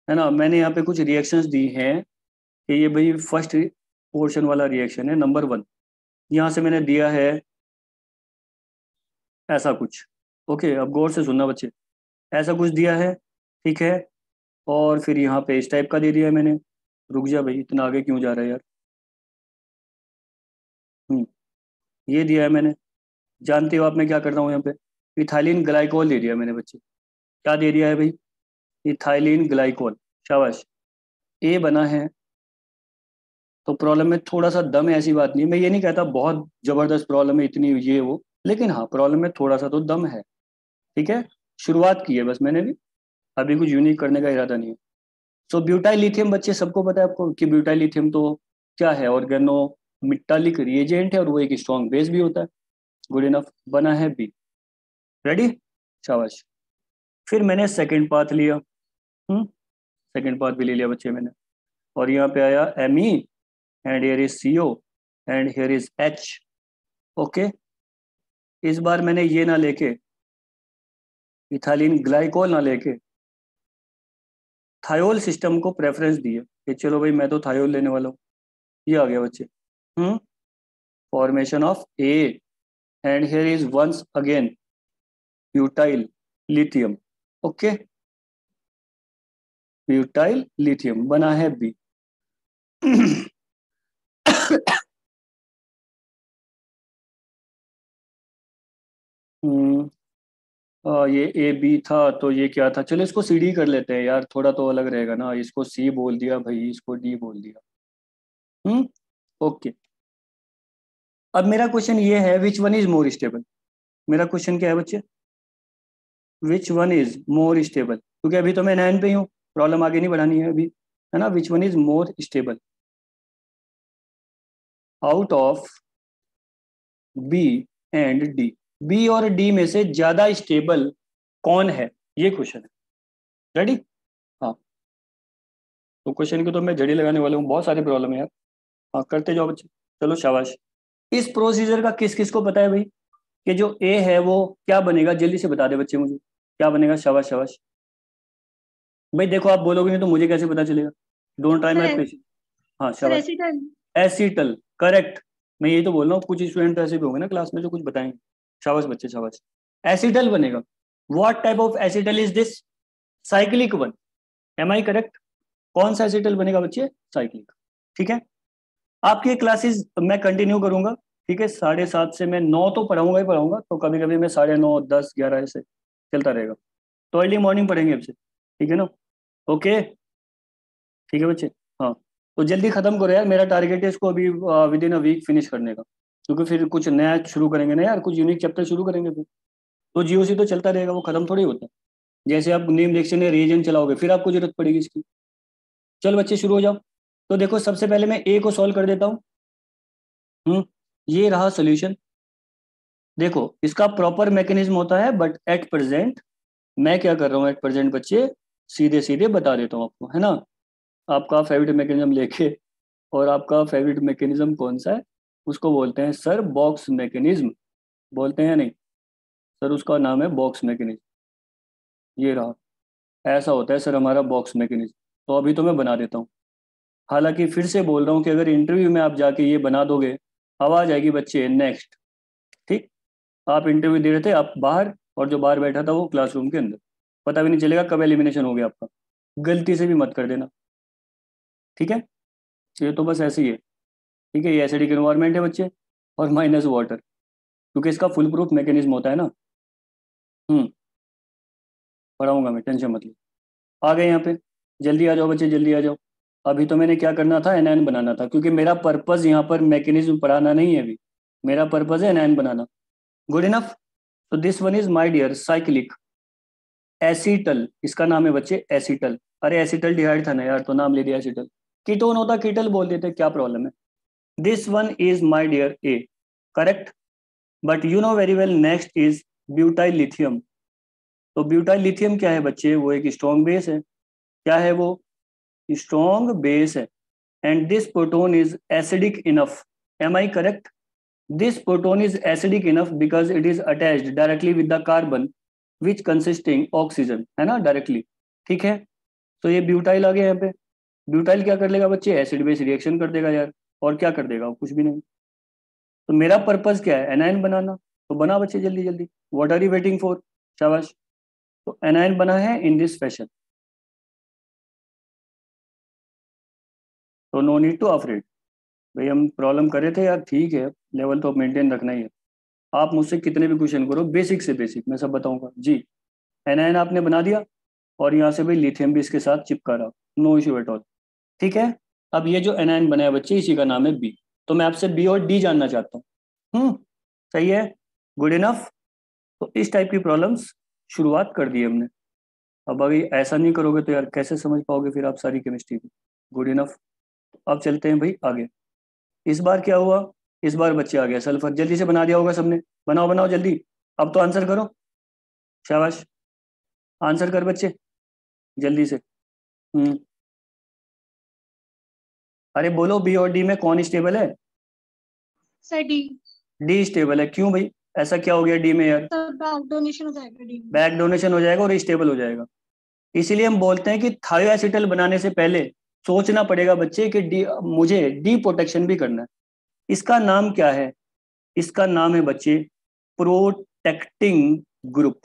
है ना. मैंने यहाँ पे कुछ रिएक्शंस दी हैं कि ये भाई फर्स्ट पोर्शन वाला रिएक्शन है नंबर 1. यहाँ से मैंने दिया है ऐसा कुछ. ओके, अब गौर से सुनना बच्चे. ऐसा कुछ दिया है, ठीक है. और फिर यहाँ पे इस टाइप का दे दिया है मैंने. रुक जा भाई, इतना आगे क्यों जा रहा है यार. ये दिया है मैंने. जानते हो आप मैं क्या कर रहा हूँ यहाँ पे? इथाइलिन ग्लाइकोल दे दिया मैंने बच्चे. क्या दे दिया है भाई? Ethylene glycol. शाबाश. ए बना है. तो प्रॉब्लम में थोड़ा सा दम है, ऐसी बात नहीं. मैं ये नहीं कहता बहुत जबरदस्त प्रॉब्लम है इतनी ये वो, लेकिन हाँ प्रॉब्लम में थोड़ा सा तो दम है. ठीक है, शुरुआत की है बस मैंने भी, अभी कुछ यूनिक करने का इरादा नहीं है. सो ब्यूटाइल लिथियम बच्चे सबको पता है आपको कि ब्यूटाइल लिथियम तो क्या है? ऑर्गेनो मेटालिक रिएजेंट है और वो एक स्ट्रॉन्ग बेस भी होता है. Good enough. बना है बी. रेडी? शाबाश. फिर मैंने सेकंड पाथ लिया. सेकंड पाथ भी ले लिया बच्चे मैंने. और यहाँ पे आया Me, and here is CO, and here is H. Okay, इस बार मैंने ये ना लेके, इथाइलिन ग्लाइकोल ना लेके थायोल सिस्टम को प्रेफरेंस दिया कि चलो भाई मैं तो थायोल लेने वाला हूँ। ये आ गया बच्चे। Formation of A, and here is once again butyl lithium. Okay, butyl lithium बना है बी। ये ए बी था तो ये क्या था, चलो इसको सी डी कर लेते हैं यार, थोड़ा तो अलग रहेगा ना। इसको सी बोल दिया भाई, इसको डी बोल दिया। ओके, अब मेरा क्वेश्चन ये है, which one is more stable. मेरा क्वेश्चन क्या है बच्चे, विच वन इज मोर स्टेबल, क्योंकि अभी तो मैं नाइन पे ही हूँ, प्रॉब्लम आगे नहीं बढ़ानी है अभी, है ना। Which one is more stable out of B and D, B और डी में से ज्यादा स्टेबल कौन है, ये क्वेश्चन है। रेडी? हाँ, तो क्वेश्चन की तो मैं जड़ी लगाने वाला हूँ, बहुत सारे प्रॉब्लम है यार। हाँ करते जाओ बच्चे, चलो शाबाश। इस प्रोसीजर का किस किस को पता है भाई, कि जो ए है वो क्या बनेगा, जल्दी से बता दे बच्चे मुझे, क्या बनेगा। शाबाश शाबाश भाई, देखो आप बोलोगे नहीं तो मुझे कैसे पता चलेगा। Don't try my sir patience. हाँ सर शाबाश, एसिटल। Acetal, correct. मैं यही तो बोल रहा हूँ, कुछ स्टूडेंट ऐसे भी होंगे ना क्लास में जो कुछ बताएंगे। शाबाश बच्चे शाबाश, एसीटल बनेगा। What type of acetal is this, cyclic one. Am I correct? कौन सा एसीटल बनेगा बच्चे, साइक्लिक। ठीक है, आपकी क्लासेस मैं कंटिन्यू करूंगा। ठीक है, 7:30 से मैं 9 तो पढ़ाऊंगा ही पढ़ाऊंगा, तो कभी कभी मैं 9:30, 10, 11 ऐसे चलता रहेगा। तो अर्ली मॉर्निंग पढ़ेंगे अब से, ठीक है ना। ओके, ठीक है बच्चे। हाँ, तो जल्दी खत्म करो यार, मेरा टारगेट है इसको अभी within a week finish करने का, क्योंकि फिर कुछ नया शुरू करेंगे ना यार, कुछ यूनिक चैप्टर शुरू करेंगे फिर। तो जीओसी तो चलता रहेगा, वो खत्म थोड़ी होता है। जैसे आप नेम डिक्शनरी या रीजन चलाओगे फिर आपको जरूरत पड़ेगी इसकी। चलो बच्चे शुरू हो जाओ। तो देखो सबसे पहले मैं ए को सॉल्व कर देता हूँ। ये रहा सोल्यूशन। देखो इसका प्रॉपर मैकेनिज्म होता है, बट एट प्रेजेंट मैं क्या कर रहा हूँ, एट प्रेजेंट बच्चे सीधे सीधे बता देता हूँ आपको, है ना। आपका फेवरेट मैकेनिज्म लेके, और आपका फेवरेट मैकेनिज्म कौन सा है, उसको बोलते हैं सर बॉक्स मैकेनिज्म। बोलते हैं या नहीं सर, उसका नाम है बॉक्स मैकेनिज्म। ये रहा, ऐसा होता है सर हमारा बॉक्स मैकेनिज्म। तो अभी तो मैं बना देता हूँ। हालांकि फिर से बोल रहा हूँ कि अगर इंटरव्यू में आप जाके ये बना दोगे, आवाज आएगी बच्चे नेक्स्ट। ठीक, आप इंटरव्यू दे रहे थे आप बाहर, और जो बाहर बैठा था वो क्लासरूम के अंदर, पता भी नहीं चलेगा कब एलिमिनेशन हो गया आपका। गलती से भी मत कर देना, ठीक है। ये तो बस ऐसे ही है। ठीक है, ये एसिडिक एनवायरनमेंट है बच्चे, और माइनस वाटर, क्योंकि इसका फुल प्रूफ मैकेनिज्म होता है ना। हम्म, पढ़ाऊंगा मैं, टेंशन मत लो। आ गए यहाँ पे, जल्दी आ जाओ बच्चे, जल्दी आ जाओ। अभी तो मैंने क्या करना था, एनआयन बनाना था, क्योंकि मेरा पर्पज यहाँ पर मैकेनिज्म पढ़ाना नहीं है अभी, मेरा पर्पज है एनआयन बनाना। Good enough. So this one is my dear cyclic acetal, इसका नाम है बच्चे एसीटल। अरे एसीटल डिहाइड था ना यार, तो नाम ले दिया एसीटल। कीटोन होता कीटल बोल देते, क्या प्रॉब्लम है। This one is my dear A, correct. But you know very well next is butyl lithium. तो ब्यूटाइल लिथियम क्या है बच्चे, वो एक स्ट्रॉन्ग बेस है। क्या है वो, स्ट्रॉन्ग बेस है। And this proton is acidic enough, am I correct. This proton is acidic enough because it is attached directly with the carbon which consisting oxygen, है ना, डायरेक्टली। ठीक है, तो ये ब्यूटाइल आ गया यहाँ पे। ब्यूटाइल क्या कर लेगा बच्चे, एसिड बेस रिएक्शन कर देगा यार, और क्या कर देगा, कुछ भी नहीं। तो मेरा पर्पज क्या है, एनायन बनाना। तो बना बच्चे जल्दी जल्दी, what are you waiting for. शाबाश। तो एनायन बना है इन दिस फैशन, तो नो नीड टू अफ्रेड। भाई हम प्रॉब्लम कर रहे थे यार, ठीक है, लेवल तो मेंटेन रखना ही है। आप मुझसे कितने भी क्वेश्चन करो, बेसिक से बेसिक मैं सब बताऊंगा जी। एनायन आपने बना दिया, और यहाँ से भाई लिथियम भी इसके साथ चिपका रहा, नो इश्यू एट ऑल। ठीक है, अब ये जो एनायन बनाया बच्चे, इसी का नाम है बी। तो मैं आपसे बी और डी जानना चाहता हूँ। सही है, गुड इनफ। तो इस टाइप की प्रॉब्लम्स शुरुआत कर दी हमने। अब अभी ऐसा नहीं करोगे तो यार कैसे समझ पाओगे फिर आप सारी केमिस्ट्री को। Good enough. अब चलते हैं भाई आगे। इस बार क्या हुआ, इस बार बच्चे आ गया सल्फर, जल्दी से बना दिया होगा सबने, बनाओ बनाओ जल्दी। अब तो आंसर करो, शाबाश, आंसर कर बच्चे जल्दी से। हम्म, अरे बोलो बी और डी में कौन स्टेबल है। Sir D. डी स्टेबल है, क्यों भाई, ऐसा क्या हो गया डी में यार? सर बैक डोनेशन हो जाएगा डी में। बैक डोनेशन हो जाएगा और स्टेबल हो जाएगा। इसीलिए हम बोलते हैं कि थायोएसिटल बनाने से पहले सोचना पड़ेगा बच्चे कि मुझे डी प्रोटेक्शन भी करना है। इसका नाम क्या है? इसका नाम है बच्चे प्रोटेक्टिंग ग्रुप।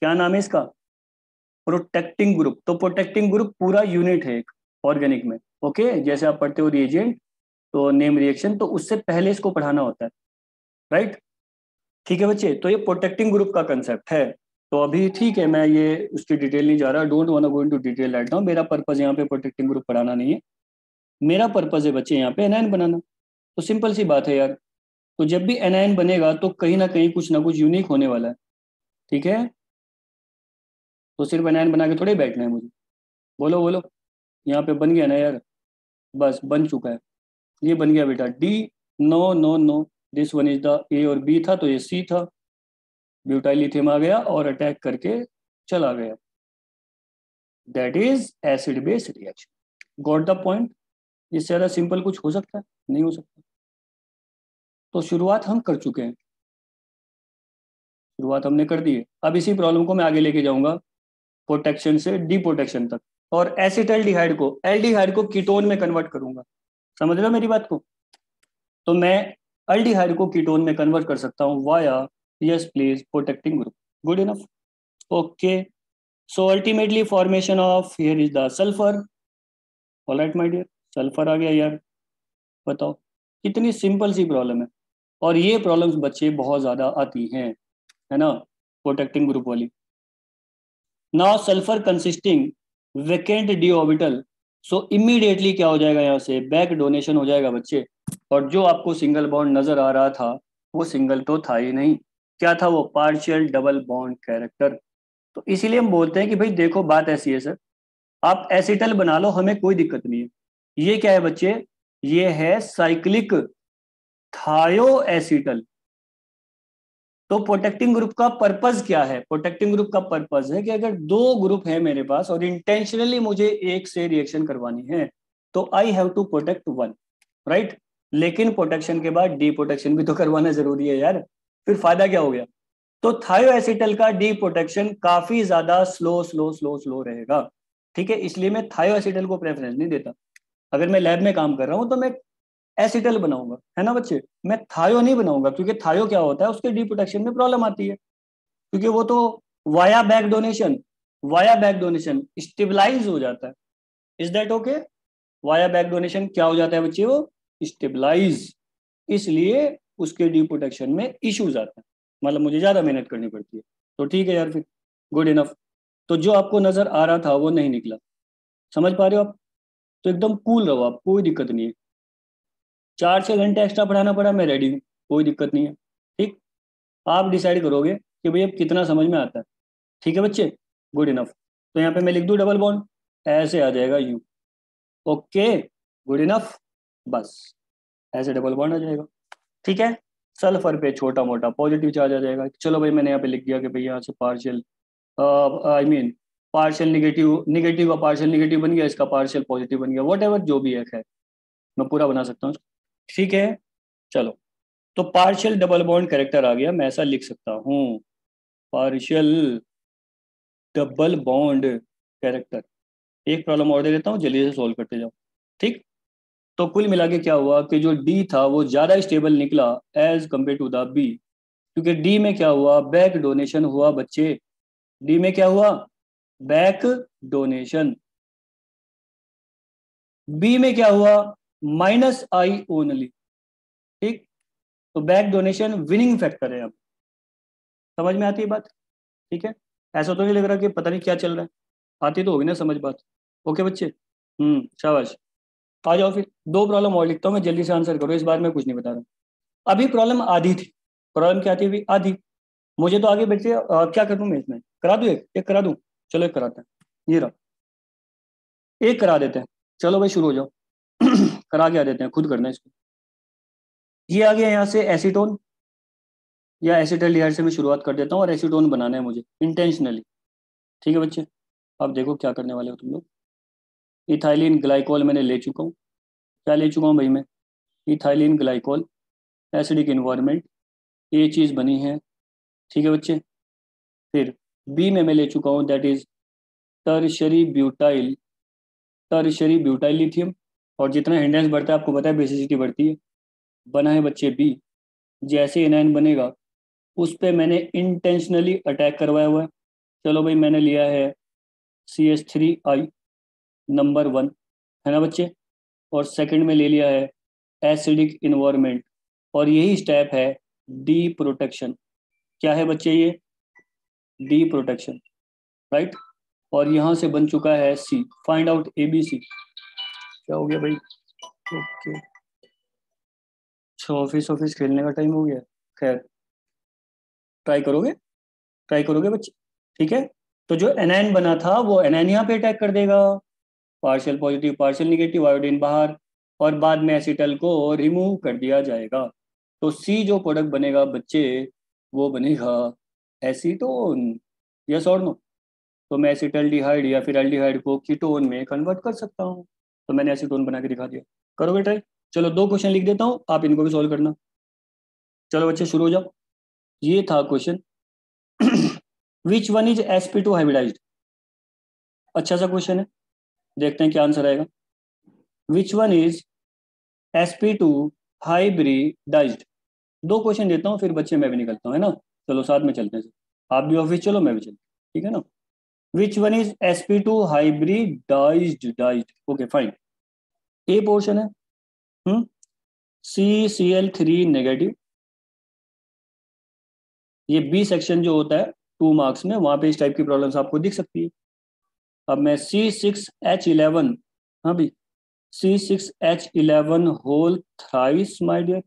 क्या नाम है इसका? Protecting group. तो प्रोटेक्टिंग ग्रुप पूरा यूनिट है एक ऑर्गेनिक में। ओके, जैसे आप पढ़ते हो रिएजेंट तो नेम रिएक्शन, तो उससे पहले इसको पढ़ाना होता है, राइट? ठीक है बच्चे, तो ये प्रोटेक्टिंग ग्रुप का कंसेप्ट है। तो अभी ठीक है, मैं ये उसकी डिटेल नहीं जा रहा, don't want go into detail right now. मेरा पर्पस यहाँ पे प्रोटेक्टिंग ग्रुप पढ़ाना नहीं है, मेरा पर्पस है बच्चे यहाँ पे एनायन बनाना। तो सिंपल सी बात है यार, तो जब भी एनायन बनेगा तो कहीं ना कुछ यूनिक होने वाला है, ठीक है? तो सिर्फ एनायन बना के थोड़े बैठना है मुझे। बोलो बोलो, यहाँ पे बन गया ना यार? बस बन चुका है, ये बन गया बेटा D. No no no, this one is the A और बी था तो ये सी था। ब्यूटाइल लिथियम आ गया और अटैक करके चला गया। That is acid base reaction. Got the point? इससे ज्यादा सिंपल कुछ हो सकता है? नहीं हो सकता। तो शुरुआत हम कर चुके हैं, शुरुआत हमने कर दी है। अब इसी प्रॉब्लम को मैं आगे लेके जाऊंगा प्रोटेक्शन से डी प्रोटेक्शन तक, और एसिटल्डिहाइड को एल्डिहाइड को कीटोन में कन्वर्ट करूंगा। समझ रहे हो मेरी बात को? तो मैं अल्डिहाइड को कीटोन में कन्वर्ट कर सकता हूँ via yes please protecting group. Good enough? Okay, so ultimately formation of here is the sulphur. Alright my dear, sulphur आ गया यार। बताओ कितनी सिंपल सी प्रॉब्लम है, और ये प्रॉब्लम्स बच्चे बहुत ज्यादा आती हैं, है ना, प्रोटेक्टिंग ग्रुप वाली। Now sulphur consisting vacant D orbital, सो इमीडिएटली क्या हो जाएगा? यहाँ से बैक डोनेशन हो जाएगा बच्चे। और जो आपको सिंगल बॉन्ड नजर आ रहा था वो सिंगल तो था ही नहीं, क्या था वो? Partial double bond character. तो इसीलिए हम बोलते हैं कि भाई देखो बात ऐसी है सर, आप एसिटल बना लो, हमें कोई दिक्कत नहीं है। ये क्या है बच्चे? ये है साइक्लिक थायोएसिटल। तो प्रोटेक्टिंग ग्रुप का पर्पस क्या है? प्रोटेक्टिंग ग्रुप का पर्पस है कि अगर दो ग्रुप है मेरे पास और इंटेंशनली मुझे एक से रिएक्शन करवानी है तो I have to protect one, right? लेकिन प्रोटेक्शन के बाद डी प्रोटेक्शन भी तो करवाना जरूरी है यार, फिर फायदा क्या हो गया? तो थायोएसिटल का डी प्रोटेक्शन काफी ज्यादा स्लो स्लो स्लो स्लो रहेगा, ठीक है? इसलिए मैं थायोएसिटल को प्रेफरेंस नहीं देता। अगर मैं लैब में काम कर रहा हूं तो मैं एसिटल बनाऊंगा, है ना बच्चे? मैं थायो नहीं बनाऊंगा, क्योंकि थायो क्या होता है, उसके डी प्रोटेक्शन में प्रॉब्लम आती है, क्योंकि वो तो वाया बैक डोनेशन स्टेबलाइज हो जाता है। Is that okay? Via back donation क्या हो जाता है बच्चे? वो स्टेबलाइज, इसलिए उसके डी प्रोटेक्शन में इश्यूज आते हैं, मतलब मुझे ज्यादा मेहनत करनी पड़ती है। तो ठीक है यार, फिर गुड इनफ। तो जो आपको नजर आ रहा था वो नहीं निकला, समझ पा रहे हो आप? तो एकदम कूल रहो आप, कोई दिक्कत नहीं है। 4-6 घंटे एक्स्ट्रा पढ़ाना पड़ा, मैं रेडी हूँ, कोई दिक्कत नहीं है। ठीक, आप डिसाइड करोगे कि भाई अब कितना समझ में आता है। ठीक है बच्चे, गुड इनफ। तो यहाँ पे मैं लिख दूँ डबल बॉन्ड, ऐसे आ जाएगा यू। ओके, गुड इनफ, बस ऐसे डबल बॉन्ड आ जाएगा। ठीक है, सल्फर पे छोटा मोटा पॉजिटिव चार्ज आ जाएगा। चलो भाई, मैंने यहाँ पे लिख दिया कि भाई यहाँ से partial I mean partial negative, negative का पार्शियल निगेटिव बन गया, इसका पार्शियल पॉजिटिव बन गया, वट एवर जो भी एक है, मैं पूरा बना सकता हूँ। ठीक है, चलो, तो पार्शियल डबल बॉन्ड कैरेक्टर आ गया, मैं ऐसा लिख सकता हूँ, पार्शियल डबल बॉन्ड कैरेक्टर। एक प्रॉब्लम और दे देता हूँ, जल्दी से सोल्व करते जाओ। ठीक, तो कुल मिला के क्या हुआ कि जो डी था वो ज्यादा स्टेबल निकला as compare to the B, क्योंकि डी में क्या हुआ? बैक डोनेशन हुआ बच्चे। डी में क्या हुआ? Back donation. बी में क्या हुआ? Minus I only. ठीक, तो बैक डोनेशन विनिंग फैक्टर है। अब समझ में आती है बात? ठीक है, ऐसा तो नहीं लग रहा कि पता नहीं क्या चल रहा है, आती तो होगी ना समझ बात। ओके बच्चे, शाबाश। आ जाओ फिर, दो प्रॉब्लम और लिखता हूँ मैं, जल्दी से आंसर करो, इस बार मैं कुछ नहीं बता रहा। अभी प्रॉब्लम आधी थी, प्रॉब्लम क्या थी अभी? आधी। मुझे तो आगे बच्चे क्या कर दूं मैं इसमें? करा दूं, एक करा दूं? चलो एक कराते हैं, ये रहा, एक करा देते हैं। चलो भाई शुरू हो जाओ। करा के आ देते हैं, खुद करना है इसको। ये आ गया यहाँ से एसीटोन, या एसिटल्डिहाइड से मैं शुरुआत कर देता हूँ, और एसीटोन बनाना है मुझे इंटेंशनली। ठीक है बच्चे, अब देखो क्या करने वाले हो तुम लोग। इथाइलिन ग्लाइकोल मैंने ले चुका हूँ। क्या ले चुका हूँ भाई मैं? इथाइलिन ग्लाइकोल, एसिडिक इन्वायरमेंट, ये चीज़ बनी है, ठीक है बच्चे। फिर बी में मैं ले चुका हूँ, that is tertiary butyl lithium. और जितना हिंडेंस बढ़ता है आपको पता है बेसिसिटी बढ़ती है। बना है बच्चे बी। जैसे एनायन बनेगा उस पे मैंने इंटेंशनली अटैक करवाया हुआ है। चलो भाई, मैंने लिया है CH3I नंबर 1, है ना बच्चे। और सेकंड में ले लिया है एसिडिक इन्वायरमेंट, और यही स्टेप है डी प्रोटेक्शन। क्या है बच्चे ये? D protection, right. और यहाँ से बन चुका है सी। Find out ABC। क्या हो गया भाई? ओके, अच्छा ऑफिस खेलने का टाइम हो गया। खैर, ट्राई करोगे बच्चे, ठीक है। तो जो एनायन बना था वो एनायन यहाँ पे अटैक कर देगा, partial positive partial negative, iodine बाहर, और बाद में एसिटल को रिमूव कर दिया जाएगा। तो सी जो प्रोडक्ट बनेगा बच्चे वो बनेगा एसीटोन। यस और नो? तो मैं एसिटल्डिहाइड या फिर एल्डिहाइड को कीटोन में कन्वर्ट कर सकता हूँ। तो मैंने एसीटोन बना के दिखा दिया। करोगे ट्राई? चलो 2 क्वेश्चन लिख देता हूँ, आप इनको भी सॉल्व करना। चलो बच्चे शुरू हो जाओ। ये था question which one is sp2 hybridized. अच्छा सा क्वेश्चन है, देखते हैं क्या आंसर आएगा। Which one is sp2 hybridized. 2 question देता हूँ फिर बच्चे मैं भी निकलता हूँ, है ना। चलो साथ में चलते हैं, आप भी ऑफिस चलो मैं भी चलता हूँ, ठीक है ना। Which one is sp2 hybridized. Okay fine. A portion है CCl3 नेगेटिव। ये बी सेक्शन जो होता है 2 मार्क्स में, वहां पे इस टाइप की प्रॉब्लम्स आपको दिख सकती है। अब मैं C6H11, हाँ भाई C6H11 whole thrice my dear.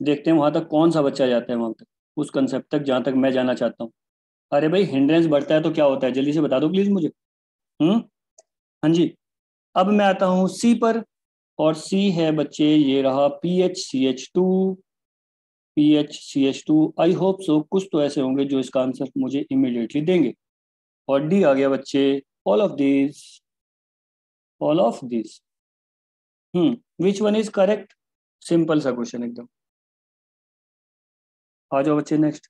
देखते हैं वहां तक कौन सा बच्चा जाता है, वहां तक उस कंसेप्ट तक जहां तक मैं जाना चाहता हूँ। अरे भाई, हिंड्रेंस बढ़ता है तो क्या होता है, जल्दी से बता दो प्लीज मुझे। हाँ जी। अब मैं आता हूँ सी पर, और सी है बच्चे ये रहा PHCH2। आई होप सो कुछ तो ऐसे होंगे जो इसका आंसर मुझे इमीडिएटली देंगे। और डी आ गया बच्चे, all of this, all of this. Which one is correct. Simple सा क्वेश्चन एकदम। आ जाओ बच्चे नेक्स्ट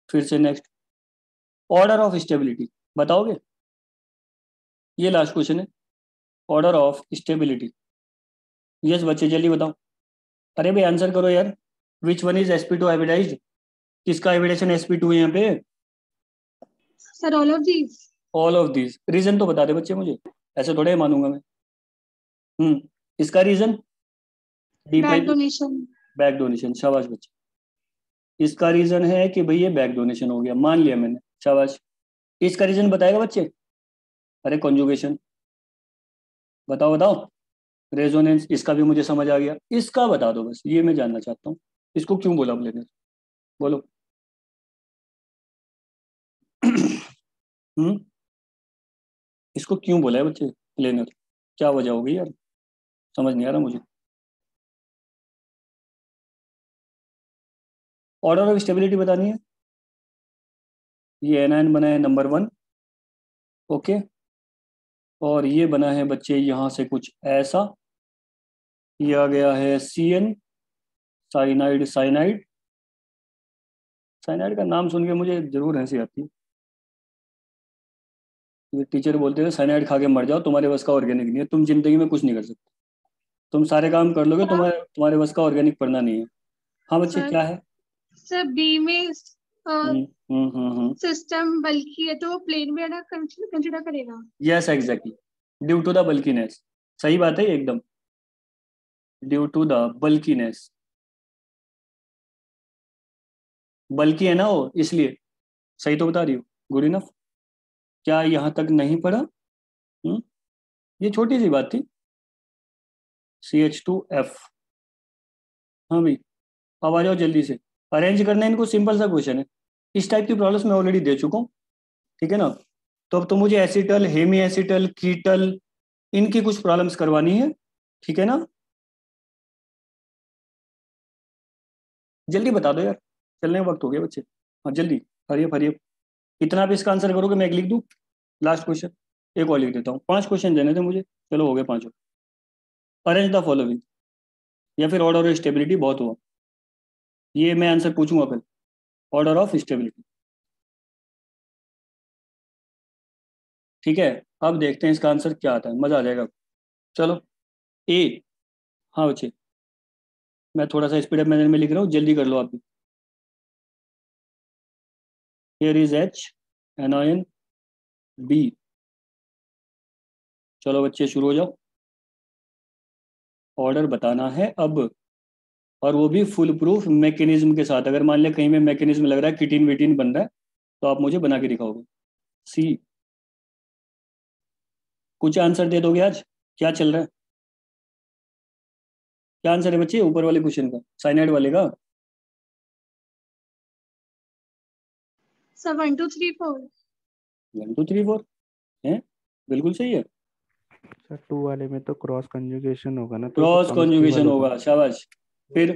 फिर से नेक्स्ट। ऑर्डर ऑफ स्टेबिलिटी बताओगे? ये लास्ट क्वेश्चन है, ऑर्डर ऑफ स्टेबिलिटी। यस बच्चे जल्दी बताओ। अरे भाई आंसर करो यार। Which one is sp2 hybridized. किसका हाइब्रिडेशन sp2 है यहाँ पे? Sir all of these. All of this. Reason तो बता दे बच्चे मुझे, ऐसे थोड़े मानूंगा मैं। इसका reason D back prime donation. Back donation. शाबाश बच्चे। इसका रीजन है कि भाई ये बैक डोनेशन हो गया, मान लिया मैंने, शाबाश। इसका रीजन बताएगा बच्चे? अरे कॉन्जुगेशन। बताओ बताओ। रेजोनेंस, इसका भी मुझे समझ आ गया। इसका बता दो बस, ये मैं जानना चाहता हूँ, इसको क्यों बोला प्लेनर? बोलो हम्म इसको क्यों बोला है बच्चे प्लेनर? क्या वजह होगी यार, समझ नहीं आ रहा मुझे। ऑर्डर ऑफ स्टेबिलिटी बतानी है। ये एनायन बना है नंबर 1, ओके। और ये बना है बच्चे यहाँ से कुछ ऐसा, ये आ गया है CN, साइनाइड। साइनाइड साइनाइड का नाम सुन के मुझे जरूर हंसी आती है। ये टीचर बोलते थे साइनाइड खा के मर जाओ, तुम्हारे बस का ऑर्गेनिक नहीं है, तुम जिंदगी में कुछ नहीं कर सकते, तुम सारे काम कर लोगे, सर तुम्हारे बस का ऑर्गेनिक पढ़ना नहीं है। हाँ बच्चे सर क्या है? सर बी में हम्म सिस्टम बल्कि है तो वो प्लेन में कंसिडर करेगा। Yes exactly, due to the bulkiness. सही बात है ये एकदम, ड्यू टू द बल्कीनेस। बल्कि है ना वो, इसलिए। सही तो बता रही हूँ, गुड इनफ। क्या यहाँ तक नहीं पढ़ा? ये छोटी सी बात थी। CH2F। हाँ भाई, अब आ जाओ जल्दी से। अरेंज करना है इनको, सिंपल सा क्वेश्चन है। इस टाइप की प्रॉब्लम्स मैं ऑलरेडी दे चुका हूँ, ठीक है ना। तो अब तो मुझे एसिटल, हेमी एसिटल, कीटल, इनकी कुछ प्रॉब्लम्स करवानी है, ठीक है ना। जल्दी बता दो यार, चलने का वक्त हो गया बच्चे। हाँ जल्दी, हरियप हरियप। इतना भी इसका आंसर करोगे मैं एक लिख दूँ? लास्ट क्वेश्चन एक और लिख देता हूँ, 5 क्वेश्चन देने थे मुझे। चलो हो गए 5। Arrange the following. या फिर ऑर्डर ऑफ स्टेबिलिटी बहुत हुआ? ये मैं आंसर पूछूंगा कल, ऑर्डर ऑफ स्टेबिलिटी। ठीक है, अब देखते हैं इसका आंसर क्या आता है, मजा आ जाएगा। चलो ए। हाँ बच्चे, मैं थोड़ा सा स्पीड अप मैनर में लिख रहा हूँ, जल्दी कर लो आप भी। Here is H, anion, B. चलो बच्चे शुरू हो जाओ, ऑर्डर बताना है अब, और वो भी फुल प्रूफ मैकेनिज्म के साथ। अगर मान लिया कहीं में मैकेनिज्म लग रहा है, किटिन विटिन बन रहा है, तो आप मुझे बना के दिखाओगे। सी, कुछ आंसर दे दोगे आज? क्या चल रहा है? क्या आंसर है बच्चे ऊपर वाले क्वेश्चन का, साइनाइड वाले का? सर 1 2 3 4। 1 2 3 4 है, बिल्कुल सही है। सर 2 वाले में तो क्रॉस कंजुगेशन होगा ना, तो वो तो क्रॉस कॉन्जुगेबल कॉन्जुगेशन होगा। होगा, शाबाश। फिर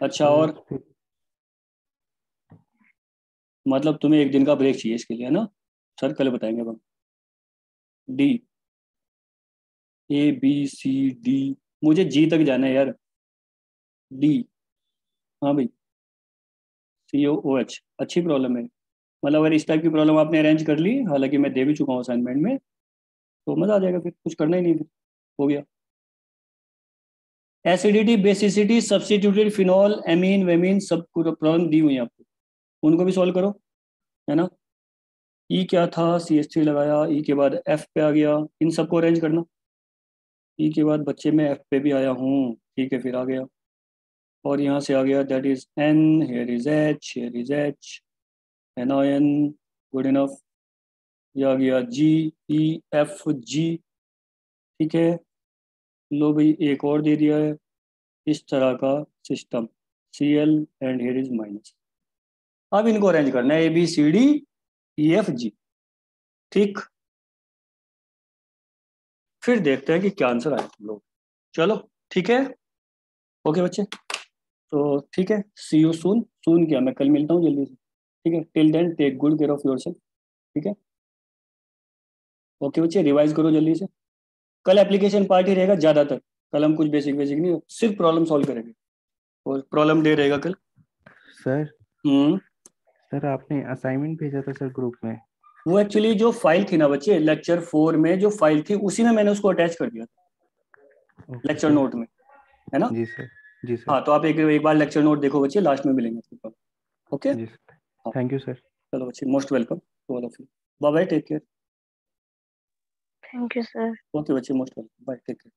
अच्छा, तो और फिर मतलब तुम्हें एक दिन का ब्रेक चाहिए इसके लिए, है ना? सर कल बताएंगे अब। D, A B C D, मुझे जी तक जाना है यार। डी, हाँ भाई, सी ओ ओ एच, अच्छी प्रॉब्लम है। मतलब अगर इस टाइप की प्रॉब्लम आपने अरेंज कर ली, हालांकि मैं दे भी चुका हूँ असाइनमेंट में, तो मजा आ जाएगा, फिर कुछ करना ही नहीं, फिर हो गया। Acidity, basicity, substituted phenol, amine, वेमीन, सब प्रॉब्लम दी हुई है आपको, उनको भी सॉल्व करो, है ना? ई क्या था, सी एच थ्री लगाया, ई के बाद एफ पे आ गया, इन सबको अरेंज करना। ई के बाद बच्चे में एफ पे भी आया हूँ, ठीक है, फिर आ गया, और यहाँ से आ गया, that is N, here is H, here is H, N O N, good enough. ये आ गया जी, ई एफ जी, ठीक है। लो भाई, एक और दे दिया है, इस तरह का system, C L and here is minus. अब इनको अरेंज करना है, A B C D E F G, ठीक। फिर देखते हैं कि क्या आंसर आया तुम लोग। चलो ठीक है, ओके बच्चे, तो ठीक है, सी यू सून। सून क्या, मैं कल मिलता हूँ जल्दी से, ठीक है। Till then take good care of yourself, ठीक है। ओके बच्चे, रिवाइज करो जल्दी से। कल एप्लीकेशन पार्ट ही रहेगा ज़्यादातर, कल हम कुछ बेसिक बेसिक नहीं, सिर्फ प्रॉब्लम सॉल्व करेंगे, और प्रॉब्लम डे रहेगा कल। सर हम्म। सर आपने असाइनमेंट भेजा था सर ग्रुप में। वो एक्चुअली जो फाइल थी ना बच्चे, लेक्चर 4 में जो फाइल थी, उसी में मैंने उसको अटैच कर दिया था, ओके लेक्चर सर। नोट में, है ना? जी सर। जी सर। हाँ, तो आप एक एक बार लेक्चर नोट देखो बच्चे, लास्ट में मिलेंगे आपको। ओके। जी सर। हाँ, थैंक यू सर। चलो बच्चे, most welcome to all of you. Bye bye, take care. Thank you sir. Okay बच्चे, most welcome, bye, take care.